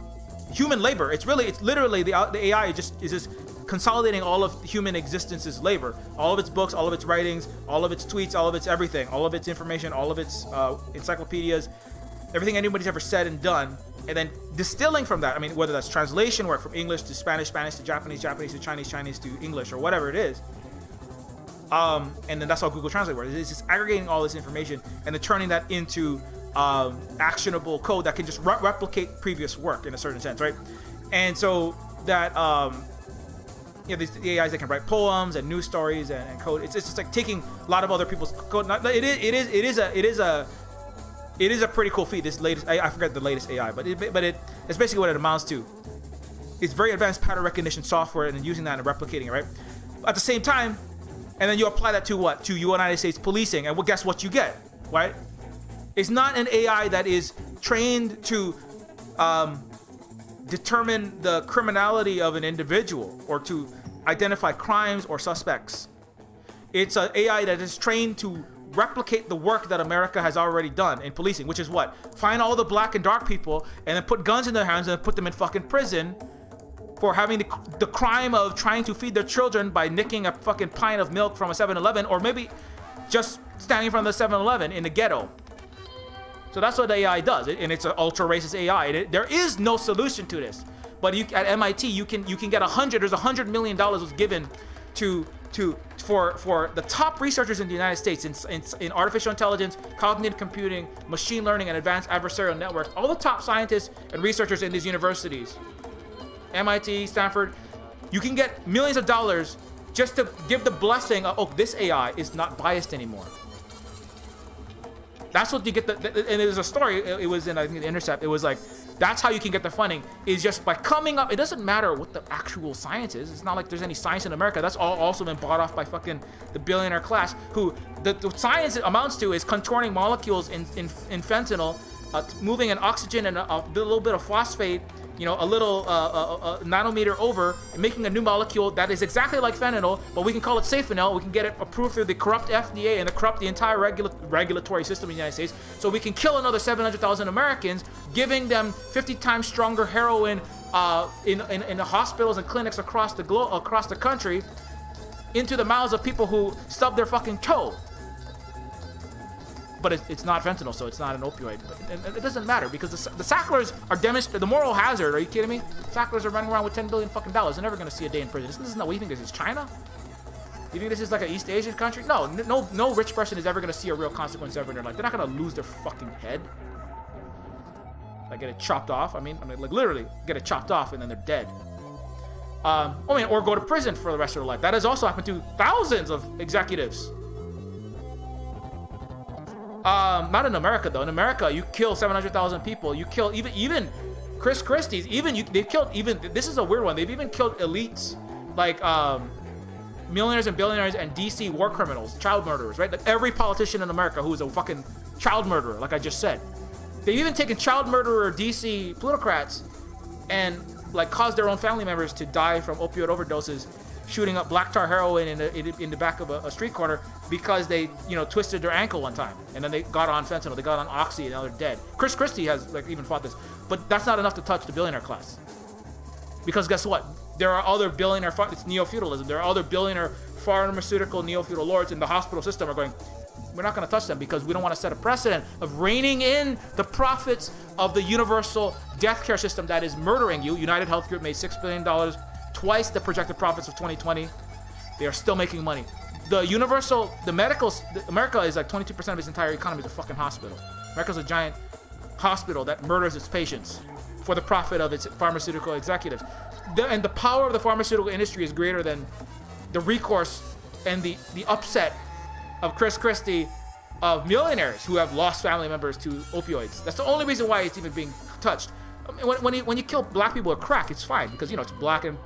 human labor. It's literally the AI is just consolidating all of human existence's labor, all of its books, all of its writings, all of its tweets, all of its everything, all of its information, all of its encyclopedias, everything anybody's ever said and done, and then distilling from that. I mean, whether that's translation work from English to Spanish, Spanish to Japanese, Japanese to Chinese, Chinese to English, or whatever it is. And then that's how Google Translate works. It's just aggregating all this information and then turning that into actionable code that can just replicate previous work in a certain sense, right? And so that these AIs that can write poems and news stories and code. It's just like taking a lot of other people's code. It is a pretty cool feat. This latest, I forget the latest AI, but it's basically what it amounts to. It's very advanced pattern recognition software and using that and replicating it, right? At the same time, and then you apply that to what? To United States policing, and guess what you get, right? It's not an AI that is trained to determine the criminality of an individual or to identify crimes or suspects. It's an AI that is trained to replicate the work that America has already done in policing, which is what? Find all the black and dark people and then put guns in their hands and put them in fucking prison for having the crime of trying to feed their children by nicking a fucking pint of milk from a 7-Eleven, or maybe just standing in front of the 7-Eleven in the ghetto. So that's what the AI does, and it's an ultra racist AI. There is no solution to this. But at MIT, you can get there's $100 million was given for the top researchers in the United States in artificial intelligence, cognitive computing, machine learning, and advanced adversarial networks. All the top scientists and researchers in these universities, MIT, Stanford, you can get millions of dollars just to give the blessing of, this AI is not biased anymore. That's what you get. And there's a story. It was in, I think, The Intercept. It was like, that's how you can get the funding, is just by coming up. It doesn't matter what the actual science is. It's not like there's any science in America. That's all also been bought off by fucking the billionaire class, who the science it amounts to is contorting molecules in fentanyl, moving an oxygen and a little bit of phosphate, a little nanometer over, and making a new molecule that is exactly like fentanyl, but we can call it Safenil. We can get it approved through the corrupt FDA and the entire regulatory system in the United States, so we can kill another 700,000 Americans, giving them 50 times stronger heroin in the hospitals and clinics across the country, into the mouths of people who stub their fucking toe. But it's not fentanyl, so it's not an opioid. But it doesn't matter because the Sacklers are demonstrating the moral hazard. Are you kidding me? Sacklers are running around with $10 billion fucking dollars. They're never gonna see a day in prison. This is not what you think this is, China? You think this is like an East Asian country? No rich person is ever gonna see a real consequence ever in their life. They're not gonna lose their fucking head. Like get it chopped off. I mean, like literally get it chopped off and then they're dead. Or go to prison for the rest of their life. That has also happened to thousands of executives. Not in America though. In America, you kill 700,000 people. You kill even Chris Christie's. They've killed even. This is a weird one. They've even killed elites like millionaires and billionaires and DC war criminals, child murderers. Right? Like every politician in America who is a fucking child murderer, like I just said. They've even taken child murderer DC plutocrats and like caused their own family members to die from opioid overdoses, shooting up black tar heroin in the back of a street corner because they, twisted their ankle one time. And then they got on fentanyl, they got on oxy, and now they're dead. Chris Christie has even fought this. But that's not enough to touch the billionaire class. Because guess what? There are other billionaire, it's neo-feudalism. There are other billionaire pharmaceutical neo-feudal lords in the hospital system are going, we're not going to touch them because we don't want to set a precedent of reining in the profits of the universal death care system that is murdering you. United Health Group made $6 billion, twice the projected profits of 2020. They are still making money. America is like 22% of its entire economy is a fucking hospital. America's a giant hospital that murders its patients for the profit of its pharmaceutical executives. And the power of the pharmaceutical industry is greater than the recourse and the upset of Chris Christie, of millionaires who have lost family members to opioids. That's the only reason why it's even being touched. When you kill black people with crack, it's fine because it's black and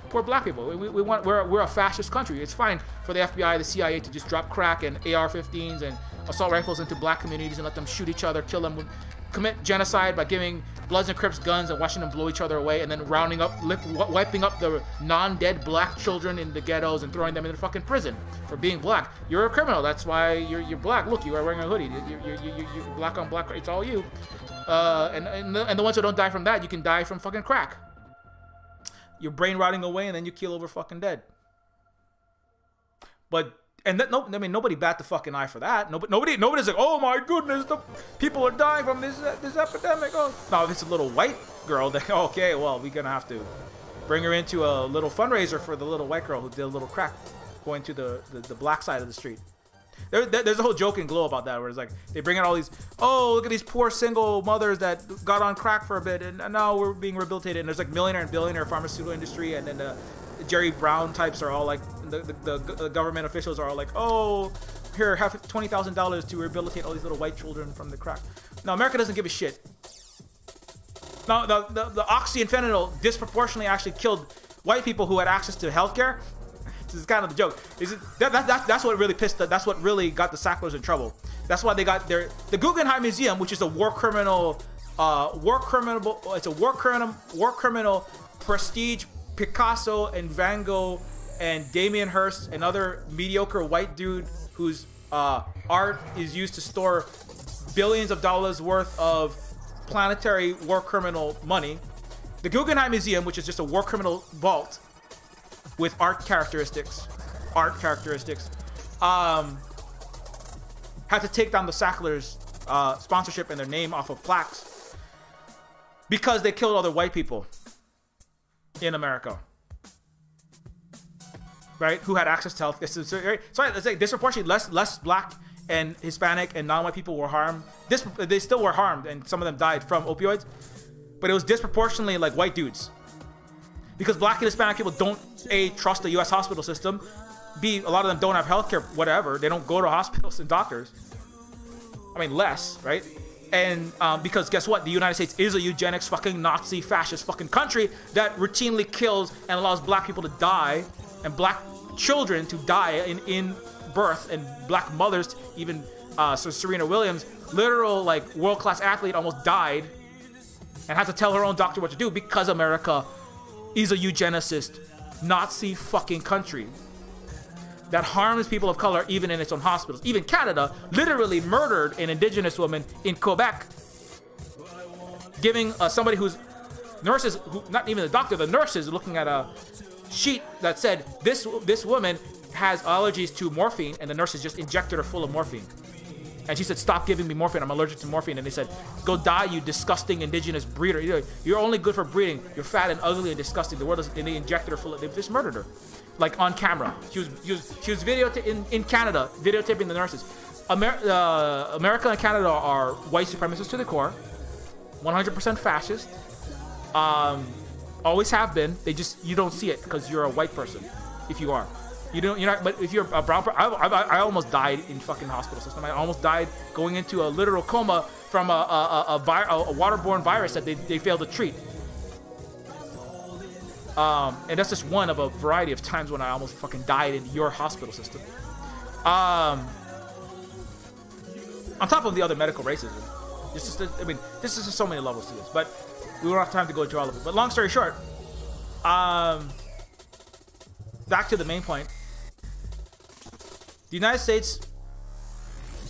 poor black people. We're a fascist country. It's fine for the FBI, the CIA to just drop crack and AR-15s and assault rifles into black communities and let them shoot each other, kill them, commit genocide by giving Bloods and Crips guns and watching them blow each other away, and then wiping up the non-dead black children in the ghettos and throwing them in the fucking prison for being black. You're a criminal. That's why you're black. Look, you are wearing a hoodie. You're black on black. It's all you. And the ones who don't die from that, you can die from fucking crack. Your brain rotting away, and then you keel over fucking dead. Nobody bat the fucking eye for that. Nobody's like, oh my goodness, the people are dying from this epidemic. Oh, no, this little white girl. Okay, well, we're gonna have to bring her into a little fundraiser for the little white girl who did a little crack, going to the black side of the street. There's a whole joke in Glow about that, where it's like they bring out all these, look at these poor single mothers that got on crack for a bit, and now we're being rehabilitated. And there's like millionaire and billionaire pharmaceutical industry, and then the Jerry Brown types are all like, the government officials are all like, here, have $20,000 to rehabilitate all these little white children from the crack. Now, America doesn't give a shit. Now, the oxy and fentanyl disproportionately actually killed white people who had access to healthcare. This is kind of the joke. That's what really that's what really got the Sacklers in trouble. That's why they got the Guggenheim Museum, which is a war criminal prestige. Picasso and Van Gogh and Damien Hirst, another mediocre white dude whose art is used to store billions of dollars worth of planetary war criminal money. The Guggenheim Museum, which is just a war criminal vault with art characteristics, had to take down the Sacklers' sponsorship and their name off of plaques because they killed other white people in America, right? Who had access to health. So let's say disproportionately less black and Hispanic and non-white people were harmed. They still were harmed, and some of them died from opioids, but it was disproportionately like white dudes, because black and Hispanic people don't trust the U.S. hospital system. B, a lot of them don't have healthcare. Whatever, they don't go to hospitals and doctors. Less, right? And because guess what? The United States is a eugenics fucking Nazi fascist fucking country that routinely kills and allows black people to die and black children to die in birth, and black mothers, even so Serena Williams, literal like world-class athlete, almost died and had to tell her own doctor what to do because America is a eugenicist Nazi fucking country that harms people of color even in its own hospitals. Even Canada literally murdered an indigenous woman in Quebec, giving somebody who's nurses, who, not even the doctor, the nurses looking at a sheet that said this woman has allergies to morphine, and the nurses just injected her full of morphine. And she said, "Stop giving me morphine. I'm allergic to morphine." And they said, "Go die, you disgusting indigenous breeder. You're only good for breeding. You're fat and ugly and disgusting." The world is, and they injected her full of. They just murdered her, like on camera. She was in Canada videotaping the nurses. America and Canada are white supremacists to the core, 100% fascist. Always have been. You don't see it because you're a white person. If you are. You're not, but if you're a brown person, I almost died in fucking hospital system. I almost died going into a literal coma from a waterborne virus that they failed to treat. And that's just one of a variety of times when I almost fucking died in your hospital system. On top of the other medical racism, there's just so many levels to this. But we don't have time to go into all of it. But long story short, back to the main point. The United States,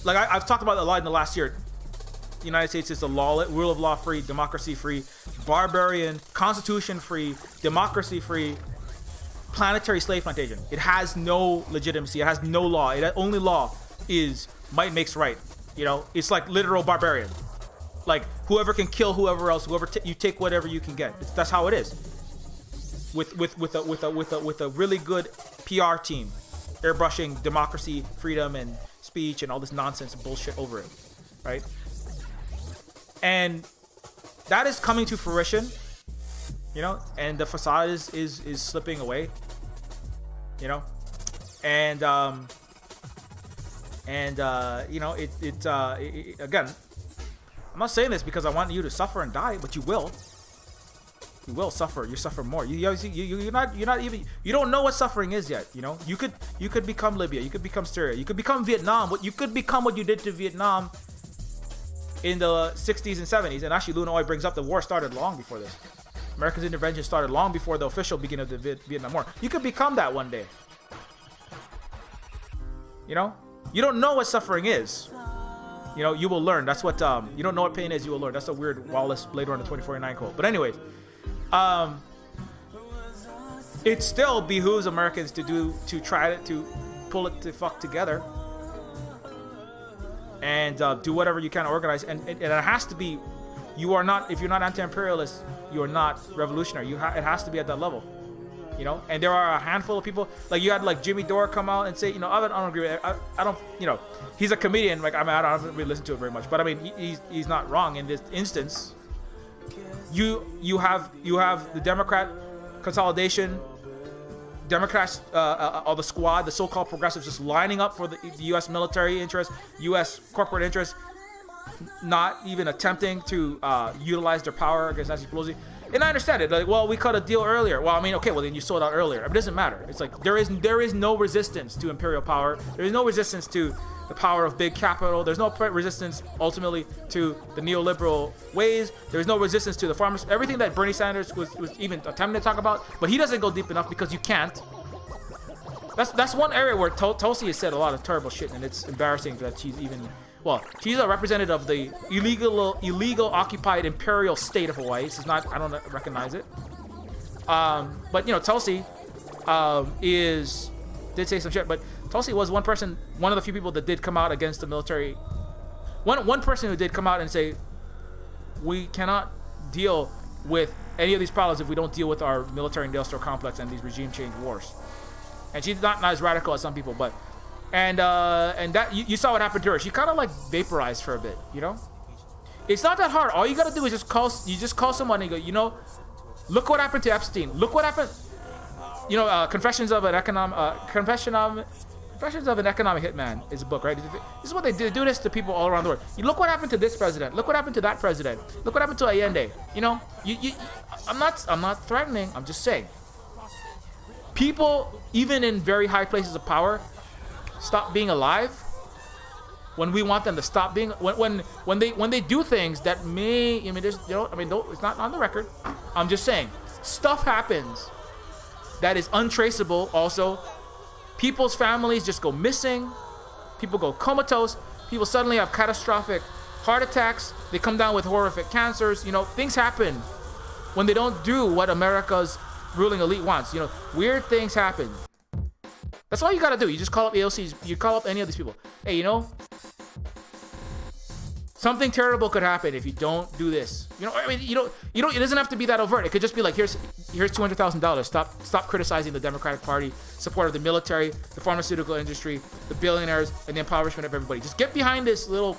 like I've talked about a lot in the last year. The United States is a rule of law free, democracy free, barbarian, constitution free, democracy free, planetary slave plantation. It has no legitimacy. It has no law. Only law is might makes right. It's like literal barbarian. Like whoever can kill whoever else, you take whatever you can get. That's how it is. With a really good PR team, airbrushing democracy, freedom, and speech, and all this nonsense and bullshit over it, right? And that is coming to fruition, and the facade is slipping away, and again, I'm not saying this because I want you to suffer and die, but you will. You will suffer. You suffer more. You're not even. You don't know what suffering is yet. You could become Libya. You could become Syria. You could become Vietnam. You could become what you did to Vietnam in the 60s and 70s. And actually, Luna Oil brings up the war started long before this. America's intervention started long before the official beginning of the Vietnam War. You could become that one day. You don't know what suffering is. You will learn. That's what you don't know what pain is. You will learn. That's a weird Wallace Blade Runner 2049 quote. But anyways. It still behooves Americans to try to pull it the fuck together and do whatever you can to organize, and it has to be. You are not, if you're not anti-imperialist, you are not revolutionary. It has to be at that level, And there are a handful of people, like you had like Jimmy Dore come out and say, I don't agree with it. I don't, he's a comedian. Like I don't really listen to it very much, but I mean he's not wrong in this instance. You have the Democrat consolidation, Democrats, or the squad, the so-called progressives, just lining up for the U.S. military interest, U.S. corporate interest, not even attempting to utilize their power against Nancy Pelosi. And I understand it. Like, well, we cut a deal earlier. Well, I mean, okay, well then you sold out earlier. It doesn't matter. It's like there is no resistance to imperial power. There is no resistance to the power of big capital. There's no resistance ultimately to the neoliberal ways. There's no resistance to the farmers. Everything that Bernie Sanders was even attempting to talk about, but he doesn't go deep enough because you can't. That's one area where Tulsi has said a lot of terrible shit, and it's embarrassing that she's even. Well, she's a representative of the illegal occupied imperial state of Hawaii. This is not. I don't recognize it. But Tulsi did say some shit, but Tulsi was one of the few people that did come out against the military. One person who did come out and say, we cannot deal with any of these problems if we don't deal with our military industrial complex and these regime change wars. And she's not as radical as some people, but and that you saw what happened to her. She kind of like vaporized for a bit, It's not that hard. All you gotta do is just call someone and you go, look what happened to Epstein. Look what happened. Confessions of an economic hitman is a book, right? This is what they do. They do this to people all around the world. You look what happened to this president. Look what happened to that president. Look what happened to Allende. I'm not threatening. I'm just saying. People, even in very high places of power, stop being alive when we want them to stop being. When they do things that may. It's not on the record. I'm just saying, stuff happens that is untraceable. Also, people's families just go missing. People go comatose. People suddenly have catastrophic heart attacks. They come down with horrific cancers. Things happen when they don't do what America's ruling elite wants. Weird things happen. That's all you gotta do. You just call up AOCs. You call up any of these people. Hey, you know, something terrible could happen if you don't do this. You know, I mean, you don't. It doesn't have to be that overt. It could just be like, here's $200,000. Stop criticizing the Democratic Party, support of the military, the pharmaceutical industry, the billionaires, and the impoverishment of everybody. Just get behind this little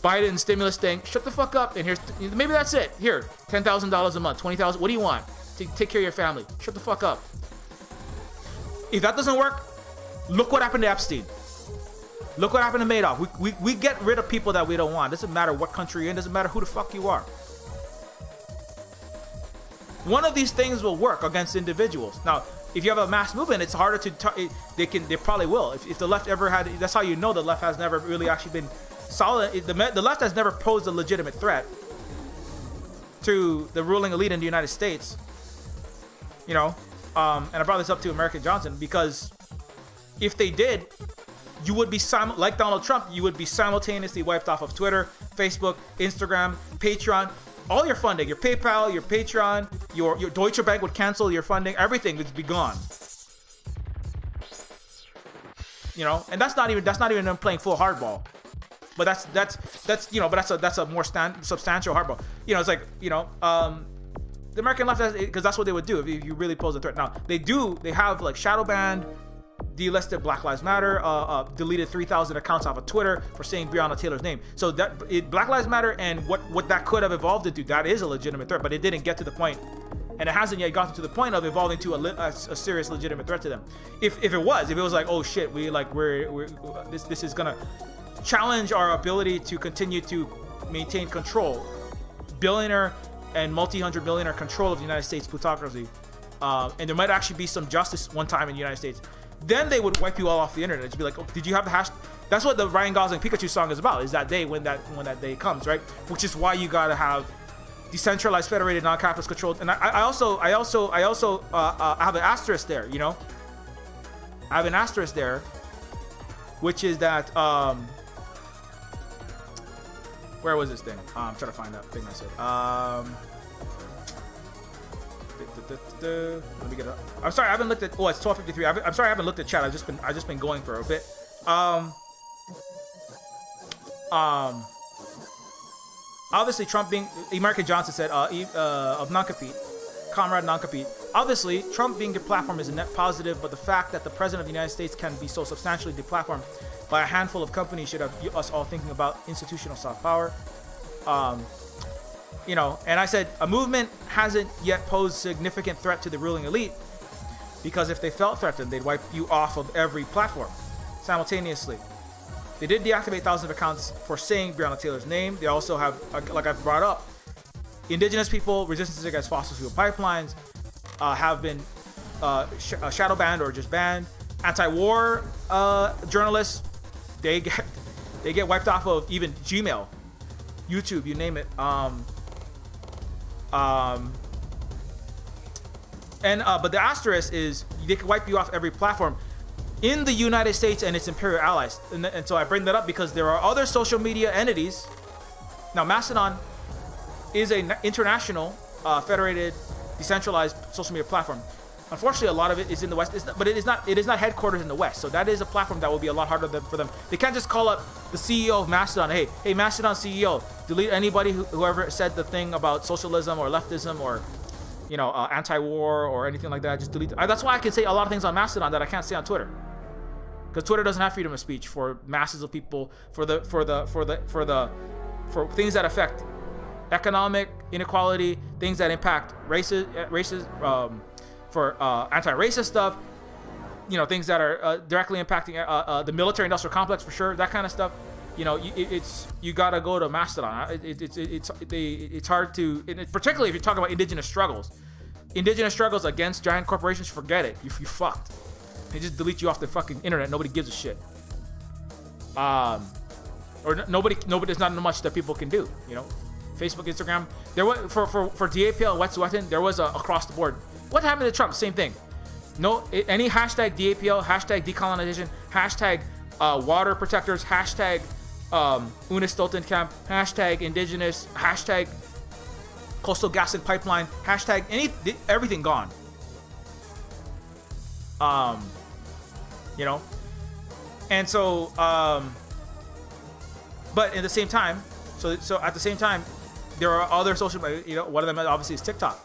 Biden stimulus thing. Shut the fuck up. And here's maybe that's it. Here, $10,000 a month, $20,000. What do you want to take care of your family? Shut the fuck up. If that doesn't work, look what happened to Epstein. Look what happened to Madoff. We get rid of people that we don't want. Doesn't matter what country you're in. Doesn't matter who the fuck you are. One of these things will work against individuals. Now, if you have a mass movement, it's harder to. They probably will. If the left ever had, that's how you know the left has never really actually been solid. The left has never posed a legitimate threat to the ruling elite in the United States. You know, and I brought this up to American Johnson because if they did, you would be like Donald Trump. You would be simultaneously wiped off of Twitter, Facebook, Instagram, Patreon. All your funding, your PayPal, your Patreon, your Deutsche Bank would cancel your funding. Everything would be gone. You know, and that's not even them playing full hardball. But that's you know, but that's a more substantial hardball. You know, it's like, you know, the American left, because that's what they would do if you really pose a threat. Now they have like shadow banned, delisted Black Lives Matter, deleted 3,000 accounts off of Twitter for saying Breonna Taylor's name. So Black Lives Matter and what that could have evolved into, that is a legitimate threat, but it didn't get to the point, and it hasn't yet gotten to the point of evolving to a serious legitimate threat to them. If it was like, oh shit, this is gonna challenge our ability to continue to maintain control, billionaire and multi-hundred billionaire control of the United States plutocracy, and there might actually be some justice one time in the United States, then they would wipe you all off the internet. It'd be like, oh, did you have the hash? That's what the Ryan Gosling Pikachu song is about, is that day when that day comes, right? Which is why you gotta have decentralized, federated, non-capitalist controlled. And I also have an asterisk there, you know? I have an asterisk there, which is that, where was this thing? I'm trying to find that thing I said. Let me get it up. I'm sorry, I haven't looked at. Oh, it's 12:53. I'm sorry, I haven't looked at chat. I've just been going for a bit. Obviously, Trump being American Johnson said of non-compete, comrade non-compete. Obviously, Trump being deplatformed is a net positive, but the fact that the president of the United States can be so substantially deplatformed by a handful of companies should have us all thinking about institutional soft power. You know, and I said a movement hasn't yet posed significant threat to the ruling elite, because if they felt threatened, they'd wipe you off of every platform simultaneously. They did deactivate thousands of accounts for saying Breonna Taylor's name. They also have, like I've brought up, indigenous people, resistance against fossil fuel pipelines have been shadow banned or just banned. Anti-war journalists, they get wiped off of even Gmail, YouTube, you name it. But the asterisk is they can wipe you off every platform in the United States and its imperial allies. And so I bring that up because there are other social media entities. Now, Mastodon is an international, federated, decentralized social media platform. Unfortunately, a lot of it is in the West, but it is not headquartered in the West. So that is a platform that will be a lot harder for them. They can't just call up the CEO of Mastodon. Hey, Mastodon CEO, delete anybody whoever said the thing about socialism or leftism or, you know, anti-war or anything like that. Just delete. That's why I can say a lot of things on Mastodon that I can't say on Twitter, because Twitter doesn't have freedom of speech for masses of people, for things that affect economic inequality, things that impact races. For anti-racist stuff, you know, things that are directly impacting the military-industrial complex, for sure, that kind of stuff. You know, you gotta go to Mastodon. It's hard to, particularly if you're talking about indigenous struggles against giant corporations. Forget it. You fucked. They just delete you off the fucking internet. Nobody gives a shit. Or nobody. There's not much that people can do. You know, Facebook, Instagram. There was for DAPL, Wet'suwet'en, there was across the board. What happened to Trump? Same thing. No, any hashtag DAPL, hashtag decolonization, hashtag water protectors, hashtag Una Stoltenkamp, hashtag indigenous, hashtag coastal gas and pipeline, hashtag everything gone. you know. And so, but at the same time, so at the same time, there are other social, you know, one of them obviously is TikTok.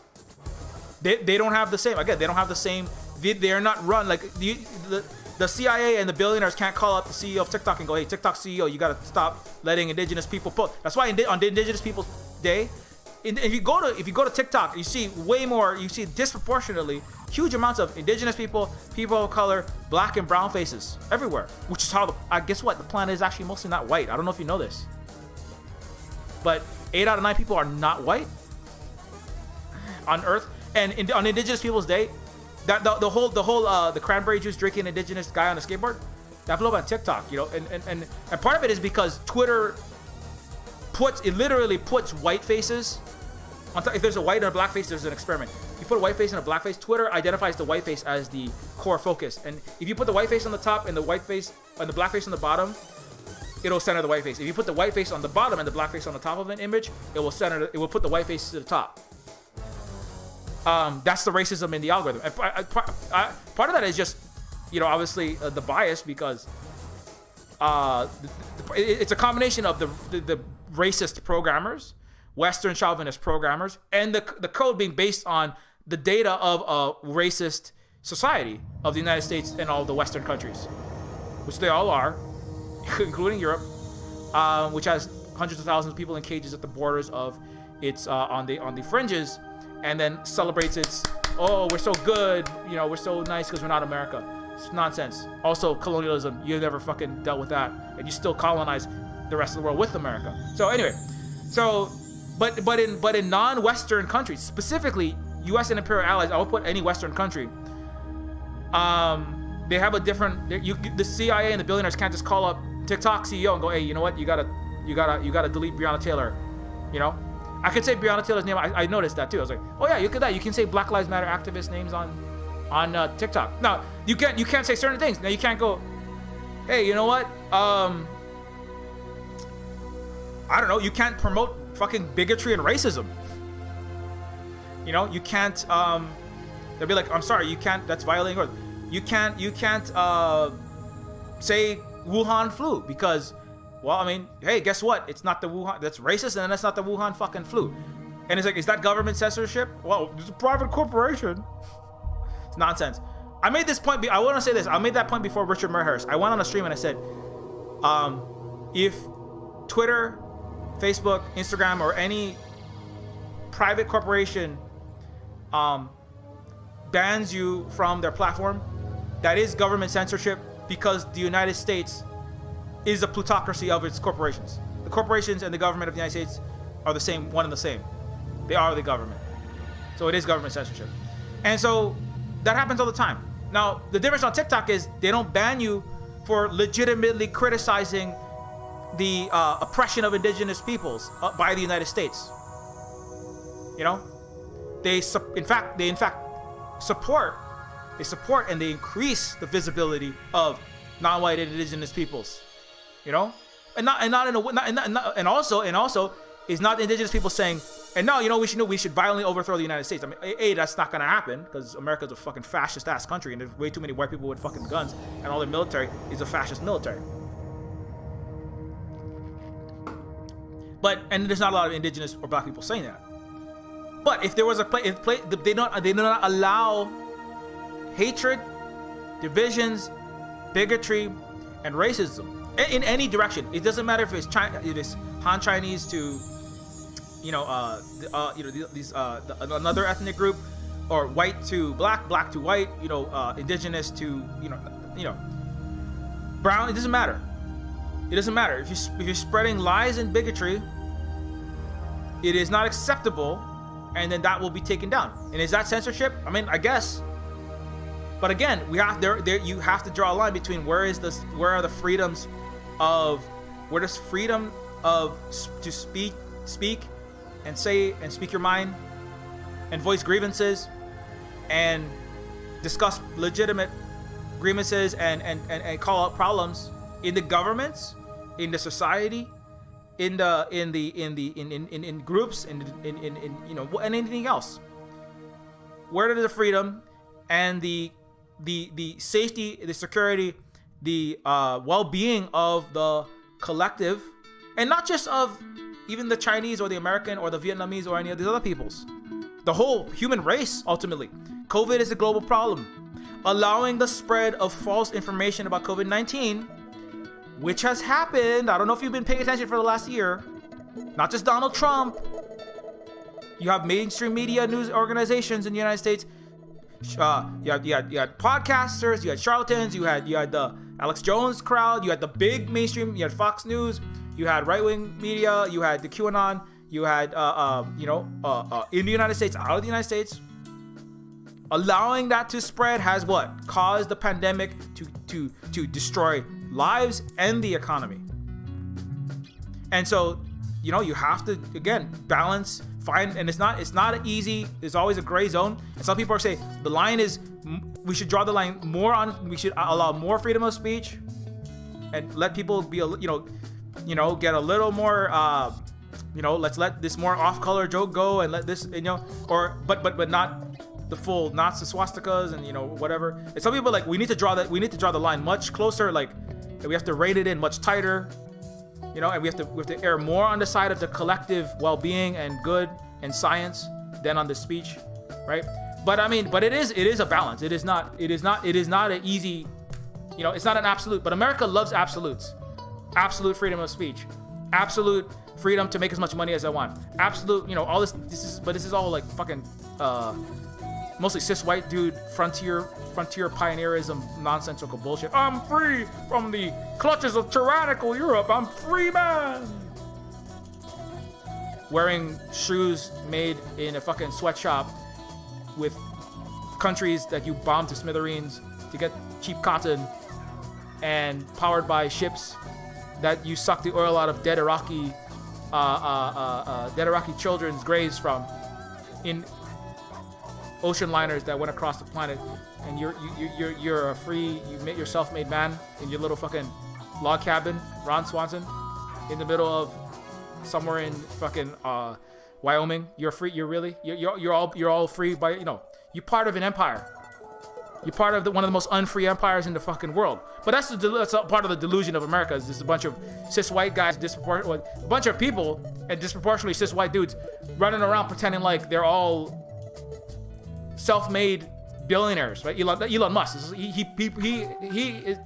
They don't have the same. Again, they don't have the same. They are not run like the CIA and the billionaires can't call up the CEO of TikTok and go, hey, TikTok CEO, you gotta stop letting indigenous people post. That's why on the Indigenous Peoples Day, if you go to TikTok, you see way more. You see disproportionately huge amounts of indigenous people, people of color, black and brown faces everywhere. Which is how I guess what the planet is actually mostly not white. I don't know if you know this, but 8 out of 9 people are not white on Earth. And on Indigenous Peoples Day, that the cranberry juice drinking indigenous guy on a skateboard, that blew up on TikTok, you know, and part of it is because Twitter literally puts white faces on top. If there's a white and a black face, there's an experiment. You put a white face and a black face, Twitter identifies the white face as the core focus. And if you put the white face on the top and the white face and the black face on the bottom, it'll center the white face. If you put the white face on the bottom and the black face on the top of an image, it will put the white face to the top. That's the racism in the algorithm. And part of that is just, you know, obviously the bias, because it's a combination of the racist programmers, Western chauvinist programmers, and the code being based on the data of a racist society of the United States and all the Western countries, which they all are, including Europe, which has hundreds of thousands of people in cages at the borders of its on the fringes. And then celebrates its, oh, we're so good, you know, we're so nice because we're not America. It's nonsense. Also, colonialism, you never fucking dealt with that, and you still colonize the rest of the world with America. So anyway, but in non-Western countries, specifically U.S. and imperial allies, I will put any Western country. They have a different. The CIA and the billionaires can't just call up TikTok CEO and go, hey, you know what, you gotta delete Breonna Taylor, you know. I could say Breonna Taylor's name. I noticed that too. I was like, oh yeah, you could that. You can say Black Lives Matter activist names on TikTok. Now you can't say certain things. Now you can't go, hey, you know what? I don't know. You can't promote fucking bigotry and racism. You know, you can't. They'll be like, I'm sorry, you can't. That's violating order. You can't say Wuhan flu because. Well, I mean, hey, guess what? It's not the Wuhan. That's racist, and that's not the Wuhan fucking flu. And it's like, is that government censorship? Well, it's a private corporation. It's nonsense. I made this point. I want to say this. I made that point before Richard Merhurst. I went on a stream and I said, if Twitter, Facebook, Instagram, or any private corporation bans you from their platform, that is government censorship, because the United States is a plutocracy of its corporations. The corporations and the government of the United States are the same, one and the same. They are the government. So it is government censorship. And so that happens all the time. Now, the difference on TikTok is they don't ban you for legitimately criticizing the oppression of indigenous peoples by the United States. You know? They in fact support and they increase the visibility of non-white indigenous peoples. You know, and also is not the indigenous people saying, and no, you know, we should violently overthrow the United States. I mean, that's not gonna happen because America's a fucking fascist ass country, and there's way too many white people with fucking guns, and all their military is a fascist military. And there's not a lot of indigenous or black people saying that. But if there was they do not allow hatred, divisions, bigotry, and racism. In any direction, it doesn't matter if it's Han Chinese to, another ethnic group, or white to black, black to white, indigenous to, brown. It doesn't matter. It doesn't matter if you're spreading lies and bigotry. It is not acceptable, and then that will be taken down. And is that censorship? I mean, I guess. But again, you have to draw a line between where are the freedoms of, where does freedom of to speak and say and speak your mind and voice grievances and discuss legitimate grievances and call out problems in the governments, in the society, in groups, and anything else. Where did the freedom and the safety, the security the well-being of the collective, and not just of even the Chinese or the American or the Vietnamese or any of these other peoples. The whole human race, ultimately. COVID is a global problem. Allowing the spread of false information about COVID-19, which has happened. I don't know if you've been paying attention for the last year. Not just Donald Trump. You have mainstream media news organizations in the United States. You had podcasters, you had charlatans, you had the Alex Jones crowd, you had the big mainstream, you had Fox News, you had right-wing media, you had the QAnon, you had in the United States, out of the United States. Allowing that to spread has what? Caused the pandemic to destroy lives and the economy. And so, you have to, again, balance, find, and it's not easy. There's always a gray zone. And some people are saying the line is, we should draw the line more on, we should allow more freedom of speech and let people be, get a little more, let's let this more off-color joke go and let this, but not the full Nazi swastikas and whatever. And some people are like, we need to draw the line much closer, like we have to rate it in much tighter, and we have to err more on the side of the collective well-being and good and science than on the speech, right? But it is a balance. It is not an easy, it's not an absolute. But America loves absolutes. Absolute freedom of speech, absolute freedom to make as much money as I want, absolute, all this is all like fucking mostly cis white dude frontier pioneerism nonsensical bullshit. I'm free from the clutches of tyrannical Europe. I'm free man. Wearing shoes made in a fucking sweatshop with countries that you bombed to smithereens to get cheap cotton, and powered by ships that you suck the oil out of dead Iraqi children's graves from, in ocean liners that went across the planet, and you're a free, you're self-made man in your little fucking log cabin, Ron Swanson, in the middle of somewhere in fucking Wyoming. You're free. You're all free by you're part of an empire. You're part of one of the most unfree empires in the fucking world. But that's a part of the delusion of America. Is just a bunch of cis white guys, a bunch of people, and disproportionately cis white dudes running around pretending like they're all self-made billionaires, right? Elon Musk, he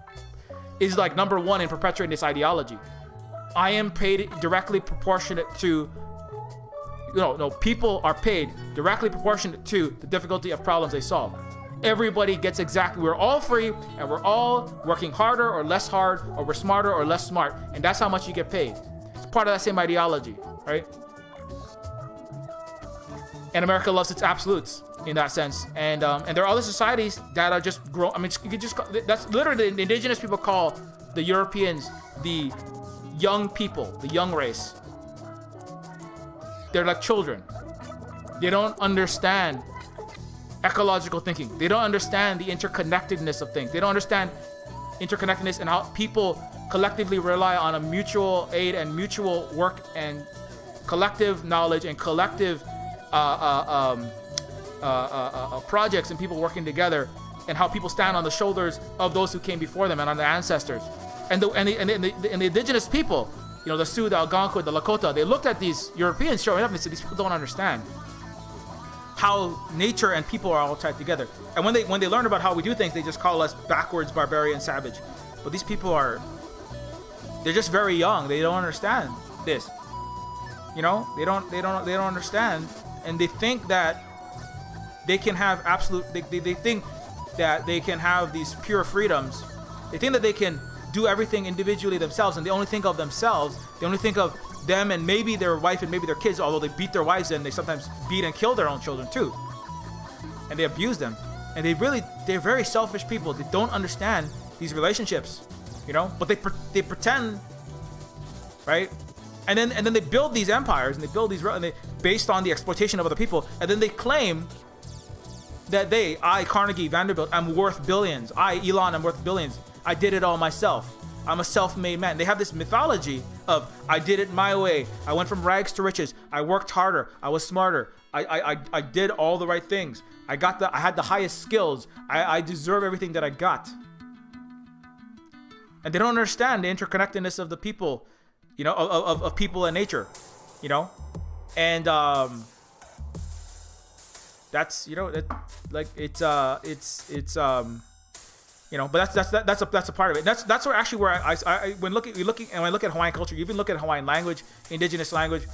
is like number one in perpetuating this ideology. I am paid directly proportionate to, people are paid directly proportionate to the difficulty of problems they solve. Everybody gets we're all free, and we're all working harder or less hard, or we're smarter or less smart, and that's how much you get paid. It's part of that same ideology, right? And America loves its absolutes in that sense, and there are other societies that are just grow. I mean, you could just that's literally the indigenous people call the Europeans the young people, the young race. They're like children. They don't understand ecological thinking. They don't understand the interconnectedness of things. They don't understand interconnectedness and how people collectively rely on a mutual aid and mutual work and collective knowledge and collective projects and people working together, and how people stand on the shoulders of those who came before them and on their ancestors. And the indigenous people, the Sioux, the Algonquin, the Lakota, they looked at these Europeans showing up and said, these people don't understand how nature and people are all tied together. And when they learn about how we do things, they just call us backwards, barbarian, savage. But these people they're just very young. They don't understand this. They don't understand, and they think that they can have they think that they can have these pure freedoms. They think that they can do everything individually themselves, and they only think of themselves. They only think of them and maybe their wife and maybe their kids, although they beat their wives and they sometimes beat and kill their own children too. And they abuse them. And they're very selfish people. They don't understand these relationships, but they pretend, right? And then they build these empires, and they build these, and they based on the exploitation of other people, and then they claim that I, Carnegie, Vanderbilt, I'm worth billions. I, Elon, I'm worth billions. I did it all myself. I'm a self-made man. They have this mythology of, I did it my way. I went from rags to riches. I worked harder. I was smarter. I did all the right things. I had the highest skills. I deserve everything that I got. and they don't understand the interconnectedness of the people, you know, of people and nature, you know, and that's, you know, it, like it's you know, but that's a part of it. That's where actually where I when I look at Hawaiian culture, you even look at Hawaiian language, indigenous language,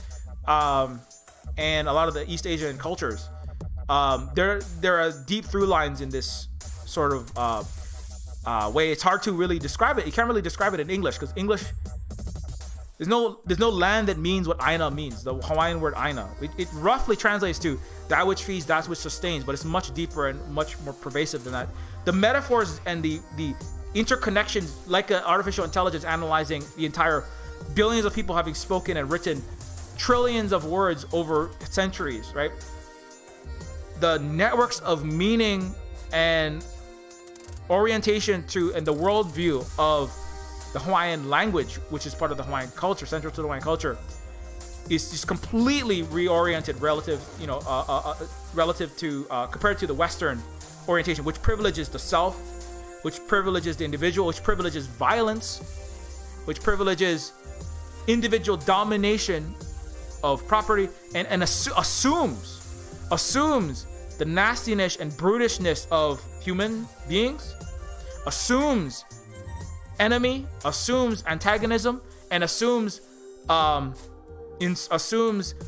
and a lot of the East Asian cultures. There are deep through lines in this sort of way. It's hard to really describe it. You can't really describe it in English, because English, there's no land that means what Aina means. The Hawaiian word Aina, it roughly translates to that which feeds, that which sustains, but it's much deeper and much more pervasive than that. The metaphors and the interconnections, like an artificial intelligence analyzing the entire billions of people having spoken and written trillions of words over centuries, right? The networks of meaning and orientation to, and the worldview of the Hawaiian language, which is part of the Hawaiian culture, central to the Hawaiian culture, is just completely reoriented relative, you know, relative to compared to the Western orientation, which privileges the self, which privileges the individual, which privileges violence, which privileges individual domination of property, and assumes the nastiness and brutishness of human beings, assumes enemy, assumes antagonism, and assumes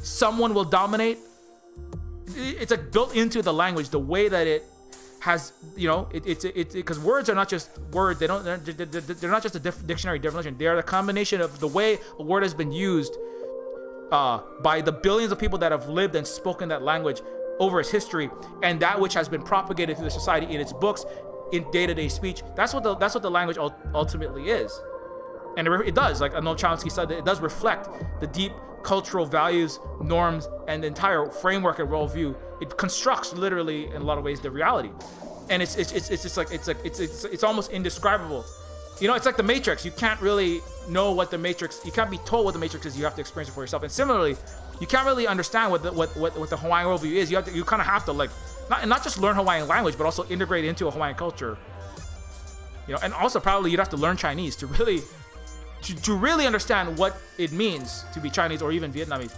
someone will dominate. It's like built into the language, the way that it has, you know, it's because words are not just words. They're not just a dictionary definition. They are the combination of the way a word has been used by the billions of people that have lived and spoken that language over its history, and that which has been propagated through the society in its books, in day-to-day speech. That's what the language ultimately is, and it does, like Noam Chomsky said, that it does reflect the deep cultural values, norms, and the entire framework and worldview. It constructs literally, in a lot of ways, the reality, and it's just like it's almost indescribable. You know, it's like the Matrix. You can't really know what the Matrix. You can't be told what the Matrix is. You have to experience it for yourself. And similarly, you can't really understand what the Hawaiian worldview is. You kind of have to, like, not just learn Hawaiian language, but also integrate it into a Hawaiian culture. You know, and also probably you'd have to learn Chinese to really understand what it means to be Chinese or even Vietnamese.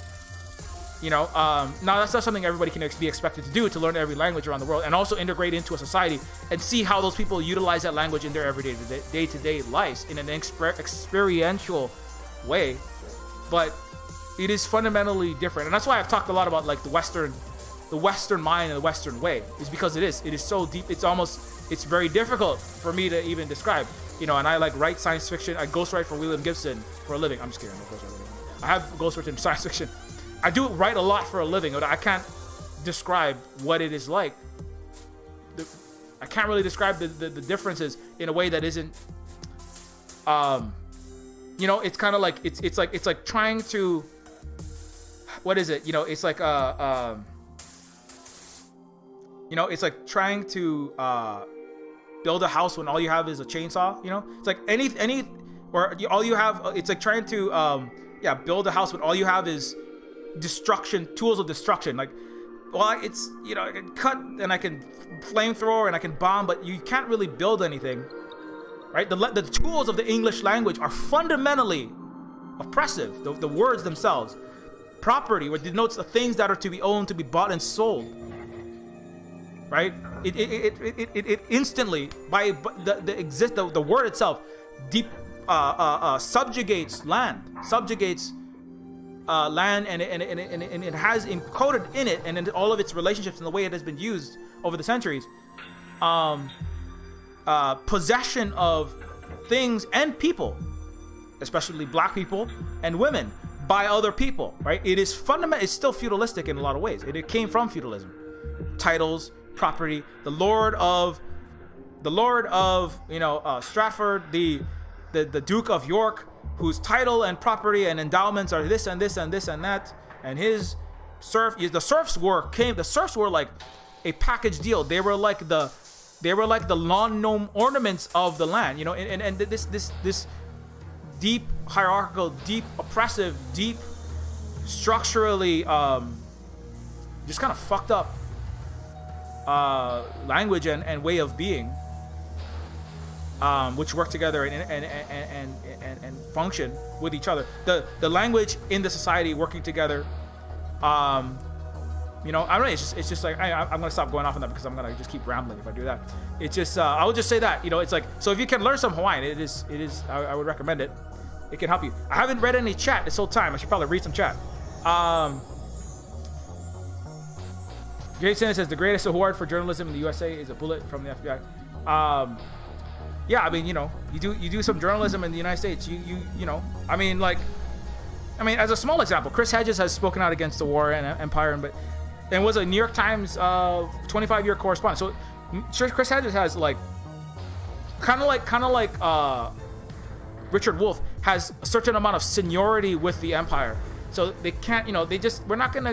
You know, now that's not something everybody can be expected to do, to learn every language around the world and also integrate into a society and see how those people utilize that language in their everyday day-to-day lives in an experiential way. But it is fundamentally different, and that's why I've talked a lot about, like, the Western mind and the Western way, is because it is so deep. It's very difficult for me to even describe. You know, and I, like, write science fiction. I ghostwrite for William Gibson for a living. I'm just kidding. I have ghostwritten science fiction. I do write a lot for a living, but I can't describe what it is like. I can't really describe the differences in a way that isn't, you know, it's kind of like, it's like trying to, what is it? You know, it's like, you know, it's like trying to, build a house when all you have is a chainsaw. You know, it's like all you have, it's like trying to, build a house when all you have is destruction, tools of destruction. Like, well, it's, you know, I can cut and I can flamethrower and I can bomb, but you can't really build anything, right? The tools of the English language are fundamentally oppressive. The words themselves, property, which denotes the things that are to be owned, to be bought and sold, right? It instantly, by the word itself, subjugates land, and it has encoded in it, and in all of its relationships and the way it has been used over the centuries, possession of things and people, especially black people and women, by other people, right? It is fundamental. It's still feudalistic in a lot of ways. It came from feudalism. Titles, property, the lord of Stratford, the Duke of York, whose title and property and endowments are this and this and this and that, and the serfs were like a package deal. They were like the lawn gnome ornaments of the land, you know, and this deep hierarchical, deep oppressive, deep structurally just kind of fucked up language and way of being which work together and function with each other. The language in the society working together. You know, I don't know. It's just like I'm gonna stop going off on that because I'm gonna just keep rambling if I do that. It's just I would just say that, you know, it's like, so if you can learn some Hawaiian, it is I would recommend it. It can help you. I haven't read any chat this whole time. I should probably read some chat. Jason says the greatest award for journalism in the USA is a bullet from the FBI. Yeah, I mean, you know, you do some journalism in the United States. You know, I mean, as a small example, Chris Hedges has spoken out against the war and empire, and was a New York Times 25-year correspondent. So Chris Hedges has kind of like Richard Wolff has a certain amount of seniority with the empire. So they can't, you know, we're not just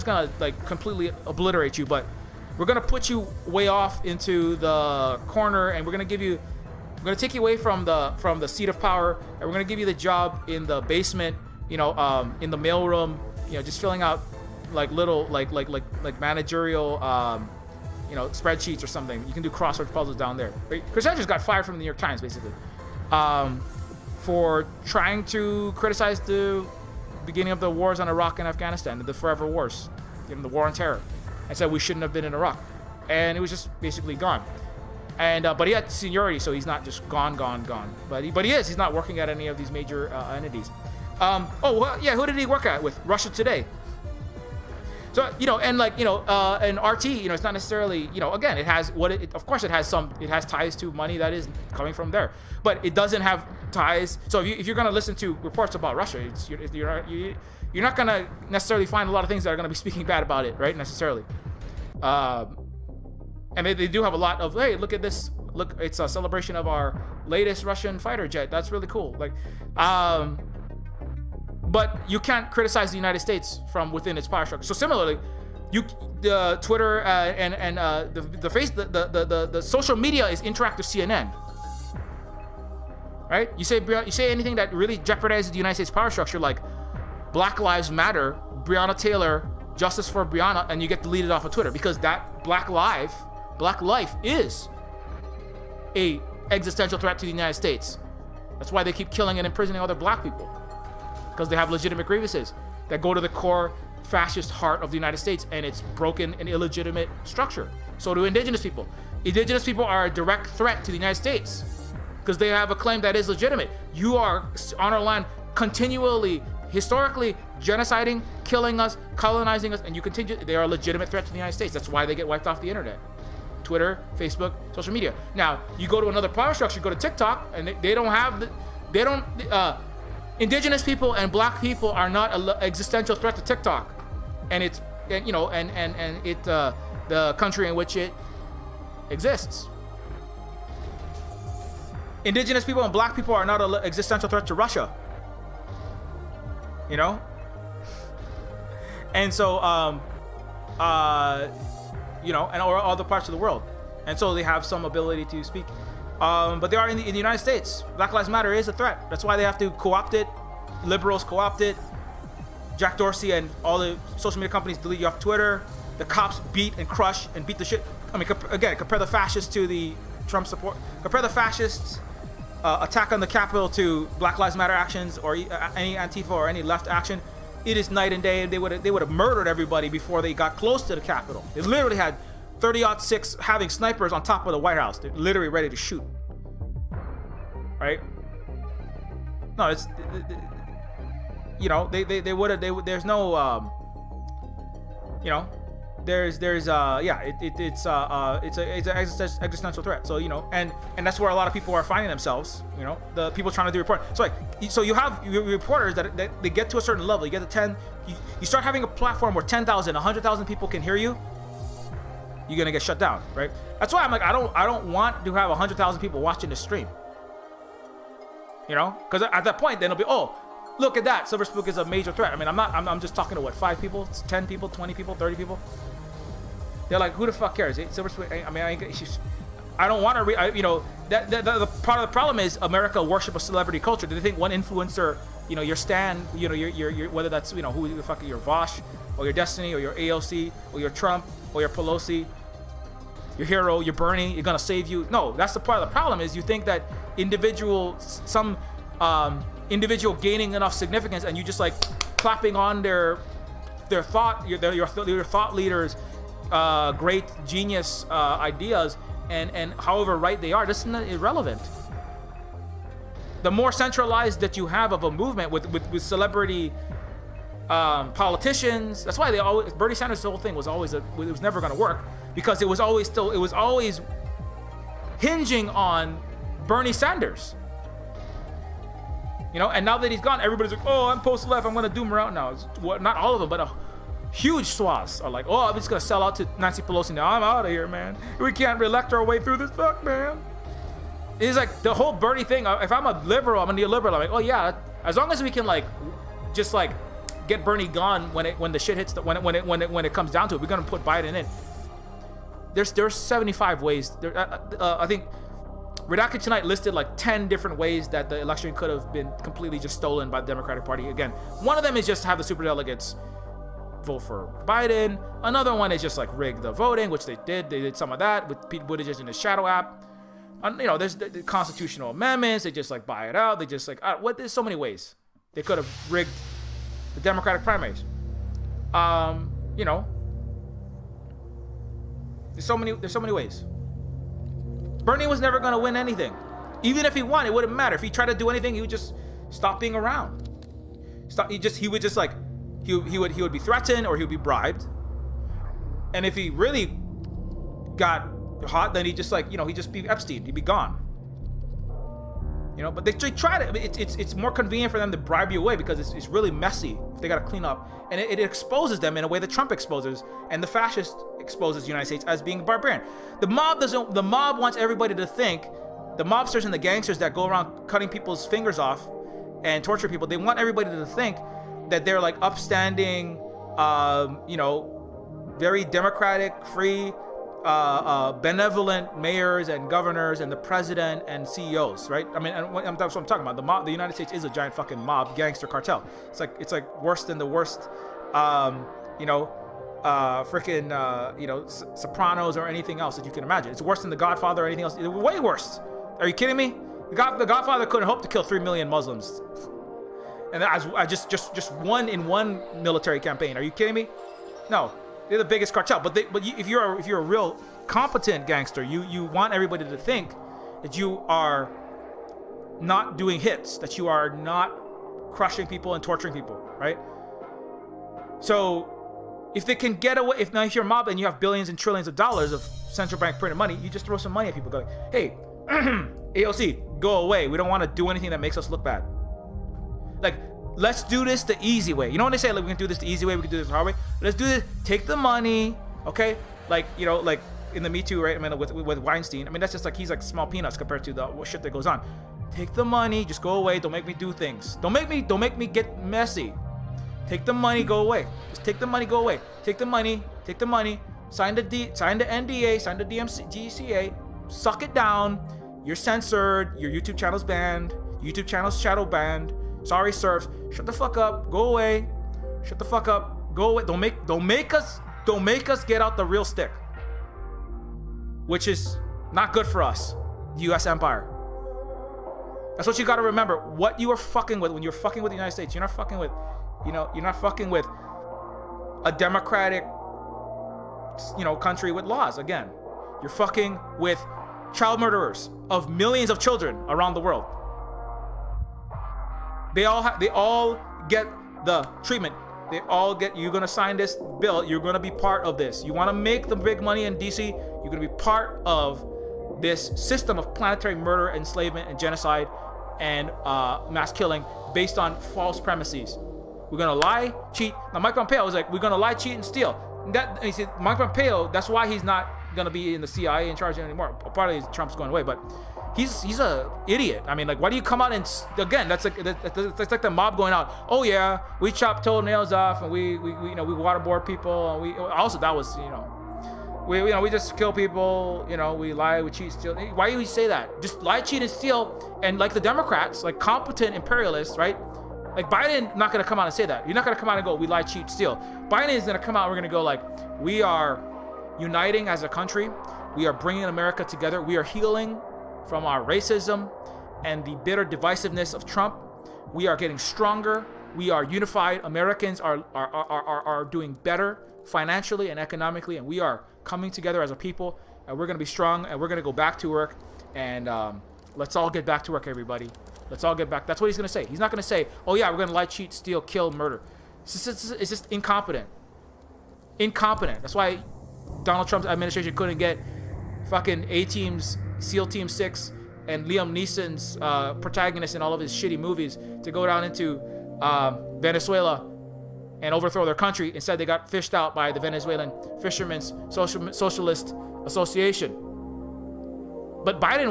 gonna like completely obliterate you, but we're gonna put you way off into the corner, and we're gonna take you away from the seat of power, and we're gonna give you the job in the basement, you know, in the mailroom, you know, just filling out like little like managerial you know, spreadsheets or something. You can do crossword puzzles down there. Right? Chris Hedges got fired from the New York Times basically for trying to criticize the beginning of the wars on Iraq and Afghanistan, the forever wars, you know, the war on terror, and said we shouldn't have been in Iraq, and it was just basically gone. And but he had seniority, so he's not just gone. But he's not working at any of these major entities. Who did he work at with? Russia Today. So, you know, and like, you know, and RT, you know, it's not necessarily, you know, again, it has of course it has ties to money that is coming from there, but it doesn't have ties. So if you're going to listen to reports about Russia, you're not going to necessarily find a lot of things that are going to be speaking bad about it, right? Necessarily. And they do have a lot of, hey, look at this. Look, it's a celebration of our latest Russian fighter jet. That's really cool. Like, but you can't criticize the United States from within its power structure. So similarly, the Twitter and the social media is interactive CNN, right? You say anything that really jeopardizes the United States power structure, like Black Lives Matter, Breonna Taylor, Justice for Breonna, and you get deleted off of Twitter because that Black life is a existential threat to the United States. That's why they keep killing and imprisoning other black people, because they have legitimate grievances that go to the core fascist heart of the United States and its broken and illegitimate structure. So do indigenous people. Indigenous people are a direct threat to the United States because they have a claim that is legitimate. You are on our land continually, historically genociding, killing us, colonizing us, and you continue. They are a legitimate threat to the United States. That's why they get wiped off the internet. Twitter, Facebook, social media. Now, you go to another power structure, go to TikTok, and indigenous people and black people are not an existential threat to TikTok, and it's, and you know, and it the country in which it exists. Indigenous people and black people are not an existential threat to Russia. You know, and so you know, and or other parts of the world, and so they have some ability to speak. But they are in the United States. Black Lives Matter is a threat. That's why they have to co-opt it. Liberals co-opt it. Jack Dorsey and all the social media companies delete you off Twitter. The cops beat and crush and beat the shit. I mean, compare the fascists to the Trump support. Compare the fascists attack on the Capitol to Black Lives Matter actions or any Antifa or any left action. It is night and day. They would have murdered everybody before they got close to the Capitol. They literally had 30-06 having snipers on top of the White House. They're literally ready to shoot. Right? No, it's, you know, they would have. There's no, you know, it's an existential threat. So, you know, and that's where a lot of people are finding themselves. You know, the people trying to do report. So you have your reporters that they get to a certain level. You get to 10. You start having a platform where 10,000, 100,000 people can hear you. You're gonna get shut down, right? That's why I'm like, I don't want to have 100,000 people watching the stream. You know, because at that point, then it'll be, oh, look at that. Silver Spook is a major threat. I mean, I'm just talking to what, 5 people, 10 people, 20 people, 30 people. They're like, who the fuck cares? Silver Spook. I mean, I don't want to. You know, the part of the problem is America worship a celebrity culture. Do they think one influencer, you know, your Stan, you know, your whether that's, you know, who the fuck, your Vosh or your Destiny or your AOC or your Trump or your Pelosi, your hero, your Bernie, you're gonna save you. No, that's the part of the problem is you think that some individual gaining enough significance and you just like clapping on their thought, your thought leaders, great genius ideas, and however right they are, this is irrelevant. The more centralized that you have of a movement with celebrity politicians, that's why Bernie Sanders' whole thing was always it was never going to work, because it was always hinging on Bernie Sanders. And now that he's gone, everybody's like, oh, I'm post-left, I'm going to doom her out now. Not all of them, but a huge swaths are like, oh, I'm just going to sell out to Nancy Pelosi now. I'm out of here, man. We can't re-elect our way through this fuck, man. It's like the whole Bernie thing. If I'm a liberal, I'm a neoliberal. I'm like, oh yeah, as long as we can just get Bernie gone when the shit hits when it comes down to it, we're gonna put Biden in. There's 75 ways. I think Redacted Tonight listed 10 different ways that the election could have been completely just stolen by the Democratic Party. Again, one of them is just have the superdelegates vote for Biden. Another one is just rig the voting, which they did. They did some of that with Pete Buttigieg in the shadow app. There's the constitutional amendments. They just buy it out. They just there's so many ways they could have rigged the Democratic primaries. There's so many ways. Bernie was never going to win anything. Even if he won, it wouldn't matter. If he tried to do anything, he would just stop being around. He would be threatened or he would be bribed. And if he really got hot, then he just he'd just be Epstein. He'd be gone. But they tried it. It's more convenient for them to bribe you away because it's really messy if they got to clean up, and it exposes them in a way that Trump exposes and the fascist exposes the United States as being barbarian. The mob wants everybody to think, the mobsters and the gangsters that go around cutting people's fingers off and torture people, they want everybody to think that they're upstanding, very democratic, free, benevolent mayors and governors and the president and CEOs, right? I mean, and that's what I'm talking about. The mob, the United States is a giant fucking mob gangster cartel. It's like worse than the worst, Sopranos or anything else that you can imagine. It's worse than The Godfather or anything else. It's way worse. Are you kidding me? The Godfather couldn't hope to kill 3 million Muslims, and I just one in one military campaign. Are you kidding me? No. They're the biggest cartel, but if you're a real competent gangster, you want everybody to think that you are not doing hits, that you are not crushing people and torturing people, right? So if they can get away, if you're a mob and you have billions and trillions of dollars of central bank printed money, you just throw some money at people, go hey, AOC, go away. We don't want to do anything that makes us look bad. Let's do this the easy way. You know when they say we can do this the easy way, we can do this the hard way? Let's do this. Take the money, okay? In the Me Too, right? I mean, with Weinstein. I mean, that's just he's small peanuts compared to the shit that goes on. Take the money, just go away. Don't make me do things. Don't make me get messy. Take the money, go away. Just take the money, go away. Take the money. Sign the NDA, sign the DCA. Suck it down. You're censored. Your YouTube channel's banned. YouTube channel's shadow banned. Sorry, serfs. Shut the fuck up. Go away. Shut the fuck up. Go away. Don't make us get out the real stick, which is not good for us, the U.S. empire. That's what you got to remember. What you are fucking with when you're fucking with the United States. You're not fucking with, you're not fucking with a democratic, country with laws. Again, you're fucking with child murderers of millions of children around the world. They all get the treatment. You're gonna sign this bill. You're gonna be part of this. You want to make the big money in DC. You're gonna be part of this system of planetary murder, enslavement, and genocide, and mass killing based on false premises. We're gonna lie, cheat. Now Mike Pompeo was like, we're gonna lie, cheat, and steal. And he said, Mike Pompeo. That's why he's not gonna be in the CIA in charge anymore. Partly Trump's going away, but he's a idiot. I mean, why do you come out and again? That's like the mob going out. Oh yeah, we chop toenails off and we waterboard people and we also that was we just kill people. We lie, we cheat, steal. Why do we say that? Just lie, cheat, and steal. And like the Democrats, like competent imperialists, right? Like Biden not gonna come out and say that. You're not gonna come out and go, we lie, cheat, steal. Biden is gonna come out. We're gonna go we are uniting as a country, We are bringing America together. We are healing from our racism and the bitter divisiveness of Trump. We are getting stronger. We are unified. Americans are doing better financially and economically, and we are coming together as a people, and we're going to be strong, and we're going to go back to work, and let's all get back to work, everybody. Let's all get back. That's what he's going to say. He's not going to say, oh yeah, we're going to lie, cheat, steal, kill, murder. It's just incompetent. Incompetent. That's why Donald Trump's administration couldn't get fucking A-Team's SEAL Team 6 and Liam Neeson's protagonist in all of his shitty movies to go down into Venezuela and overthrow their country. Instead, they got fished out by the Venezuelan Fishermen's Socialist Association. But Biden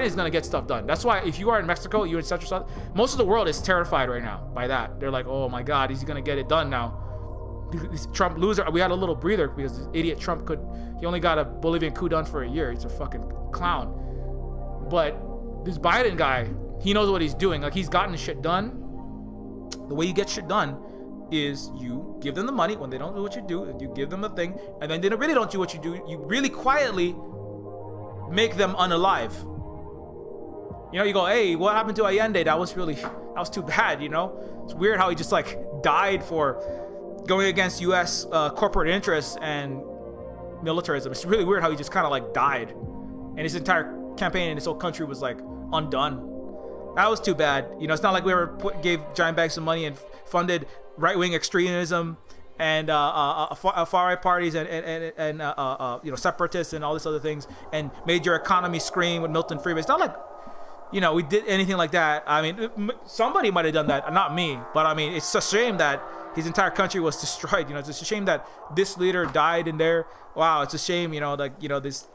is going to get stuff done. That's why if you are in Mexico, you're in Central South, most of the world is terrified right now by that. They're like, oh my God, he's going to get it done now. Trump loser. We had a little breather because this idiot Trump he only got a Bolivian coup done for a year. He's a fucking clown. But this Biden guy, he knows what he's doing. Like, he's gotten shit done. The way you get shit done is you give them the money when they don't do what you do, and you give them the thing, and then they really don't do what you do. You really quietly make them unalive. You know, you go, hey, what happened to Allende? That was too bad, you know? It's weird how he just like died for going against U.S. Corporate interests and militarism. It's really weird how he just kind of like died, and his entire campaign in his whole country was like undone. That was too bad. You know, it's not like we ever gave giant bags of money and funded right-wing extremism and far-right parties and you know, separatists and all these other things, and made your economy scream with Milton Friedman. It's not like, you know, we did anything like that. I mean, somebody might have done that, not me, but I mean, it's a shame that his entire country was destroyed. You know, it's a shame that this leader died in there. Wow, it's a shame, you know, like, you know, this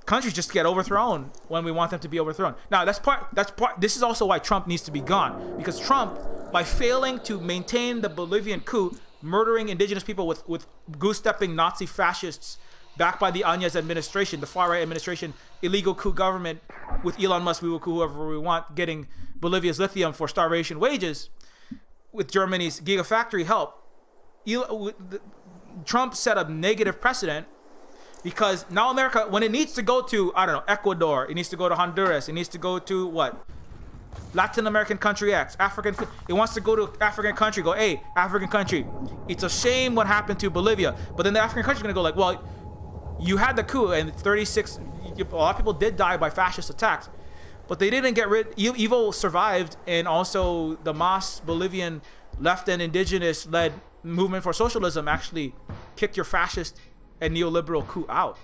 countries just get overthrown when we want them to be overthrown. Now, that's part. This is also why Trump needs to be gone, because Trump, by failing to maintain the Bolivian coup, murdering indigenous people with goose-stepping Nazi fascists backed by the Áñez administration, the far-right administration, illegal coup government with Elon Musk, we will coup whoever we want, getting Bolivia's lithium for starvation wages, with Germany's gigafactory help, Trump set a negative precedent. Because now America, when it needs to go to, I don't know, Ecuador, it needs to go to Honduras, it needs to go to what? Latin American country X, it wants to go to African country, go, hey, African country, it's a shame what happened to Bolivia. But then the African country is going to go like, well, you had the coup and a lot of people did die by fascist attacks, but they didn't get rid, evil survived, and also the MAS Bolivian left and indigenous led movement for socialism actually kicked your fascist and neoliberal coup out.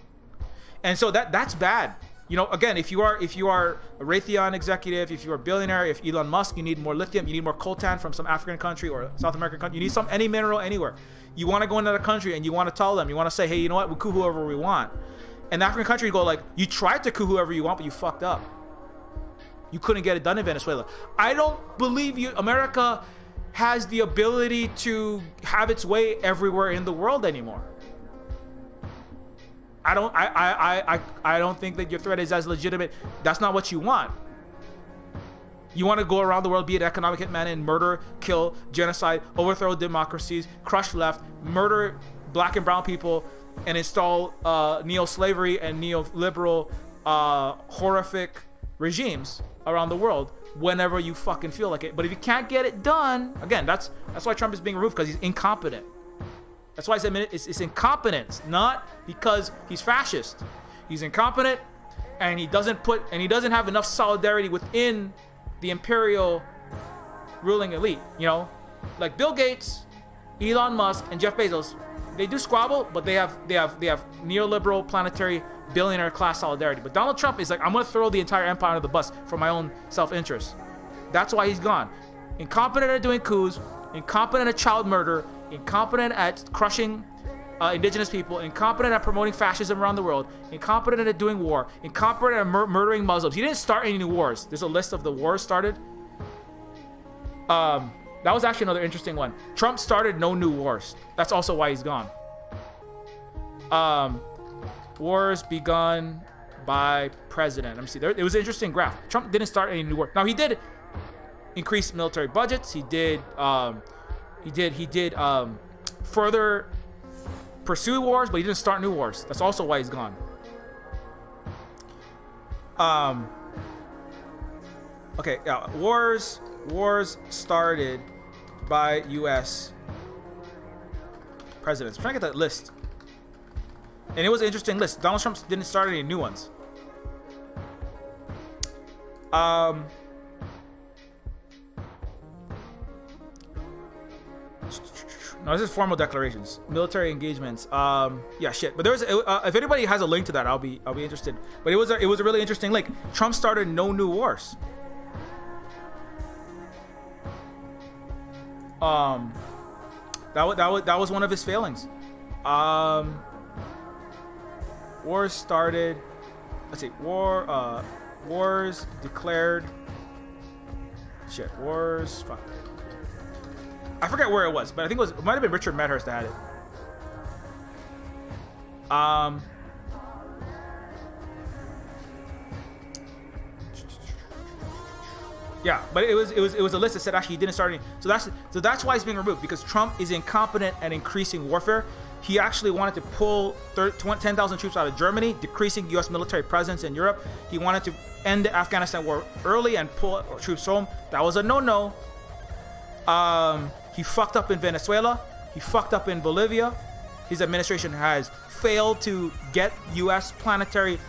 And so that's bad. You know, again, if you are a Raytheon executive, if you're a billionaire, if Elon Musk, you need more lithium, you need more coltan from some African country or South American country, you need any mineral anywhere. You want to go into the country and you want to tell them, you want to say, hey, you know what, we'll coup whoever we want. And the African country go like, you tried to coup whoever you want, but you fucked up. You couldn't get it done in Venezuela. I don't believe America has the ability to have its way everywhere in the world anymore. I don't think that your threat is as legitimate. That's not what you want. You want to go around the world, be an economic hitman, and murder, kill, genocide, overthrow democracies, crush left, murder black and brown people, and install neo-slavery and neoliberal horrific regimes around the world whenever you fucking feel like it. But if you can't get it done, again, that's why Trump is being removed, because he's incompetent. That's why I said it's incompetence, not because he's fascist. He's incompetent, and he doesn't have enough solidarity within the imperial ruling elite. You know, like Bill Gates, Elon Musk, and Jeff Bezos. They do squabble, but they have neoliberal planetary billionaire class solidarity. But Donald Trump is like, I'm gonna throw the entire empire under the bus for my own self-interest. That's why he's gone. Incompetent at doing coups, incompetent at child murder, incompetent at crushing indigenous people, incompetent at promoting fascism around the world, incompetent at doing war, incompetent at murdering Muslims. He didn't start any new wars. There's a list of the wars started. That was actually another interesting one. Trump started no new wars. That's also why he's gone. Wars begun by president. Let me see. It was an interesting graph. Trump didn't start any new wars. Now he did increase military budgets. He did further pursue wars, but he didn't start new wars. That's also why he's gone. Okay, yeah, wars started by U.S. presidents. I'm trying to get that list. And it was an interesting list. Donald Trump didn't start any new ones. No, this is formal declarations, military engagements. Yeah, shit. But there was, if anybody has a link to that, I'll be interested. But it was a really interesting link. Trump started no new wars. That was one of his failings. Wars started. Let's see. Wars declared. Shit. Wars. Fuck. I forget where it was, but I think it might have been Richard Medhurst that had it. Yeah, but it was a list that said actually he didn't start any. So that's why he's being removed, because Trump is incompetent at increasing warfare. He actually wanted to pull 10,000 troops out of Germany, decreasing U.S. military presence in Europe. He wanted to end the Afghanistan war early and pull troops home. That was a no-no. He fucked up in Venezuela. He fucked up in Bolivia. His administration has failed to get U.S. planetary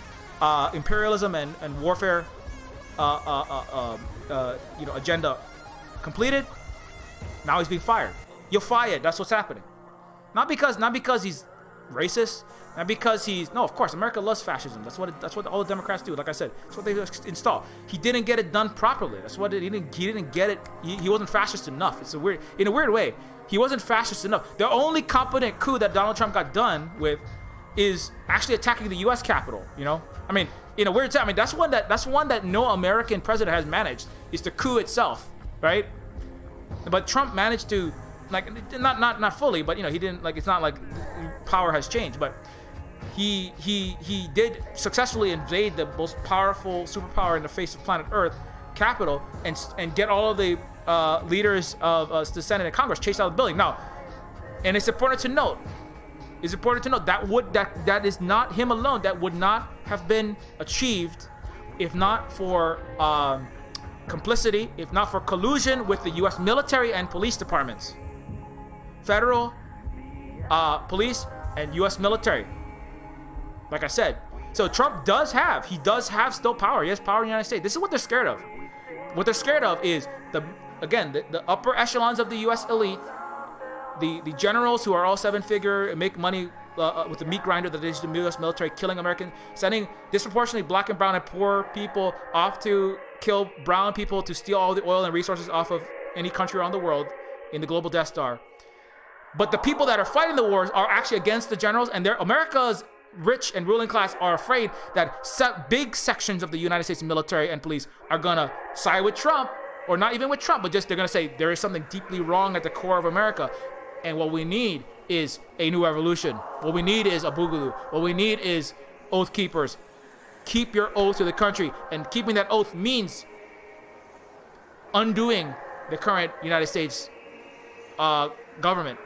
imperialism and warfare agenda completed. Now he's being fired. You're fired. That's what's happening. Not because he's racist. Not because of course America loves fascism. That's what all the Democrats do. Like I said, that's what they install. He didn't get it done properly. That's what he didn't get it. He wasn't fascist enough. It's in a weird way. He wasn't fascist enough. The only competent coup that Donald Trump got done with is actually attacking the U.S. Capitol. I mean, in a weird time. I mean, that's one that no American president has managed, is the coup itself, right? But Trump managed to, not fully, but he didn't, it's not like power has changed, but he did successfully invade the most powerful superpower in the face of planet Earth, Capitol, and get all of the leaders of the Senate and Congress chased out of the building. Now, and it's important to note that is not him alone. That would not have been achieved if not for complicity, if not for collusion with the U.S. military and police departments, federal police and U.S. military. Like I said, so Trump does have still power. He has power in the United States. This is what they're scared of. What they're scared of is the upper echelons of the U.S. elite, the generals who are all seven-figure and make money with the meat grinder that is the U.S. military, killing Americans, sending disproportionately black and brown and poor people off to kill brown people to steal all the oil and resources off of any country around the world in the global Death Star. But the people that are fighting the wars are actually against the generals, and America's rich and ruling class are afraid that big sections of the United States military and police are gonna side with Trump, or not even with Trump, but just they're gonna say there is something deeply wrong at the core of America, and what we need is a new revolution. What we need is a boogaloo. What we need is oath keepers. Keep your oath to the country, and keeping that oath means undoing the current United States government.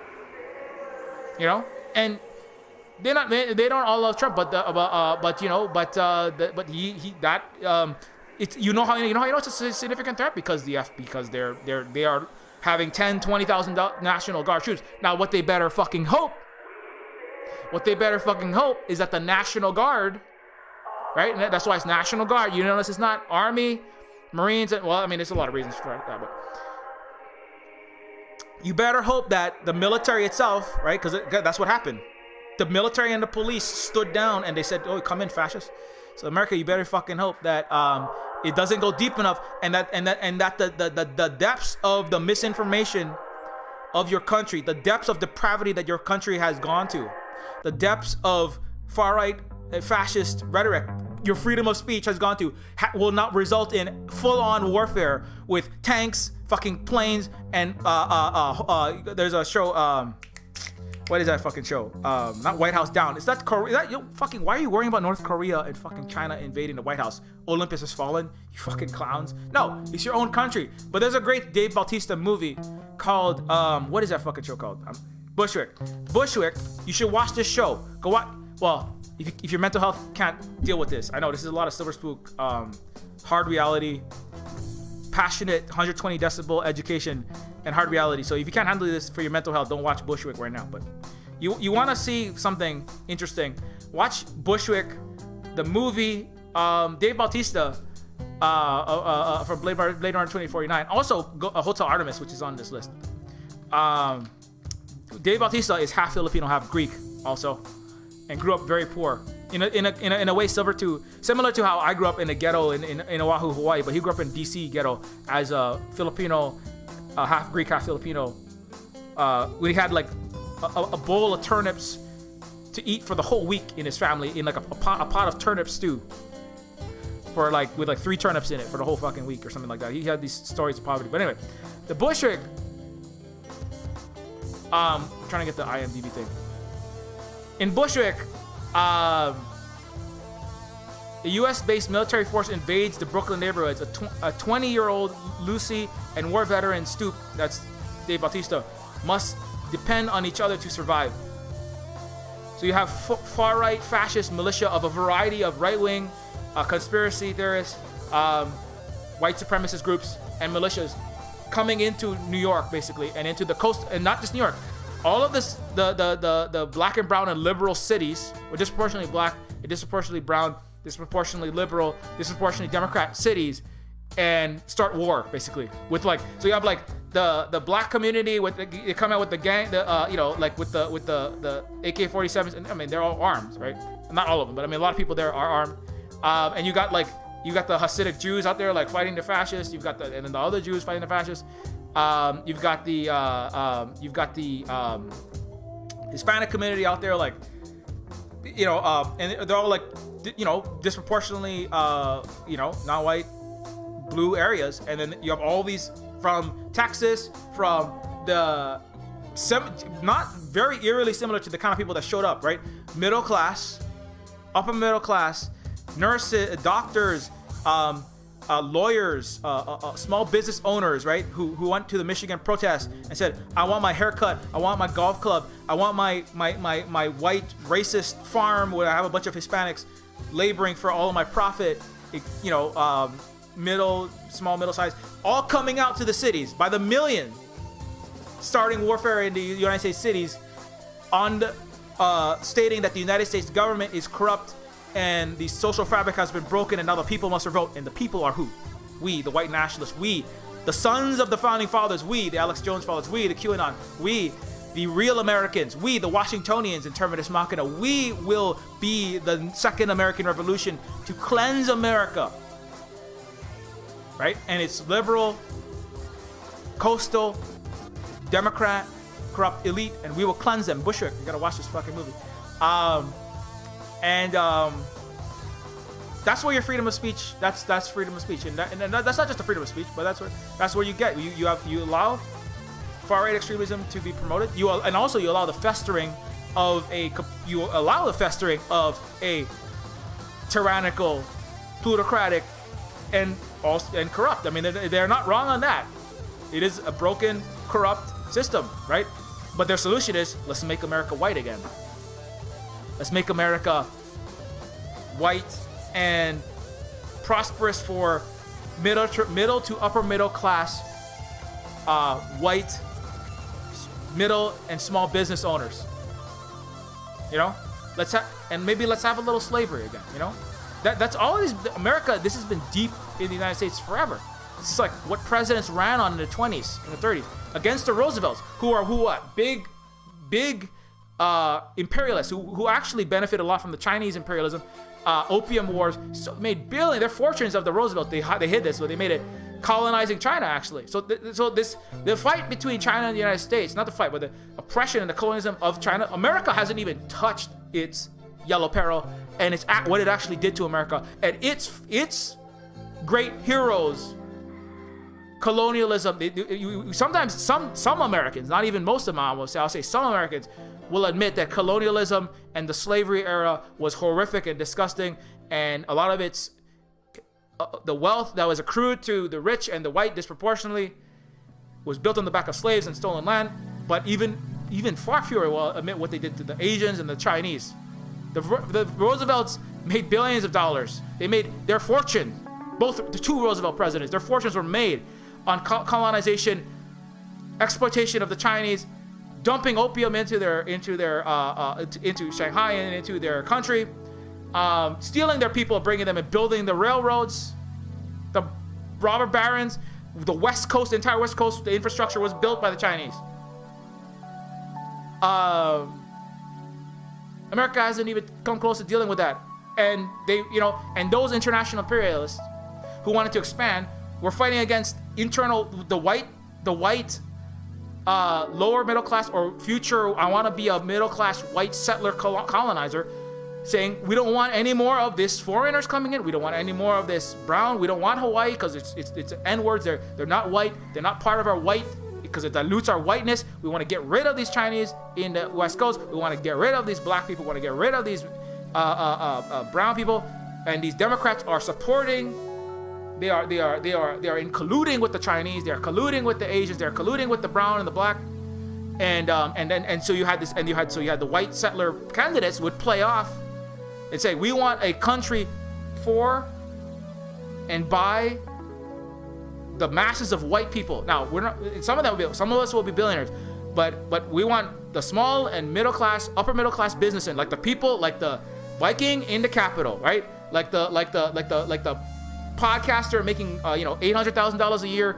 And they don't all love Trump, but it's it's a significant threat because they are having 10,000-20,000 National Guard troops. Now what they better fucking hope is that the National Guard, right? And that's why it's National Guard. You notice it's not Army, Marines, there's a lot of reasons for that, but you better hope that the military itself, right? Because that's what happened. The military and the police stood down and they said, "Oh, come in, fascists." So America, you better fucking hope that it doesn't go deep enough, and that the depths of the misinformation of your country, the depths of depravity that your country has gone to, the depths of far-right fascist rhetoric your freedom of speech has gone to, will not result in full-on warfare with tanks, fucking planes, and there's a show. What is that fucking show? Not White House Down. Is that Korea? Why are you worrying about North Korea and fucking China invading the White House? Olympus has fallen, you fucking clowns. No, it's your own country. But there's a great Dave Bautista movie called, what is that fucking show called? Bushwick. You should watch this show. Go watch. well, if your mental health can't deal with this, I know this is a lot of Silver Spook, hard reality, passionate 120 decibel education, and hard reality. So if you can't handle this for your mental health, don't watch Bushwick right now. But you want to see something interesting, watch Bushwick, the movie. Dave Bautista from Blade Runner 2049. Also, Hotel Artemis, which is on this list. Dave Bautista is half Filipino, half Greek, also, and grew up very poor. In a way, similar to how I grew up in a ghetto in Oahu, Hawaii, but he grew up in DC ghetto as a Filipino, half Greek, half Filipino. We had like a bowl of turnips to eat for the whole week in his family, in like a pot of turnip stew. For with 3 turnips in it for the whole fucking week or something like that. He had these stories of poverty. But anyway, the Bushwick. I'm trying to get the IMDb thing. In Bushwick, a U.S.-based military force invades the Brooklyn neighborhoods. A 20-year-old Lucy and war veteran Stoop, that's Dave Bautista, must depend on each other to survive. So you have far-right fascist militia of a variety of right-wing conspiracy theorists, white supremacist groups, and militias coming into New York, basically, and into the coast, and not just New York. All of this, the black and brown and liberal cities, or disproportionately black, disproportionately brown, disproportionately liberal, disproportionately Democrat cities, and start war, basically. With so you have the black community with they come out with the gang, with the AK-47s, and I mean they're all armed, right? Not all of them, but I mean a lot of people there are armed. And you got the Hasidic Jews out there fighting the fascists. And then the other Jews fighting the fascists. You've got the Hispanic community out there, and they're all disproportionately non-white, blue areas. And then you have all these from Texas, from the not very eerily similar to the kind of people that showed up, right? Middle class, upper middle class. Nurses, doctors, lawyers, small business owners, right? Who went to the Michigan protest and said, "I want my haircut, I want my golf club, I want my white racist farm where I have a bunch of Hispanics laboring for all of my profit." Middle size, all coming out to the cities by the million, starting warfare in the United States cities, stating that the United States government is corrupt. And the social fabric has been broken, and now the people must revolt. And the people are who? We, the white nationalists. We, the sons of the founding fathers. We, the Alex Jones fathers. We, the QAnon. We, the real Americans. We, the Washingtonians in Terminus Machina. We will be the second American Revolution to cleanse America. Right? And it's liberal, coastal, Democrat, corrupt elite, and we will cleanse them. Bushwick, you gotta watch this fucking movie. That's where your freedom of speech. That's freedom of speech, and that's not just the freedom of speech, but that's where you get you allow far right extremism to be promoted. You allow the festering of a tyrannical, plutocratic, and corrupt. I mean, they're not wrong on that. It is a broken, corrupt system, right? But their solution is, let's make America white again. Let's make America white and prosperous for middle to upper middle class, white, middle and small business owners. Let's have a little slavery again. That's always America. This has been deep in the United States forever. This is like what presidents ran on in the 20s and the 30s against the Roosevelts, who are big imperialists who actually benefit a lot from the Chinese imperialism, opium wars, made billions. Their fortunes of the Roosevelt, they hid this, but they made it colonizing China actually. So the fight between China and the United States, not the fight, but the oppression and the colonialism of China. America hasn't even touched its yellow peril and what it actually did to America and its great heroes. Colonialism. Sometimes some Americans, not even most of them, I'll say some Americans will admit that colonialism and the slavery era was horrific and disgusting, and a lot of it's the wealth that was accrued to the rich and the white disproportionately was built on the back of slaves and stolen land. But even far fewer will admit what they did to the Asians and the Chinese. The Roosevelts made billions of dollars. They made their fortune. Both the two Roosevelt presidents, their fortunes were made on colonization, exploitation of the Chinese, dumping opium into Shanghai and into their country, stealing their people, bringing them and building the railroads, the robber barons, the West Coast, the entire West Coast, the infrastructure was built by the Chinese. America hasn't even come close to dealing with that. And and those international imperialists who wanted to expand were fighting against the white lower middle class or future, I want to be a middle class white settler colonizer, saying we don't want any more of this foreigners coming in. We don't want any more of this brown. We don't want Hawaii because it's N-words. They're not white. They're not part of our white because it dilutes our whiteness. We want to get rid of these Chinese in the West Coast. We want to get rid of these black people. We want to get rid of these brown people. And these Democrats are supporting. They are in colluding with the Chinese. They are colluding with the Asians. They are colluding with the brown and the black. So you had the white settler candidates would play off and say, we want a country for and by the masses of white people. Now, we're not. Some of us will be billionaires, but we want the small and middle class, upper middle class businessmen, like the people, like the Viking in the capital, right? Like the podcaster making $800,000 a year.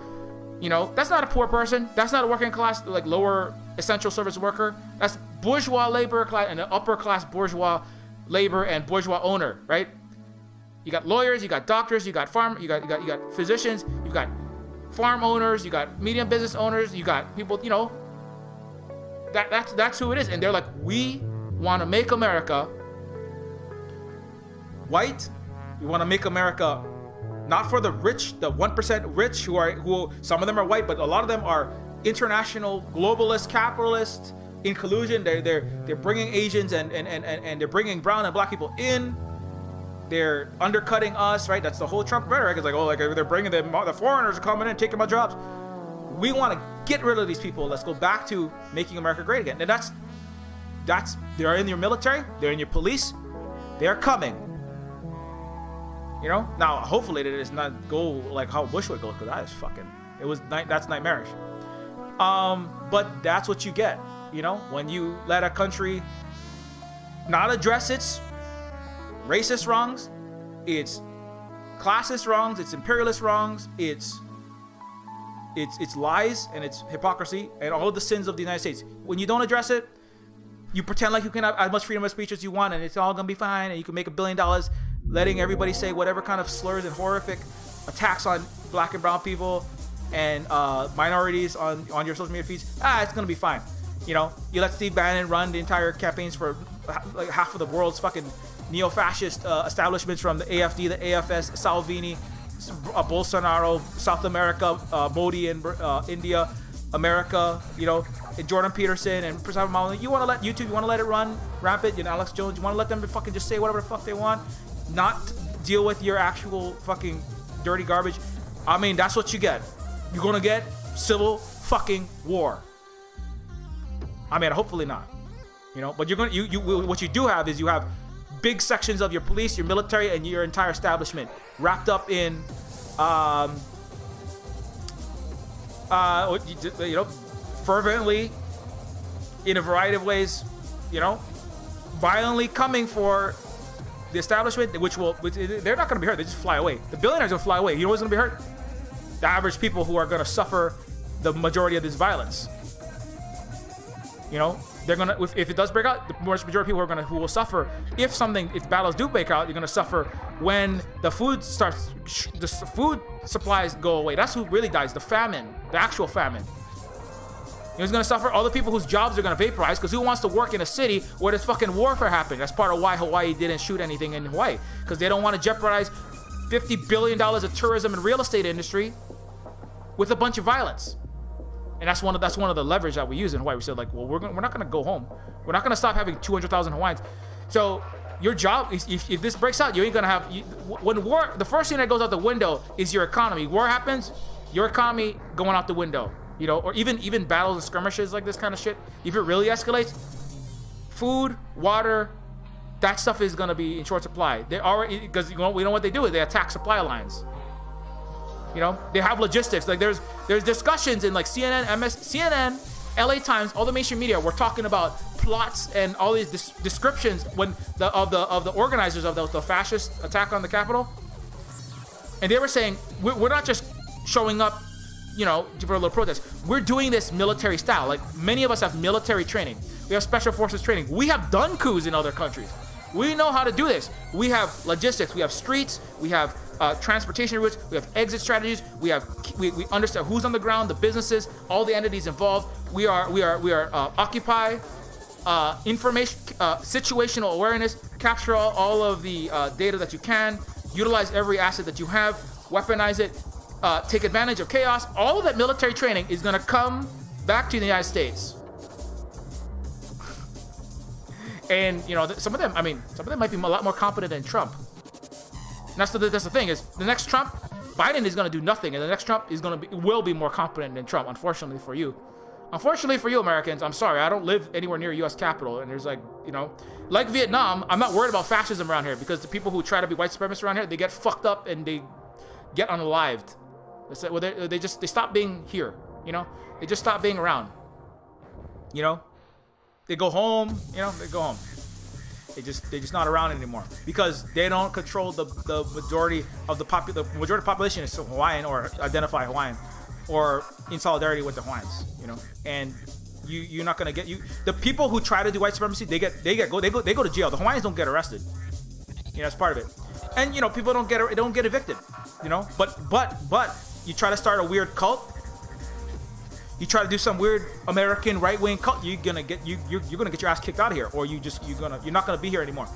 That's not a poor person. That's not a working class, like lower essential service worker. That's bourgeois labor class and an upper class bourgeois labor and bourgeois owner, right? You got lawyers, you got doctors, you got physicians, you've got farm owners, you got medium business owners, you got people, that's who it is. And they're like, we want to make America white. We want to make America not for the rich, the 1% rich who some of them are white, but a lot of them are international globalist capitalists in collusion. They're bringing Asians and they're bringing brown and black people in. They're undercutting us, right? That's the whole Trump rhetoric. It's like, they're bringing the foreigners are coming in, taking my jobs. We want to get rid of these people. Let's go back to making America great again. And that's they're in your military, they're in your police, they're coming. Now hopefully it does not go like how Bushwick goes, because that's nightmarish. But that's what you get, when you let a country not address its racist wrongs, its classist wrongs, its imperialist wrongs, its lies and its hypocrisy and all of the sins of the United States. When you don't address it, you pretend like you can have as much freedom of speech as you want and it's all gonna be fine and you can make $1 billion letting everybody say whatever kind of slurs and horrific attacks on black and brown people and minorities on your social media feeds. It's gonna be fine. You let Steve Bannon run the entire campaigns for like half of the world's fucking neo-fascist establishments, from the AFD, the AFS, Salvini, Bolsonaro, South America, Modi in India, America, and Jordan Peterson and Prasad Malone. You want to let YouTube, you want to let it run rampant, Alex Jones, you want to let them fucking just say whatever the fuck they want, not deal with your actual fucking dirty garbage. I mean, that's what you get. You're gonna get civil fucking war. I mean, hopefully not, but you're gonna what you do have is you have big sections of your police, your military, and your entire establishment wrapped up in fervently, in a variety of ways, violently coming for the establishment, they're not going to be hurt. They just fly away. The billionaires will fly away. You know what's going to be hurt? The average people who are going to suffer the majority of this violence. They're gonna, if it does break out, the majority of people who will suffer. If battles do break out, you're gonna suffer when the food supplies go away. That's who really dies. The famine, the actual famine. Who's gonna suffer? All the people whose jobs are gonna vaporize, because who wants to work in a city where there's fucking warfare happening? That's part of why Hawaii didn't shoot anything in Hawaii, because they don't want to jeopardize $50 billion of tourism and real estate industry with a bunch of violence. And that's one of the leverage that we use in Hawaii. We said, like, well, we're not going to go home. We're not going to stop having 200,000 Hawaiians. So your job, if this breaks out, you ain't going to have... when war... The first thing that goes out the window is your economy. War happens, your economy going out the window. Or even battles and skirmishes like this kind of shit. If it really escalates, food, water, that stuff is going to be in short supply. They already, because we know what they do is they attack supply lines. You know, they have logistics. Like there's discussions in like CNN, LA Times, all the mainstream media. We're talking about plots and all these descriptions when of the organizers of the fascist attack on the Capitol, and they were saying we're not just showing up, you know, for a little protest. We're doing this military style. Like many of us have military training. We have special forces training. We have done coups in other countries. We know how to do this. We have logistics. We have streets. We have transportation routes. We have exit strategies. We understand who's on the ground, the businesses, all the entities involved. We are occupy, information, situational awareness, capture all of the data that you can, utilize every asset that you have, weaponize it, take advantage of chaos. All of that military training is going to come back to the United States. And, you know, some of them might be a lot more competent than Trump. And that's the thing is, the next Trump, Biden is going to do nothing, and the next Trump will be more competent than Trump, unfortunately for you. Unfortunately for you, Americans, I'm sorry, I don't live anywhere near U.S. Capitol, and there's like, you know, like Vietnam, I'm not worried about fascism around here, because the people who try to be white supremacists around here, they get fucked up and they get unalived. They stop being here, you know? They just stop being around, you know? They go home, you know, they go home. They're just not around anymore because they don't control the majority of the population is Hawaiian or identify Hawaiian or in solidarity with the Hawaiians, you know. And you're not gonna get the people who try to do white supremacy. They go to jail. The Hawaiians don't get arrested. You know, that's part of it. And you know, people don't get evicted. You know, but you try to start a weird cult. You try to do some weird American right-wing cult, you're gonna get your ass kicked out of here, or you're not gonna be here anymore.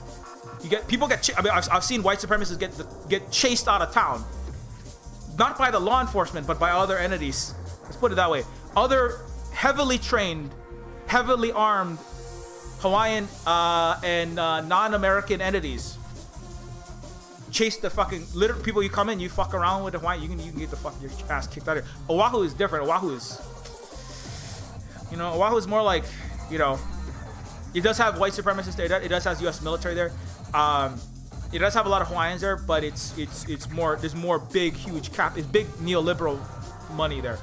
I've seen white supremacists get chased out of town, not by the law enforcement, but by other entities. Let's put it that way. Other heavily trained, heavily armed Hawaiian and non-American entities chase the fucking literal people. You come in, you fuck around with the Hawaiian, you can get your ass kicked out of here. Oahu is different. Oahu is more like, you know, it does have white supremacists there. It does have U.S. military there. It does have a lot of Hawaiians there, but it's more, there's more big, huge it's big neoliberal money there.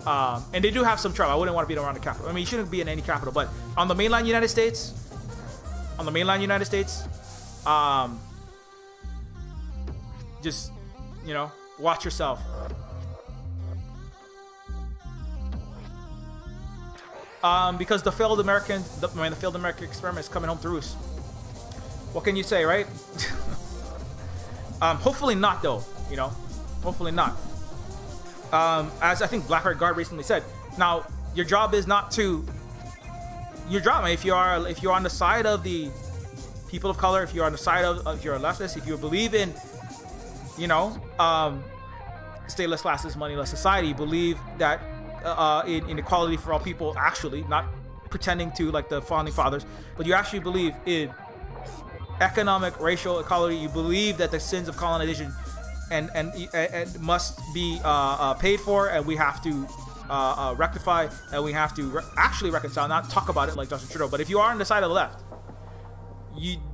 And they do have some trouble. I wouldn't want to be around the capital. I mean, you shouldn't be in any capital, but on the mainland United States, just, you know, watch yourself. Because the failed American experiment is coming home to roost. What can you say, right? Hopefully not, though. You know, hopefully not. As I think Blackheart Guard recently said, now your job is not to. Your job, if you're on the side of the people of color, if you're on the side of, if you're a leftist, if you believe in, you know, stateless classes, moneyless society, believe that. In equality for all people, actually, not pretending to like the founding fathers, but you actually believe in economic, racial equality. You believe that the sins of colonization and must be paid for, and we have to rectify, and we have to actually reconcile, not talk about it like Justin Trudeau. But if you are on the side of the left,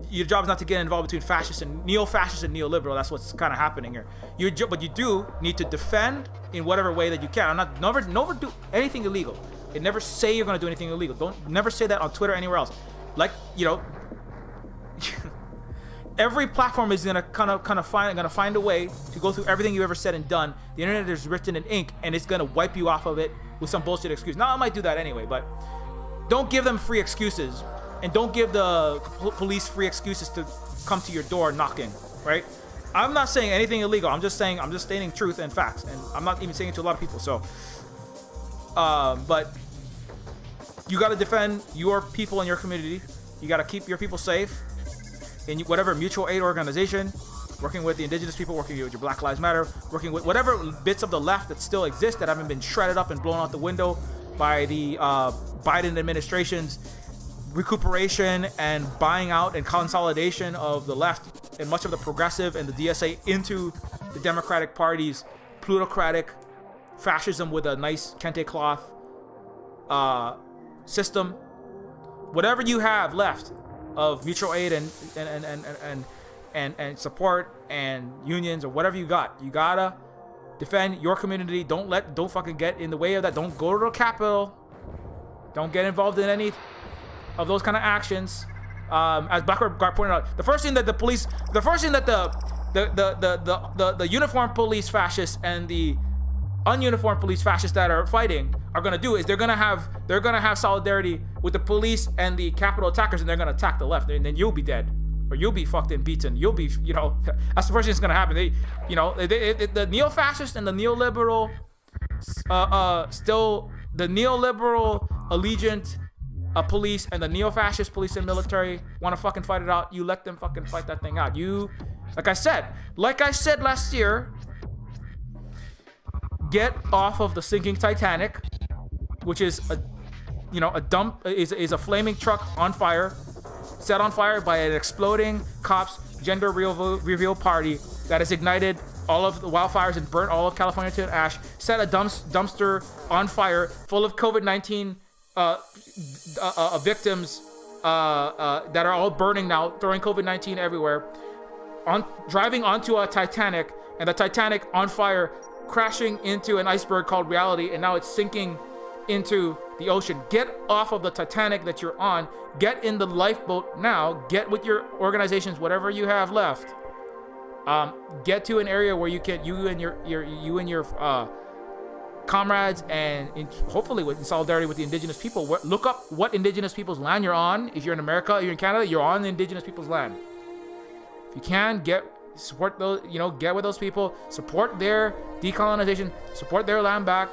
your job is not to get involved between fascists and neo-fascist and neoliberal. That's what's kind of happening here. But you do need to defend in whatever way that you can. Never do anything illegal. And never say you're going to do anything illegal. Never say that on Twitter or anywhere else. Like, you know, every platform is gonna find a way to go through everything you ever said and done. The internet is written in ink, and it's gonna wipe you off of it with some bullshit excuse. Now I might do that anyway, but don't give them free excuses. And don't give the police free excuses to come to your door knocking, right? I'm not saying anything illegal. I'm just stating truth and facts. And I'm not even saying it to a lot of people. So, but you got to defend your people in your community. You got to keep your people safe in whatever mutual aid organization, working with the indigenous people, working with your Black Lives Matter, working with whatever bits of the left that still exist that haven't been shredded up and blown out the window by the Biden administration's recuperation and buying out and consolidation of the left and much of the progressive and the DSA into the Democratic Party's plutocratic fascism with a nice kente cloth system, whatever you have left of mutual aid and support and unions or whatever you gotta defend your community. Don't fucking get in the way of that. Don't go to the Capitol. Don't get involved in any of those kind of actions. As Blackguard pointed out, the first thing that the uniformed police fascists and the ununiformed police fascists that are fighting are gonna do is they're gonna have solidarity with the police and the Capitol attackers, and they're gonna attack the left, and then you'll be dead, or you'll be fucked and beaten. You'll be, that's the first thing that's gonna happen. The neo-fascist and the neoliberal, still the neoliberal allegiant police and the neo-fascist police and military want to fucking fight it out. You let them fucking fight that thing out. You, like I said last year, get off of the sinking Titanic, which is a flaming truck on fire, set on fire by an exploding cops gender reveal party that has ignited all of the wildfires and burnt all of California to ash. Set a dumpster on fire full of COVID-19 victims that are all burning now, throwing COVID-19 everywhere. Driving onto a Titanic, and the Titanic on fire, crashing into an iceberg called reality, and now it's sinking into the ocean. Get off of the Titanic that you're on. Get in the lifeboat now. Get with your organizations, whatever you have left. Get to an area where you and your comrades, and hopefully in solidarity with the indigenous people. Look up what indigenous people's land you're on. If you're in America, you're in Canada, you're on the indigenous people's land. If you can, support those, get with those people, support their decolonization, support their land back,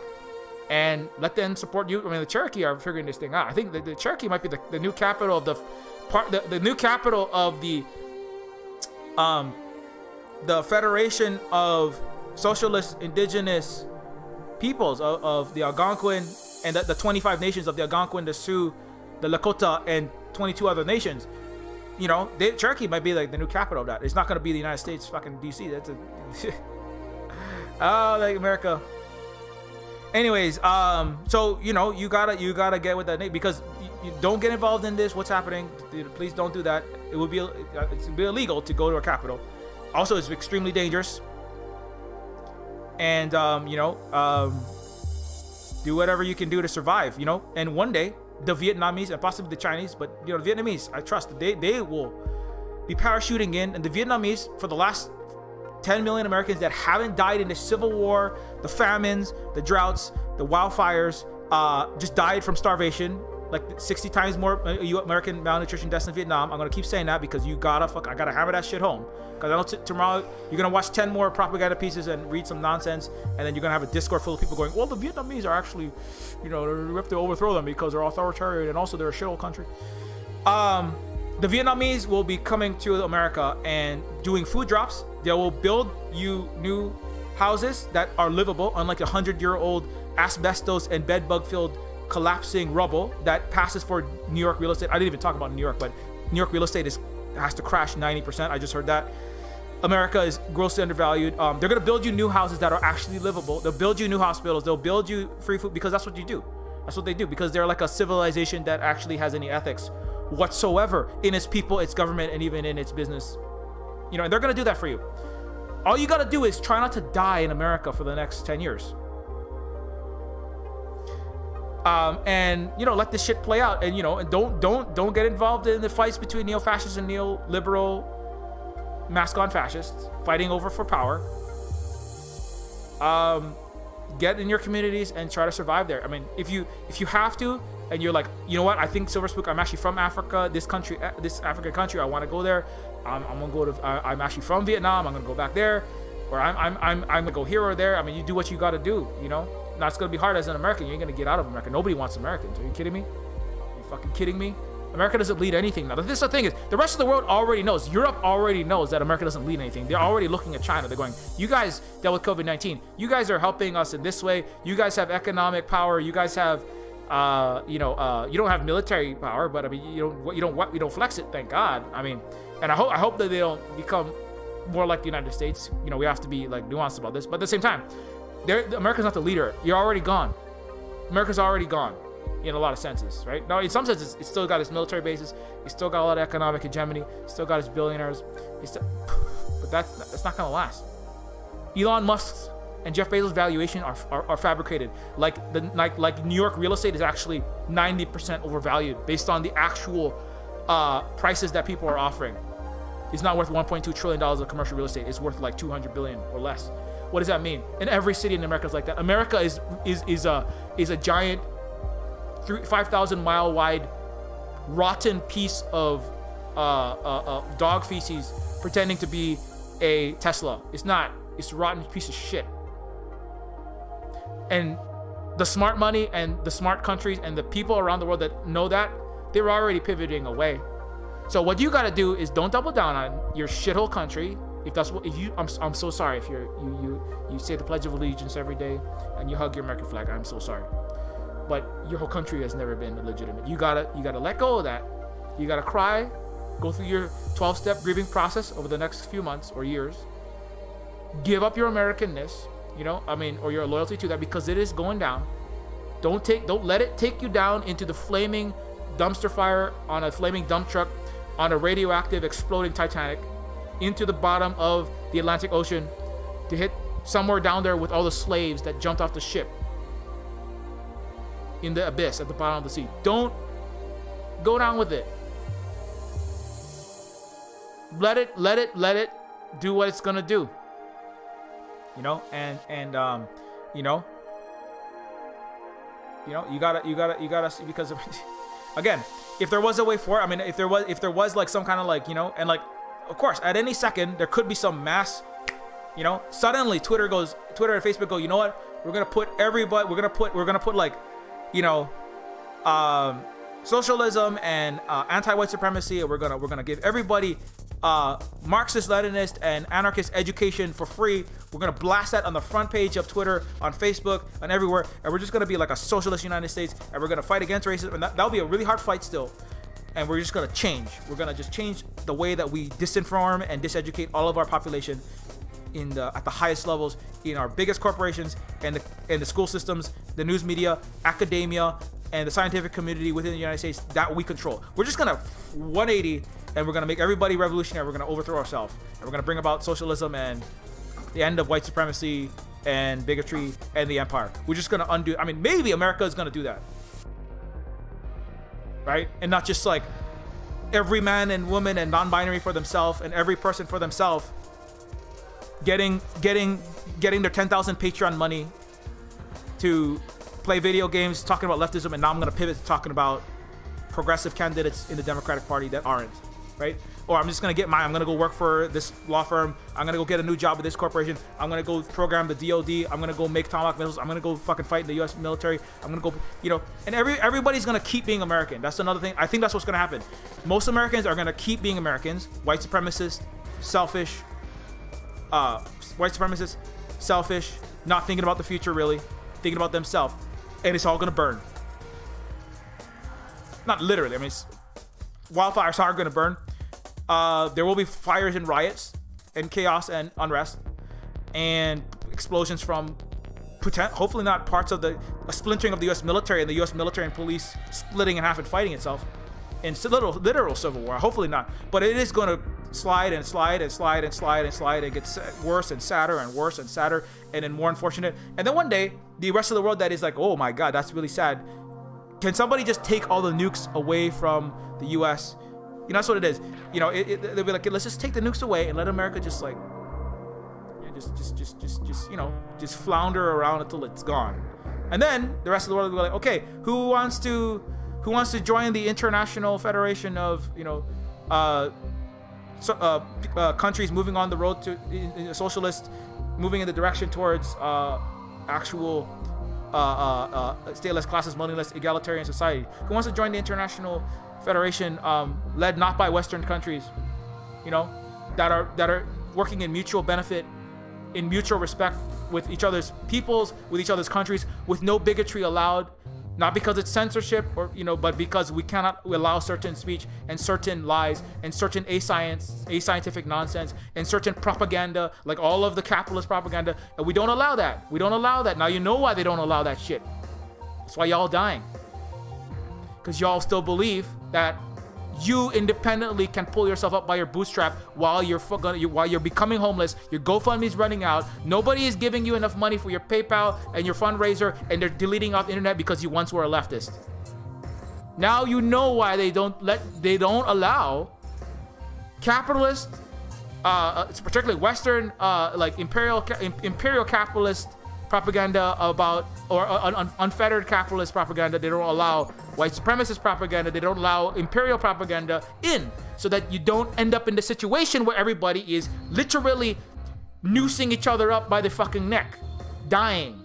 and let them support you. I mean, the Cherokee are figuring this thing out. I think the Cherokee might be the new capital of the new capital of the Federation of Socialist Indigenous Peoples of the Algonquin, and the 25 nations of the Algonquin, the Sioux, the Lakota, and 22 other nations. Cherokee might be like the new capital of that. It's not going to be the United States, fucking DC. That's like America. Anyways, so you gotta get with that name, because you don't get involved in this. What's happening? Please don't do that. It would be illegal to go to a capital. Also, it's extremely dangerous. And do whatever you can do to survive. And one day, the Vietnamese and possibly the Chinese, but the Vietnamese, I trust they will be parachuting in, and the Vietnamese, for the last 10 million Americans that haven't died in the Civil War, the famines, the droughts, the wildfires, just died from starvation, like 60 times more American malnutrition deaths in Vietnam. I'm gonna keep saying that because I gotta hammer that shit home. Because I know tomorrow you're gonna watch 10 more propaganda pieces and read some nonsense, and then you're gonna have a Discord full of people going, well, the Vietnamese are actually, we have to overthrow them because they're authoritarian and also they're a shithole country. The Vietnamese will be coming to America and doing food drops. They will build you new houses that are livable, unlike 100-year-old asbestos and bedbug-filled collapsing rubble that passes for New York real estate. I didn't even talk about New York, but New York real estate has to crash 90%. I just heard that. America is grossly undervalued. They're going to build you new houses that are actually livable. They'll build you new hospitals. They'll build you free food, because that's what you do. That's what they do, because they're like a civilization that actually has any ethics whatsoever in its people, its government, and even in its business. And they're going to do that for you. All you got to do is try not to die in America for the next 10 years. And let this shit play out, and and don't get involved in the fights between neo-fascists and neoliberal mask-on fascists fighting over for power. Get in your communities and try to survive there. I mean, if you have to, and you're like, what, I think Silver Spook, I'm actually from Africa, this African country, I want to go there. I'm gonna go to. I'm actually from Vietnam. I'm gonna go back there, or I'm gonna go here or there. I mean, you do what you got to do. Now it's gonna be hard as an American. You ain't gonna get out of America. Nobody wants Americans. Are you kidding me? Are you fucking kidding me? America doesn't lead anything now. This is the thing, is the rest of the world already knows. Europe already knows that America doesn't lead anything. They're already looking at China. They're going, you guys dealt with COVID-19. You guys are helping us in this way. You guys have economic power. You guys have, you don't have military power, but I mean, you don't flex it. Thank God. I mean, and I hope that they don't become more like the United States. We have to be like nuanced about this, but at the same time, America's not the leader. You're already gone. America's already gone. in a lot of senses, right? Now, in some senses, it's still got its military bases. It's still got a lot of economic hegemony. It's still got its billionaires. But that's not gonna last. Elon Musk's and Jeff Bezos' valuation are fabricated. Like New York real estate is actually 90% overvalued based on the actual prices that people are offering. It's not worth $1.2 trillion of commercial real estate. It's worth like 200 billion or less. What does that mean? In every city in America is like that. America is a giant 5,000 mile wide rotten piece of dog feces pretending to be a Tesla. It's not. It's a rotten piece of shit. And the smart money and the smart countries and the people around the world that know that, they're already pivoting away. So what you got to do is don't double down on your shithole country. I'm so sorry if you say the Pledge of Allegiance every day and you hug your American flag. I'm so sorry, but your whole country has never been legitimate. You gotta let go of that. You gotta cry, go through your 12-step grieving process over the next few months or years. Give up your Americanness, or your loyalty to that, because it is going down. Don't let it take you down into the flaming dumpster fire on a flaming dump truck on a radioactive exploding Titanic into the bottom of the Atlantic Ocean to hit somewhere down there with all the slaves that jumped off the ship in the abyss at the bottom of the sea. Don't go down with it. Let it do what it's gonna do. You gotta see, because of, again, if there was a way for it, if there was like some kind of and of course, at any second there could be some mass, suddenly Twitter and Facebook go, you know what? We're gonna put everybody. We're gonna put socialism and anti-white supremacy, and we're gonna give everybody Marxist, Leninist, and anarchist education for free. We're gonna blast that on the front page of Twitter, on Facebook, and everywhere. And we're just gonna be like a socialist United States, and we're gonna fight against racism. And that'll be a really hard fight still. And we're just gonna change. We're gonna just change the way that we disinform and diseducate all of our population at the highest levels, in our biggest corporations and the school systems, the news media, academia, and the scientific community within the United States that we control. We're just gonna 180, and we're gonna make everybody revolutionary. We're gonna overthrow ourselves, and we're gonna bring about socialism and the end of white supremacy and bigotry and the empire. We're just gonna undo. Maybe America is gonna do that, right? And not just like every man and woman and non-binary for themselves and every person for themselves getting their 10,000 Patreon money to play video games talking about leftism, and now I'm going to pivot to talking about progressive candidates in the Democratic Party that aren't, right? Or I'm just going to I'm going to go work for this law firm. I'm going to go get a new job with this corporation. I'm going to go program the DOD. I'm going to go make Tomahawk missiles. I'm going to go fucking fight in the U.S. military. I'm going to go, and everybody's going to keep being American. That's another thing. I think that's what's going to happen. Most Americans are going to keep being Americans. White supremacists, selfish, not thinking about the future really, thinking about themselves, and it's all going to burn. Not literally. Wildfires are going to burn. There will be fires and riots and chaos and unrest and explosions from hopefully not parts of a splintering of the U.S. military and the U.S. military and police splitting in half and fighting itself in literal civil war. Hopefully not, but it is going to slide and get worse and sadder and worse and sadder and then more unfortunate. And then one day the rest of the world that is like, oh my god, that's really sad. Can somebody just take all the nukes away from the U.S.? That's what it is. They'll be like, let's just take the nukes away and let America just just flounder around until it's gone. And then the rest of the world will be like, okay, who wants to join the International Federation of countries moving on the road to socialist, moving in the direction towards actual stateless, classes, moneyless, egalitarian society? Who wants to join the International Federation, led not by Western countries, that are working in mutual benefit, in mutual respect with each other's peoples, with each other's countries, with no bigotry allowed, not because it's censorship or but because we cannot allow certain speech and certain lies and certain ascientific nonsense and certain propaganda, like all of the capitalist propaganda, and we don't allow that. Now you know why they don't allow that shit. That's why y'all dying. because y'all still believe that you independently can pull yourself up by your bootstrap while you're becoming homeless. Your GoFundMe's running out. Nobody is giving you enough money for your PayPal and your fundraiser, and they're deleting off the internet because you once were a leftist. Now you know why they don't allow capitalist, particularly Western, like imperial capitalist propaganda about, or unfettered capitalist propaganda. They don't allow white supremacist propaganda. They don't allow imperial propaganda in, so that you don't end up in the situation where everybody is literally noosing each other up by the fucking neck, dying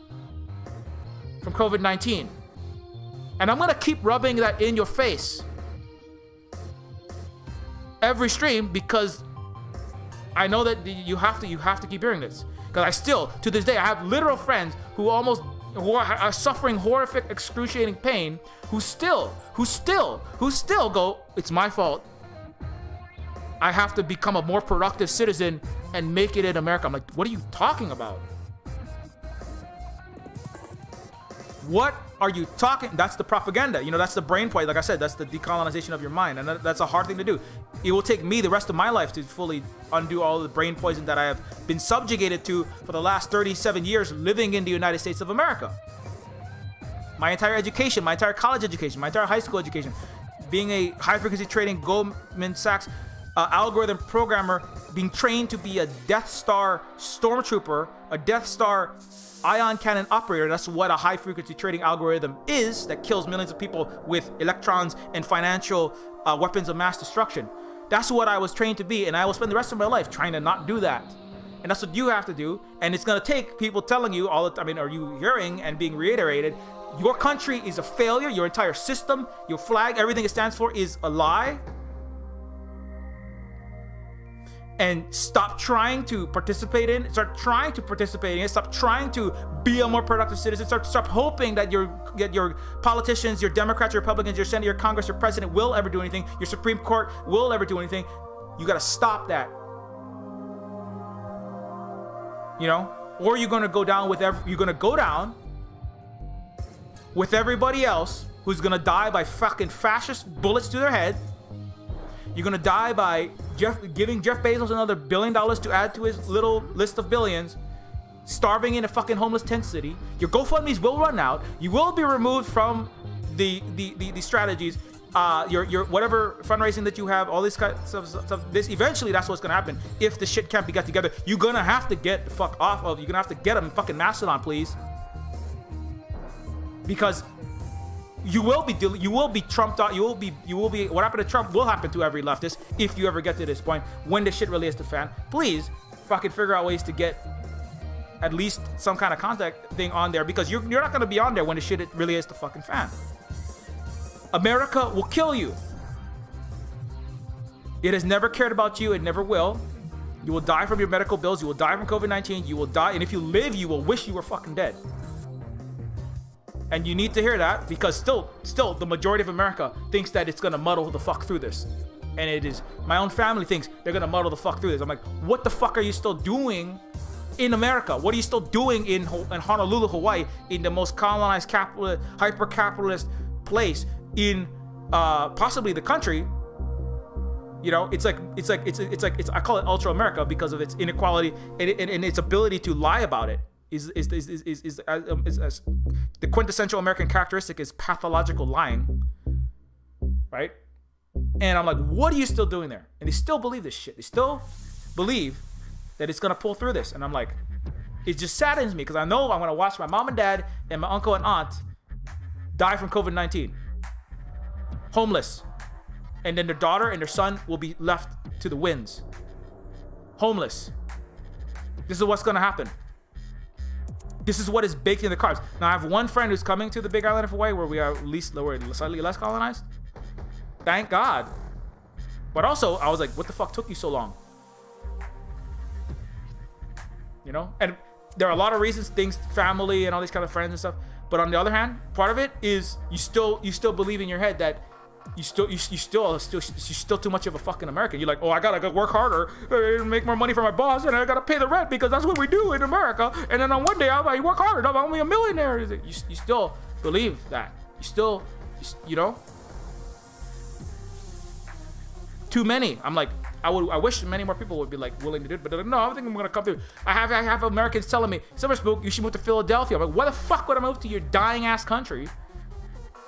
from COVID-19. And I'm gonna keep rubbing that in your face every stream, because I know that you have to keep hearing this. Because I still, to this day, I have literal friends who are suffering horrific, excruciating pain, who still go, it's my fault. I have to become a more productive citizen and make it in America. I'm like, what are you talking about? What are you talking? That's the propaganda. You know, that's the brain play. Like I said, that's the decolonization of your mind. And that's a hard thing to do. It will take me the rest of my life to fully undo all the brain poison that I have been subjugated to for the last 37 years living in the United States of America. My entire education, my entire college education, my entire high school education, being a high-frequency trading Goldman Sachs algorithm programmer, being trained to be a Death Star stormtrooper, a Death Star ion cannon operator. That's what a high-frequency trading algorithm is, that kills millions of people with electrons and financial weapons of mass destruction. That's what I was trained to be, and I will spend the rest of my life trying to not do that. And that's what you have to do. And it's going to take people telling you all the time, are you hearing and being reiterated, your country is a failure, your entire system, your flag, everything it stands for is a lie. And stop trying to participate in, start trying to participate in it, stop trying to be a more productive citizen, stop hoping that your politicians, your Democrats, your Republicans, your Senate, your Congress, your President will ever do anything, your Supreme Court will ever do anything. You gotta stop that. You know? Or you're gonna go down with everybody else who's gonna die by fucking fascist bullets to their head. You're gonna die by giving Jeff Bezos another $1 billion to add to his little list of billions, starving in a fucking homeless tent city. Your GoFundMe's will run out. You will be removed from the strategies. Your whatever fundraising that you have, all this kind of stuff. This eventually, that's what's gonna happen. If the shit can't be got together, you're gonna have to get the fuck off of. You're gonna have to get them fucking Mastodon, please, because you will be trumped out. You will be. What happened to Trump will happen to every leftist if you ever get to this point. When the shit really is the fan, please fucking figure out ways to get at least some kind of contact thing on there, because you're not gonna be on there when the shit really is the fucking fan. America will kill you. It has never cared about you. It never will. You will die from your medical bills. You will die from COVID-19. You will die, and if you live, you will wish you were fucking dead. And you need to hear that, because still the majority of America thinks that it's gonna muddle the fuck through this. And it is, my own family thinks they're gonna muddle the fuck through this. I'm like, what the fuck are you still doing in America? What are you still doing in Honolulu, Hawaii, in the most colonized, capitalist, hyper-capitalist place in possibly the country? You know, it's I call it Ultra America because of its inequality and its ability to lie about it. Is the quintessential American characteristic is pathological lying, right? And I'm like, what are you still doing there? And they still believe this shit. They still believe that it's gonna pull through this. And I'm like, it just saddens me, because I know I'm gonna watch my mom and dad and my uncle and aunt die from COVID-19, homeless, and then their daughter and their son will be left to the winds, homeless. This is what's gonna happen. This is what is baked in the cards. Now, I have one friend who's coming to the Big Island of Hawaii, where we are slightly less colonized. Thank God. But also, I was like, what the fuck took you so long? You know? And there are a lot of reasons, things, family and all these kind of friends and stuff. But on the other hand, part of it is you still believe in your head that you're still too much of a fucking American. You're like, oh, I gotta work harder, make more money for my boss, and I gotta pay the rent because that's what we do in America. And then on one day, I work harder, I'm only a millionaire. You still believe that. You know? too many. I'm like, I wish many more people would be like willing to do it, but they're like, no, I think I'm gonna come through. I have Americans telling me, Silverspook, you should move to Philadelphia. I'm like, why the fuck would I move to your dying ass country?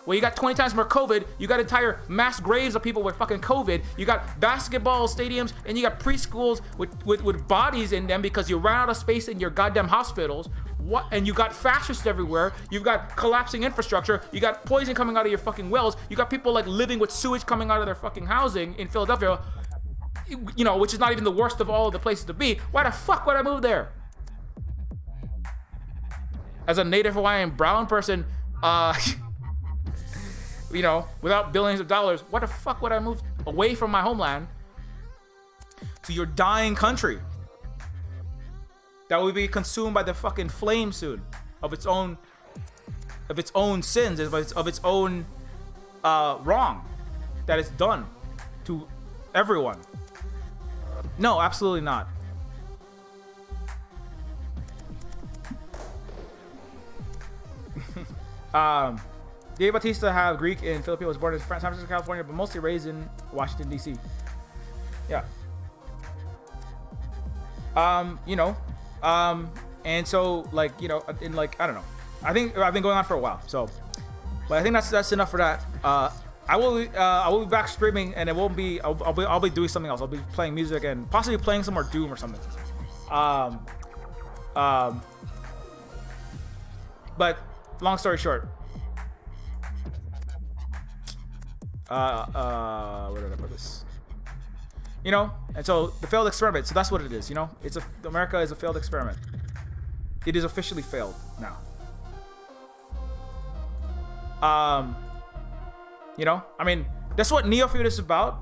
Well, you got 20 times more COVID. You got entire mass graves of people with fucking COVID. You got basketball stadiums, and you got preschools with bodies in them because you ran out of space in your goddamn hospitals. What? And you got fascists everywhere. You've got collapsing infrastructure. You got poison coming out of your fucking wells. You got people like living with sewage coming out of their fucking housing in Philadelphia. You know, which is not even the worst of all of the places to be. Why the fuck would I move there? As a native Hawaiian brown person, you know, without billions of dollars, why the fuck would I move away from my homeland to your dying country that will be consumed by the fucking flame soon of its own sins, of its own wrong that it's done to everyone? No, absolutely not. Dave Bautista have Greek and Filipino, was born in San Francisco, California, but mostly raised in Washington, D.C. Yeah. You know, and so like, you know, in like, I don't know. I think I've been going on for a while, so, but I think that's enough for that. I will be back streaming, and it won't be. I'll be doing something else. I'll be playing music and possibly playing some more Doom or something. But long story short, where did I put this? You know, and so the failed experiment. So that's what it is. You know, America is a failed experiment. It is officially failed now. You know, I mean, that's what Neofeud is about.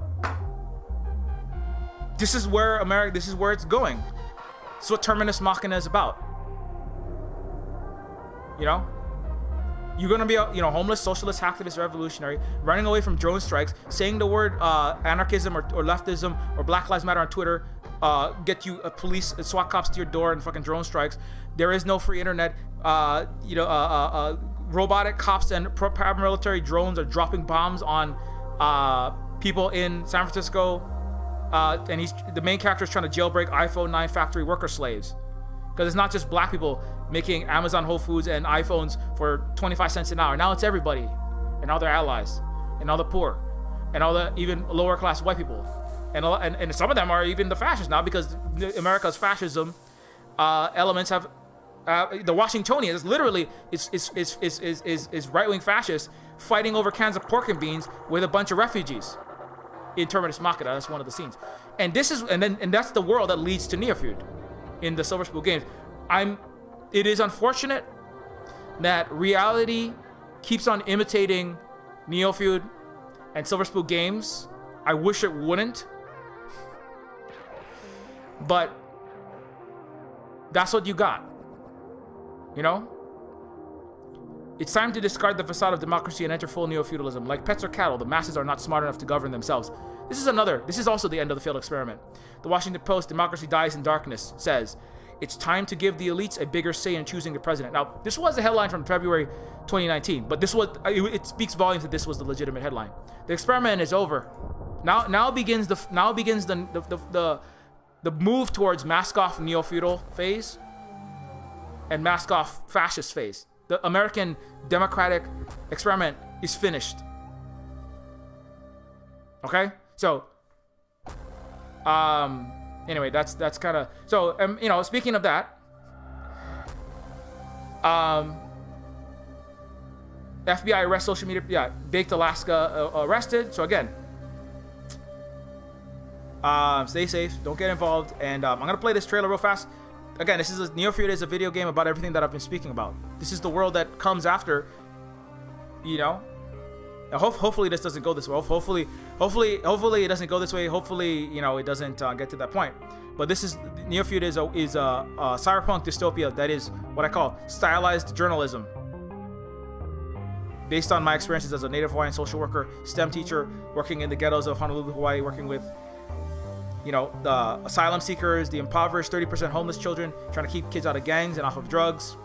This is where it's going. This is what Terminus Machina is about. You know, you're gonna be a, you know, homeless, socialist, hacktivist, revolutionary, running away from drone strikes, saying the word anarchism or leftism or Black Lives Matter on Twitter, get you police, SWAT cops to your door and fucking drone strikes. There is no free internet. You know, robotic cops and paramilitary drones are dropping bombs on people in San Francisco, and the main character is trying to jailbreak iPhone 9 factory worker slaves, because it's not just black people making Amazon, Whole Foods, and iPhones for 25 cents an hour. Now it's everybody, and all their allies, and all the poor, and all the even lower class white people, and some of them are even the fascists now, because America's fascism elements have. The Washingtonians is literally is right-wing fascists fighting over cans of pork and beans with a bunch of refugees in Terminus Machina. That's one of the scenes, and that's the world that leads to Neofeud in the Silverspook games. It is unfortunate that reality keeps on imitating Neofeud and Silverspook games. I wish it wouldn't, but that's what you got. You know? It's time to discard the facade of democracy and enter full neo-feudalism. Like pets or cattle, the masses are not smart enough to govern themselves. This is also the end of the failed experiment. The Washington Post, Democracy Dies in Darkness, says, it's time to give the elites a bigger say in choosing the president. Now, this was a headline from February 2019, but it speaks volumes that this was the legitimate headline. The experiment is over. Now begins the move towards mask-off neo-feudal phase and mask-off fascist phase. The American democratic experiment is finished. Okay? So, anyway, that's kind of... So, you know, speaking of that, FBI arrest social media... Yeah, Baked Alaska arrested. So, again, stay safe. Don't get involved. And I'm going to play this trailer real fast. Again, Neofeud is a video game about everything that I've been speaking about. This is the world that comes after, you know. Hopefully this doesn't go this way. Hopefully it doesn't go this way. Hopefully, you know, it doesn't get to that point. But Neofeud is a cyberpunk dystopia that is what I call stylized journalism, based on my experiences as a Native Hawaiian social worker, STEM teacher, working in the ghettos of Honolulu, Hawaii, working with, you know, the asylum seekers, the impoverished, 30% homeless children, trying to keep kids out of gangs and off of drugs,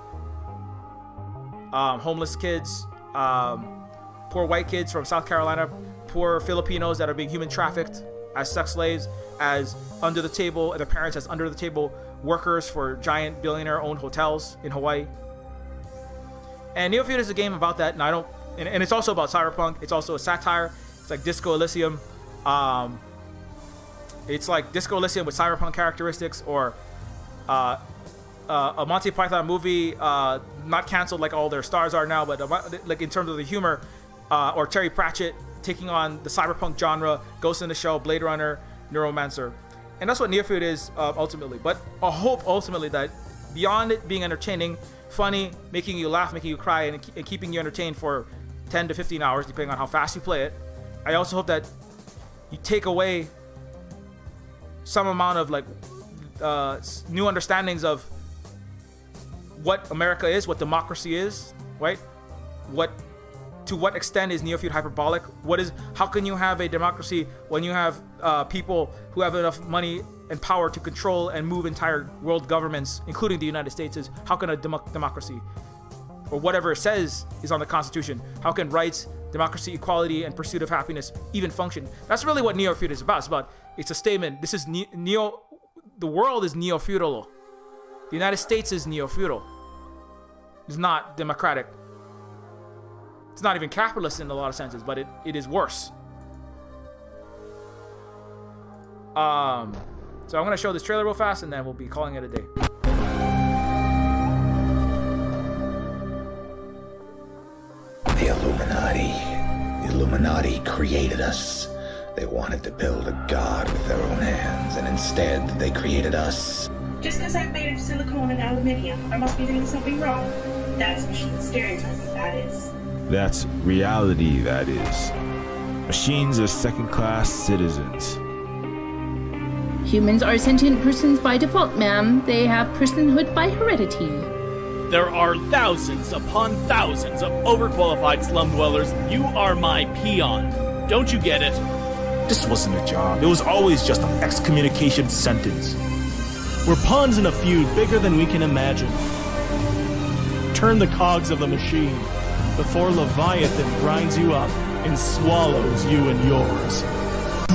homeless kids, poor white kids from South Carolina, poor Filipinos that are being human trafficked as sex slaves, as under the table, and their parents as under the table workers for giant billionaire-owned hotels in Hawaii. And Neofeud is a game about that, and it's also about cyberpunk. It's also a satire. It's like Disco Elysium. It's like Disco Elysium with cyberpunk characteristics, or a Monty Python movie, not canceled like all their stars are now, but like in terms of the humor, or Terry Pratchett taking on the cyberpunk genre, Ghost in the Shell, Blade Runner, Neuromancer. And that's what Neofeud is ultimately. But I hope ultimately that beyond it being entertaining, funny, making you laugh, making you cry, and keeping you entertained for 10 to 15 hours, depending on how fast you play it, I also hope that you take away some amount of like new understandings of what America is, what democracy is, right? To what extent is Neofeud hyperbolic? How can you have a democracy when you have people who have enough money and power to control and move entire world governments, including the United States? How can a democracy, or whatever it says is on the Constitution, how can rights, democracy, equality, and pursuit of happiness even function? That's really what Neofeud is about. It's a statement. This is the world is neo-feudal. The United States is neo-feudal. It's not democratic. It's not even capitalist in a lot of senses, but it is worse. So I'm gonna show this trailer real fast, and then we'll be calling it a day. The Illuminati created us. They wanted to build a god with their own hands, and instead they created us. Just because I'm made of silicone and aluminium, I must be doing something wrong. That's machine stereotyping, that is. That's reality, that is. Machines are second-class citizens. Humans are sentient persons by default, ma'am. They have personhood by heredity. There are thousands upon thousands of overqualified slum dwellers. You are my peon. Don't you get it? This wasn't a job. It was always just an excommunication sentence. We're pawns in a feud bigger than we can imagine. Turn the cogs of the machine before Leviathan grinds you up and swallows you and yours.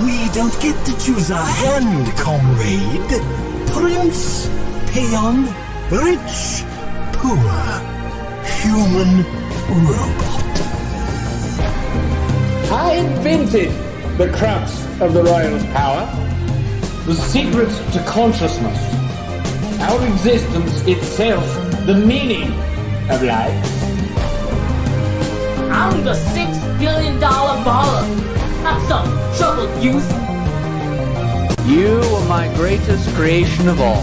We don't get to choose our hand, comrade. Prince, peon, rich, poor, human, robot. I invented the crux of the royal's power, the secret to consciousness, our existence itself, the meaning of life. I'm the $6 billion baller, not some troubled youth. You are my greatest creation of all.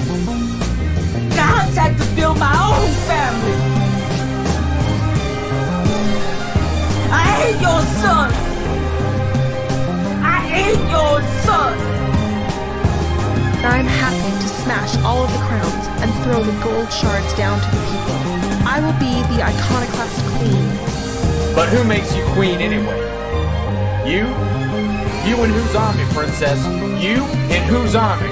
I had to build my own family. I hate your son. I hate your son. I'm happy to smash all of the crowns and throw the gold shards down to the people. I will be the iconoclast queen. But who makes you queen anyway? You? You and whose army, princess? You and whose army?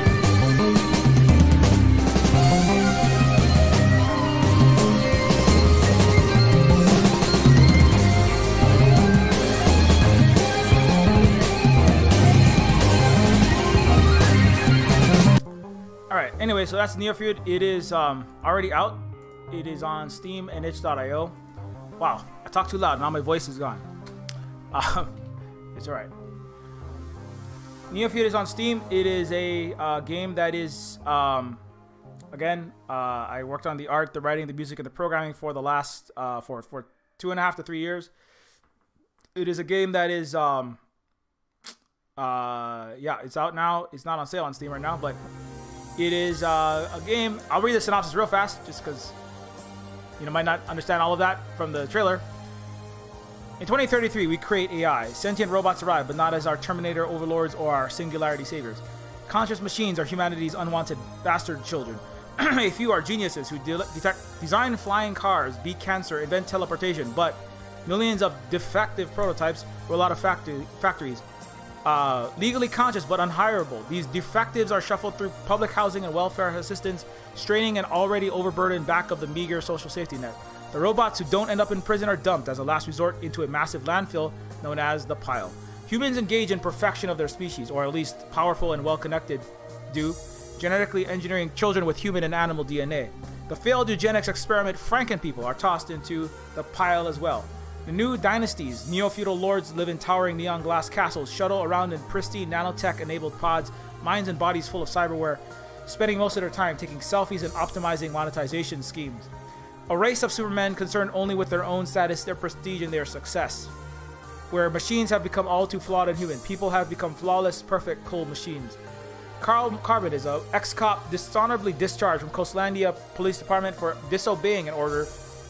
Alright, anyway, so that's Neofeud. It is already out. It is on Steam and itch.io. Wow, I talked too loud. Now my voice is gone. It's alright. Neofeud is on Steam. It is a game that is, again, I worked on the art, the writing, the music, and the programming for the last, for 2.5 to 3 years. It is a game that is, yeah, it's out now. It's not on sale on Steam right now, but it is a game. I'll read the synopsis real fast, just because you might not understand all of that from the trailer. In 2033, we create AI. Sentient robots arrive, but not as our Terminator overlords or our singularity saviors. Conscious machines are humanity's unwanted bastard children. A few are geniuses who design flying cars, beat cancer, invent teleportation, but millions of defective prototypes roll out of factories. Legally conscious but unhireable. These defectives are shuffled through public housing and welfare assistance, straining an already overburdened back of the meager social safety net. The robots who don't end up in prison are dumped as a last resort into a massive landfill known as the Pile. Humans engage in perfection of their species, or at least powerful and well-connected do, genetically engineering children with human and animal DNA. The failed eugenics experiment Franken-people are tossed into the pile as well. The new dynasties, neo-feudal lords live in towering neon glass castles, shuttle around in pristine nanotech-enabled pods, minds and bodies full of cyberware, spending most of their time taking selfies and optimizing monetization schemes. A race of supermen concerned only with their own status, their prestige, and their success. Where machines have become all too flawed and human, people have become flawless, perfect, cold machines. Carl Carbon is an ex-cop dishonorably discharged from Coastlandia Police Department for disobeying an order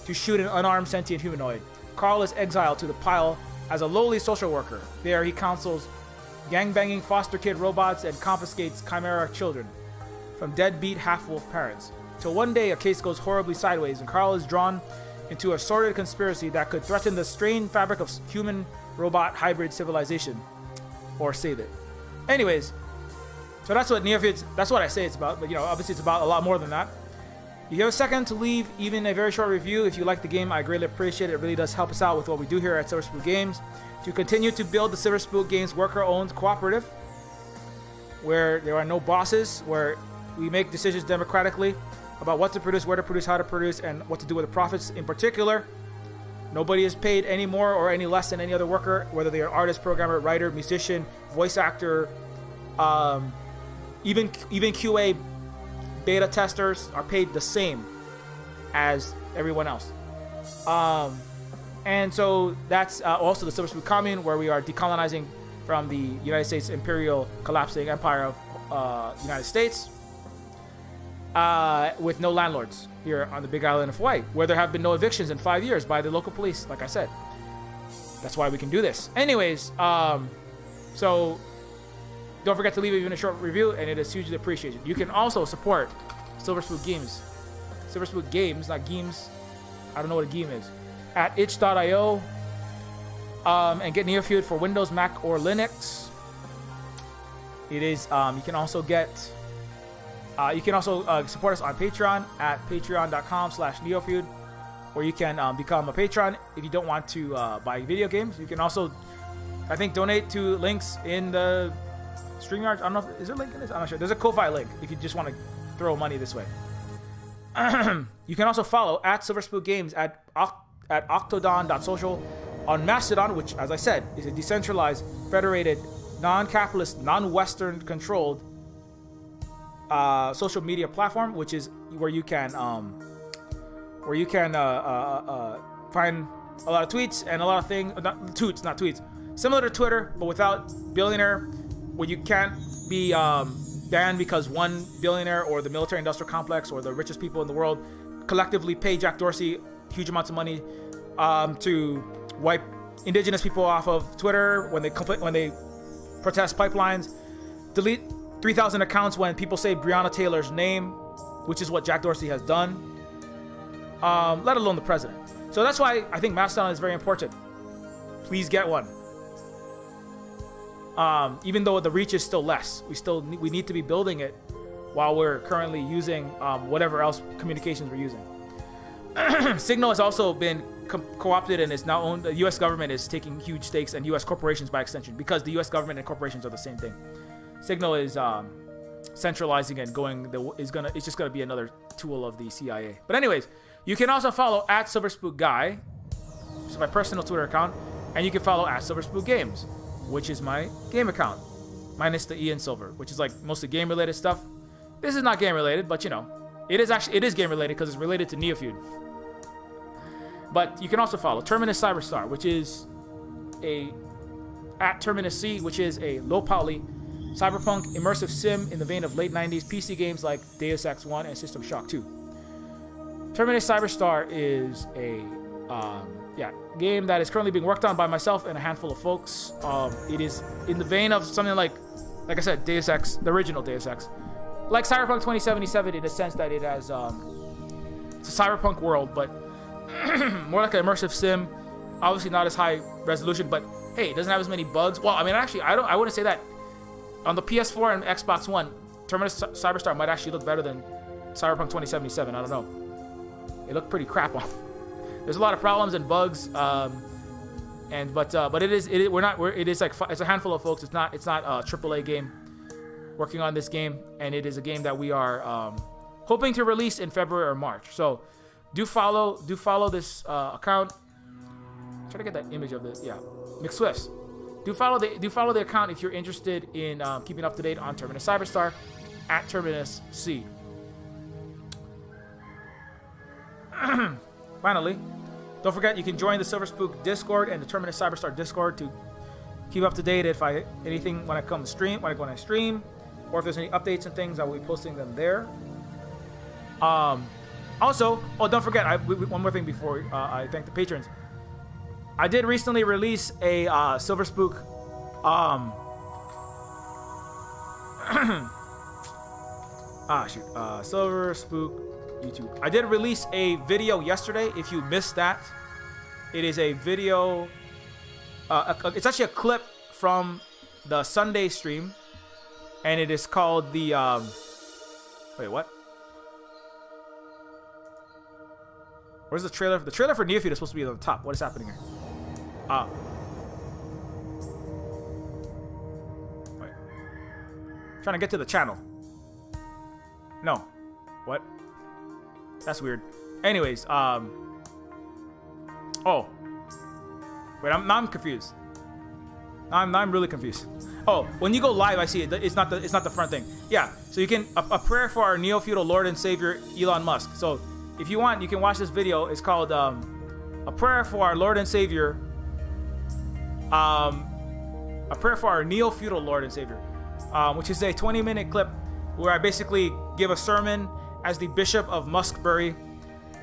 to shoot an unarmed sentient humanoid. Carl is exiled to the pile as a lowly social worker. There he counsels gangbanging foster kid robots and confiscates chimera children from deadbeat half-wolf parents. Till one day a case goes horribly sideways and Carl is drawn into a sordid conspiracy that could threaten the strained fabric of human-robot hybrid civilization. Or save it. Anyways, so that's what Neofeud, that's what I say it's about, but you know, obviously it's about a lot more than that. You have a second to leave even a very short review if you like the game. I greatly appreciate it. It really does help us out with what we do here at Silver Spook Games to continue to build the Silver Spook Games worker-owned cooperative where there are no bosses, where we make decisions democratically about what to produce, where to produce, how to produce, and what to do with the profits in particular. Nobody is paid any more or any less than any other worker, whether they are artist, programmer, writer, musician, voice actor, even QA beta testers are paid the same as everyone else. And so that's also the Silver Spook Commune, where we are decolonizing from the United States imperial collapsing empire of United States with no landlords here on the Big Island of Hawaii, where there have been no evictions in 5 years by the local police, like I said. That's why we can do this. Anyways, so don't forget to leave even a short review, and it is hugely appreciated. You can also support Silver Spook Games. Silver Spook Games, not Games. I don't know what a game is. At itch.io. And get Neofeud for Windows, Mac, or Linux. It is, you can also get, support us on Patreon at patreon.com/Neofeud, where you can become a patron if you don't want to buy video games. You can also, I think, donate to links in the StreamYard. I don't know, is there a link in this? I'm not sure. There's a Ko-Fi link if you just want to throw money this way. You can also follow at Silver Spook Games at octodon.social on Mastodon, which, as I said, is a decentralized, federated, non-capitalist, non-Western controlled social media platform, which is where you can find a lot of tweets and a lot of things, not tweets, similar to Twitter, but without billionaire, where you can't be banned because one billionaire or the military-industrial complex or the richest people in the world collectively pay Jack Dorsey huge amounts of money to wipe indigenous people off of Twitter when they protest pipelines, delete 3,000 accounts when people say Breonna Taylor's name, which is what Jack Dorsey has done, let alone the president. So that's why I think Mastodon is very important. Please get one. Even though the reach is still less, we need to be building it while we're currently using whatever else communications we're using. Signal has also been co-opted and is now owned. The U.S. government is taking huge stakes, and U.S. corporations by extension, because the U.S. government and corporations are the same thing. Signal is centralizing and it's just gonna be another tool of the CIA. But anyways, you can also follow at Silver Spook Guy, which is my personal Twitter account, and you can follow at Silver Spook Games, which is my game account, minus the E and Silver, which is like mostly game related stuff. This is not game related, but you know, it is game related because it's related to Neofeud. But you can also follow Terminus Cyberstar, which is at Terminus C, which is a low poly cyberpunk immersive sim in the vein of late 90s PC games like Deus Ex 1 and System Shock 2. Terminus Cyberstar is a game that is currently being worked on by myself and a handful of folks. It is in the vein of something like I said, Deus Ex, the original Deus Ex. Like Cyberpunk 2077 in the sense that it has it's a cyberpunk world, but more like an immersive sim. Obviously not as high resolution, but hey, it doesn't have as many bugs. Well, I mean, actually, I wouldn't say that. On the PS4 and Xbox One, Terminus Cyberstar might actually look better than Cyberpunk 2077. I don't know. It looked pretty crap off. There's a lot of problems and bugs, But it is it's a handful of folks. It's not a AAA game working on this game, and it is a game that we are hoping to release in February or March. So do follow this account. Try to get that image of this. Yeah, McSwifts. Do follow the account if you're interested in keeping up to date on Terminus Cyberstar at Terminus C. Finally, don't forget you can join the Silver Spook Discord and the Terminus Cyberstar Discord to keep up to date when I stream, or if there's any updates and things, I will be posting them there. Also, don't forget, one more thing before I thank the patrons. I did recently release a Silver Spook Silver Spook YouTube. I did release a video yesterday. If you missed that, it is a video. It's actually a clip from the Sunday stream, and it is called the. Wait, what? Where's the trailer? The trailer for Neofeud is supposed to be on the top. What is happening here? Wait. Trying to get to the channel. No. What? That's weird. Anyways, oh. Wait, I'm confused. I'm really confused. Oh, when you go live, I see it. It's not the front thing. Yeah. So you can a prayer for our neo-feudal Lord and Savior Elon Musk. So if you want, you can watch this video. It's called a prayer for our Lord and Savior. A prayer for our neo-feudal Lord and Savior, which is a 20-minute clip where I basically give a sermon as the Bishop of Muskbury,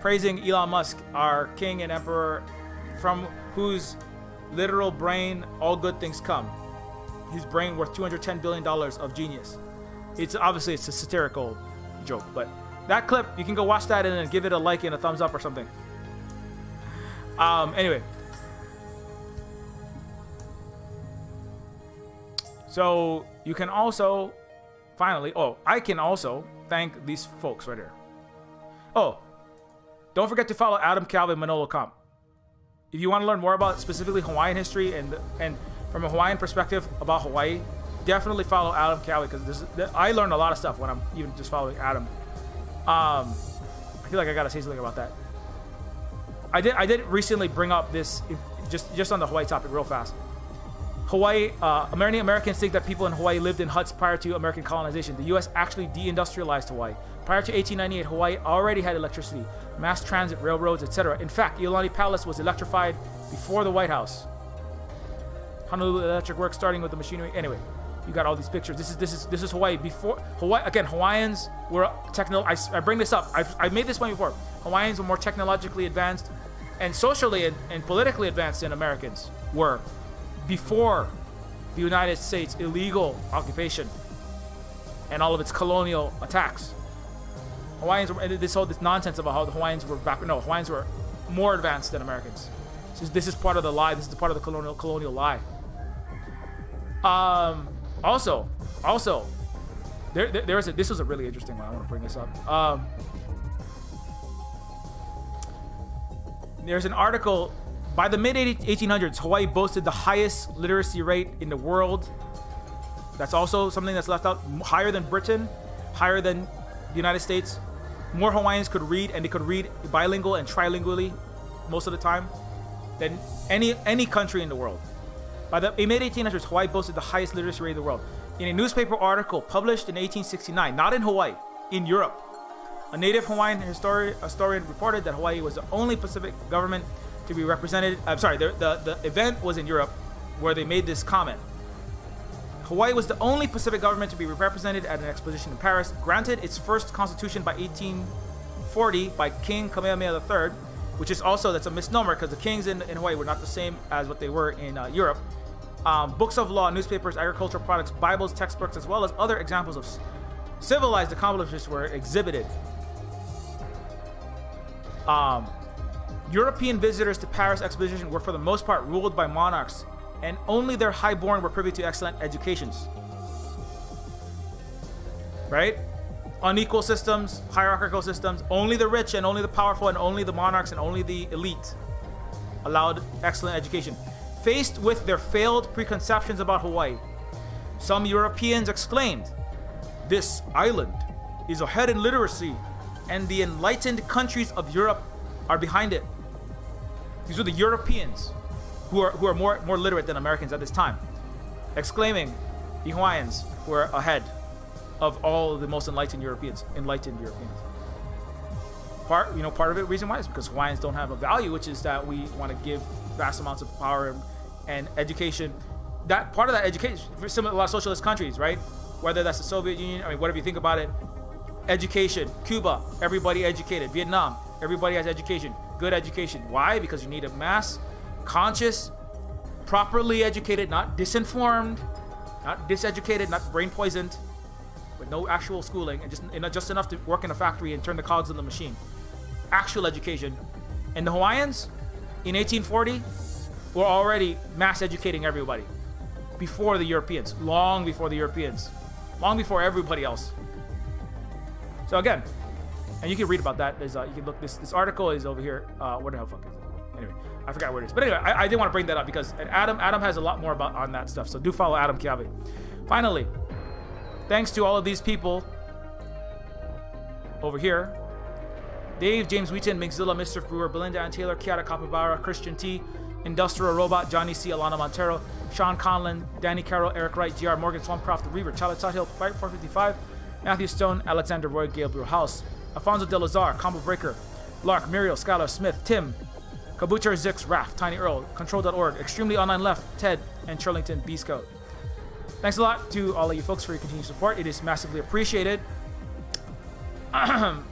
praising Elon Musk, our King and Emperor, from whose literal brain all good things come. His brain worth $210 billion of genius. It's a satirical joke, but that clip, you can go watch that and then give it a like and a thumbs up or something. Anyway. So you can also, I can also thank these folks right here. Oh, don't forget to follow Adam Calvin Manolo Comp. If you want to learn more about specifically Hawaiian history and from a Hawaiian perspective about Hawaii, definitely follow Adam Calvin, because I learned a lot of stuff when I'm even just following Adam. I feel like I gotta say something about that. I did recently bring up this just on the Hawaii topic real fast. Hawaii, many Americans think that people in Hawaii lived in huts prior to American colonization. The U.S. actually deindustrialized Hawaii. Prior to 1898, Hawaii already had electricity, mass transit, railroads, etc. In fact, Iolani Palace was electrified before the White House. Honolulu Electric Works, starting with the machinery. Anyway, you got all these pictures. This is Hawaii before Hawaii. Again, Hawaiians were I bring this up. I made this point before. Hawaiians were more technologically advanced and socially and politically advanced than Americans were before the United States illegal occupation and all of its colonial attacks. Hawaiians were this nonsense about how the Hawaiians were back. No, Hawaiians were more advanced than Americans. This is part of the lie. This is part of the colonial lie. Also, this was a really interesting one. I want to bring this up. There's an article. By the mid-1800s, Hawaii boasted the highest literacy rate in the world. That's also something that's left out. Higher than Britain, higher than the United States. More Hawaiians could read, and they could read bilingual and trilingually most of the time than any country in the world. By the mid-1800s, Hawaii boasted the highest literacy rate in the world. In a newspaper article published in 1869, not in Hawaii, in Europe, a native Hawaiian historian reported that Hawaii was the only Pacific government to be represented. I'm sorry, the event was in Europe where they made this comment. Hawaii was the only Pacific government to be represented at an exposition in Paris, granted its first constitution by 1840 by King Kamehameha III, which is also, that's a misnomer because the kings in Hawaii were not the same as what they were in Europe. Books of law, newspapers, agricultural products, Bibles, textbooks, as well as other examples of civilized accomplishments were exhibited. European visitors to Paris exposition were for the most part ruled by monarchs, and only their highborn were privy to excellent educations. Right? Unequal systems, hierarchical systems, only the rich and only the powerful and only the monarchs and only the elite allowed excellent education. Faced with their failed preconceptions about Hawaii, some Europeans exclaimed, "This island is ahead in literacy, and the enlightened countries of Europe are behind it." These were the Europeans who are more literate than Americans at this time, exclaiming the Hawaiians were ahead of all the most enlightened Europeans. Part of it, reason why, is because Hawaiians don't have a value, which is that we want to give vast amounts of power and education. That part of that education, for a lot of socialist countries, right? Whether that's the Soviet Union, whatever you think about it, education. Cuba, everybody educated. Vietnam, everybody has education. Good education. Why? Because you need a mass, conscious, properly educated, not disinformed, not diseducated, not brain poisoned, with no actual schooling, and just enough to work in a factory and turn the cogs of the machine. Actual education. And the Hawaiians, in 1840, were already mass educating everybody. Before the Europeans. Long before the Europeans. Long before everybody else. So again, and you can read about that. There's you can look, this article is over here. Where the hell fuck is it? Anyway, I forgot where it is. But anyway, I did want to bring that up because Adam has a lot more on that stuff. So do follow Adam Kiawe. Finally, thanks to all of these people over here: Dave, James Wheaton, Mixzilla, Mr. Brewer, Belinda Ann Taylor, Kiara Capybara, Christian T, Industrial Robot, Johnny C, Alana Montero, Sean Conlon, Danny Carroll, Eric Wright, GR Morgan, Swampcroft, The Reaver, Tyler Tuthill, Fight 455, Matthew Stone, Alexander Roy, Gabriel House, Alfonso De Lazar, Combo Breaker, Lark, Muriel, Skylar Smith, Tim, Kabuchar Zix, Raph, Tiny Earl, Control.org, Extremely Online Left, Ted, and Churlington B Scout. Thanks a lot to all of you folks for your continued support. It is massively appreciated. And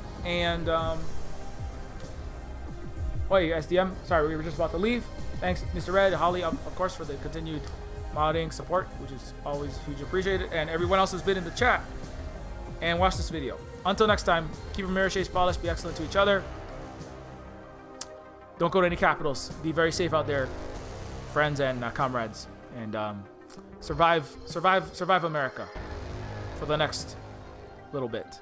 SDM, sorry, we were just about to leave. Thanks, Mr. Red, Holly, of course, for the continued modding support, which is always hugely appreciated, and everyone else who's been in the chat and watch this video. Until next time, keep your mirror shades polished, be excellent to each other. Don't go to any capitals. Be very safe out there, friends and comrades, and survive America for the next little bit.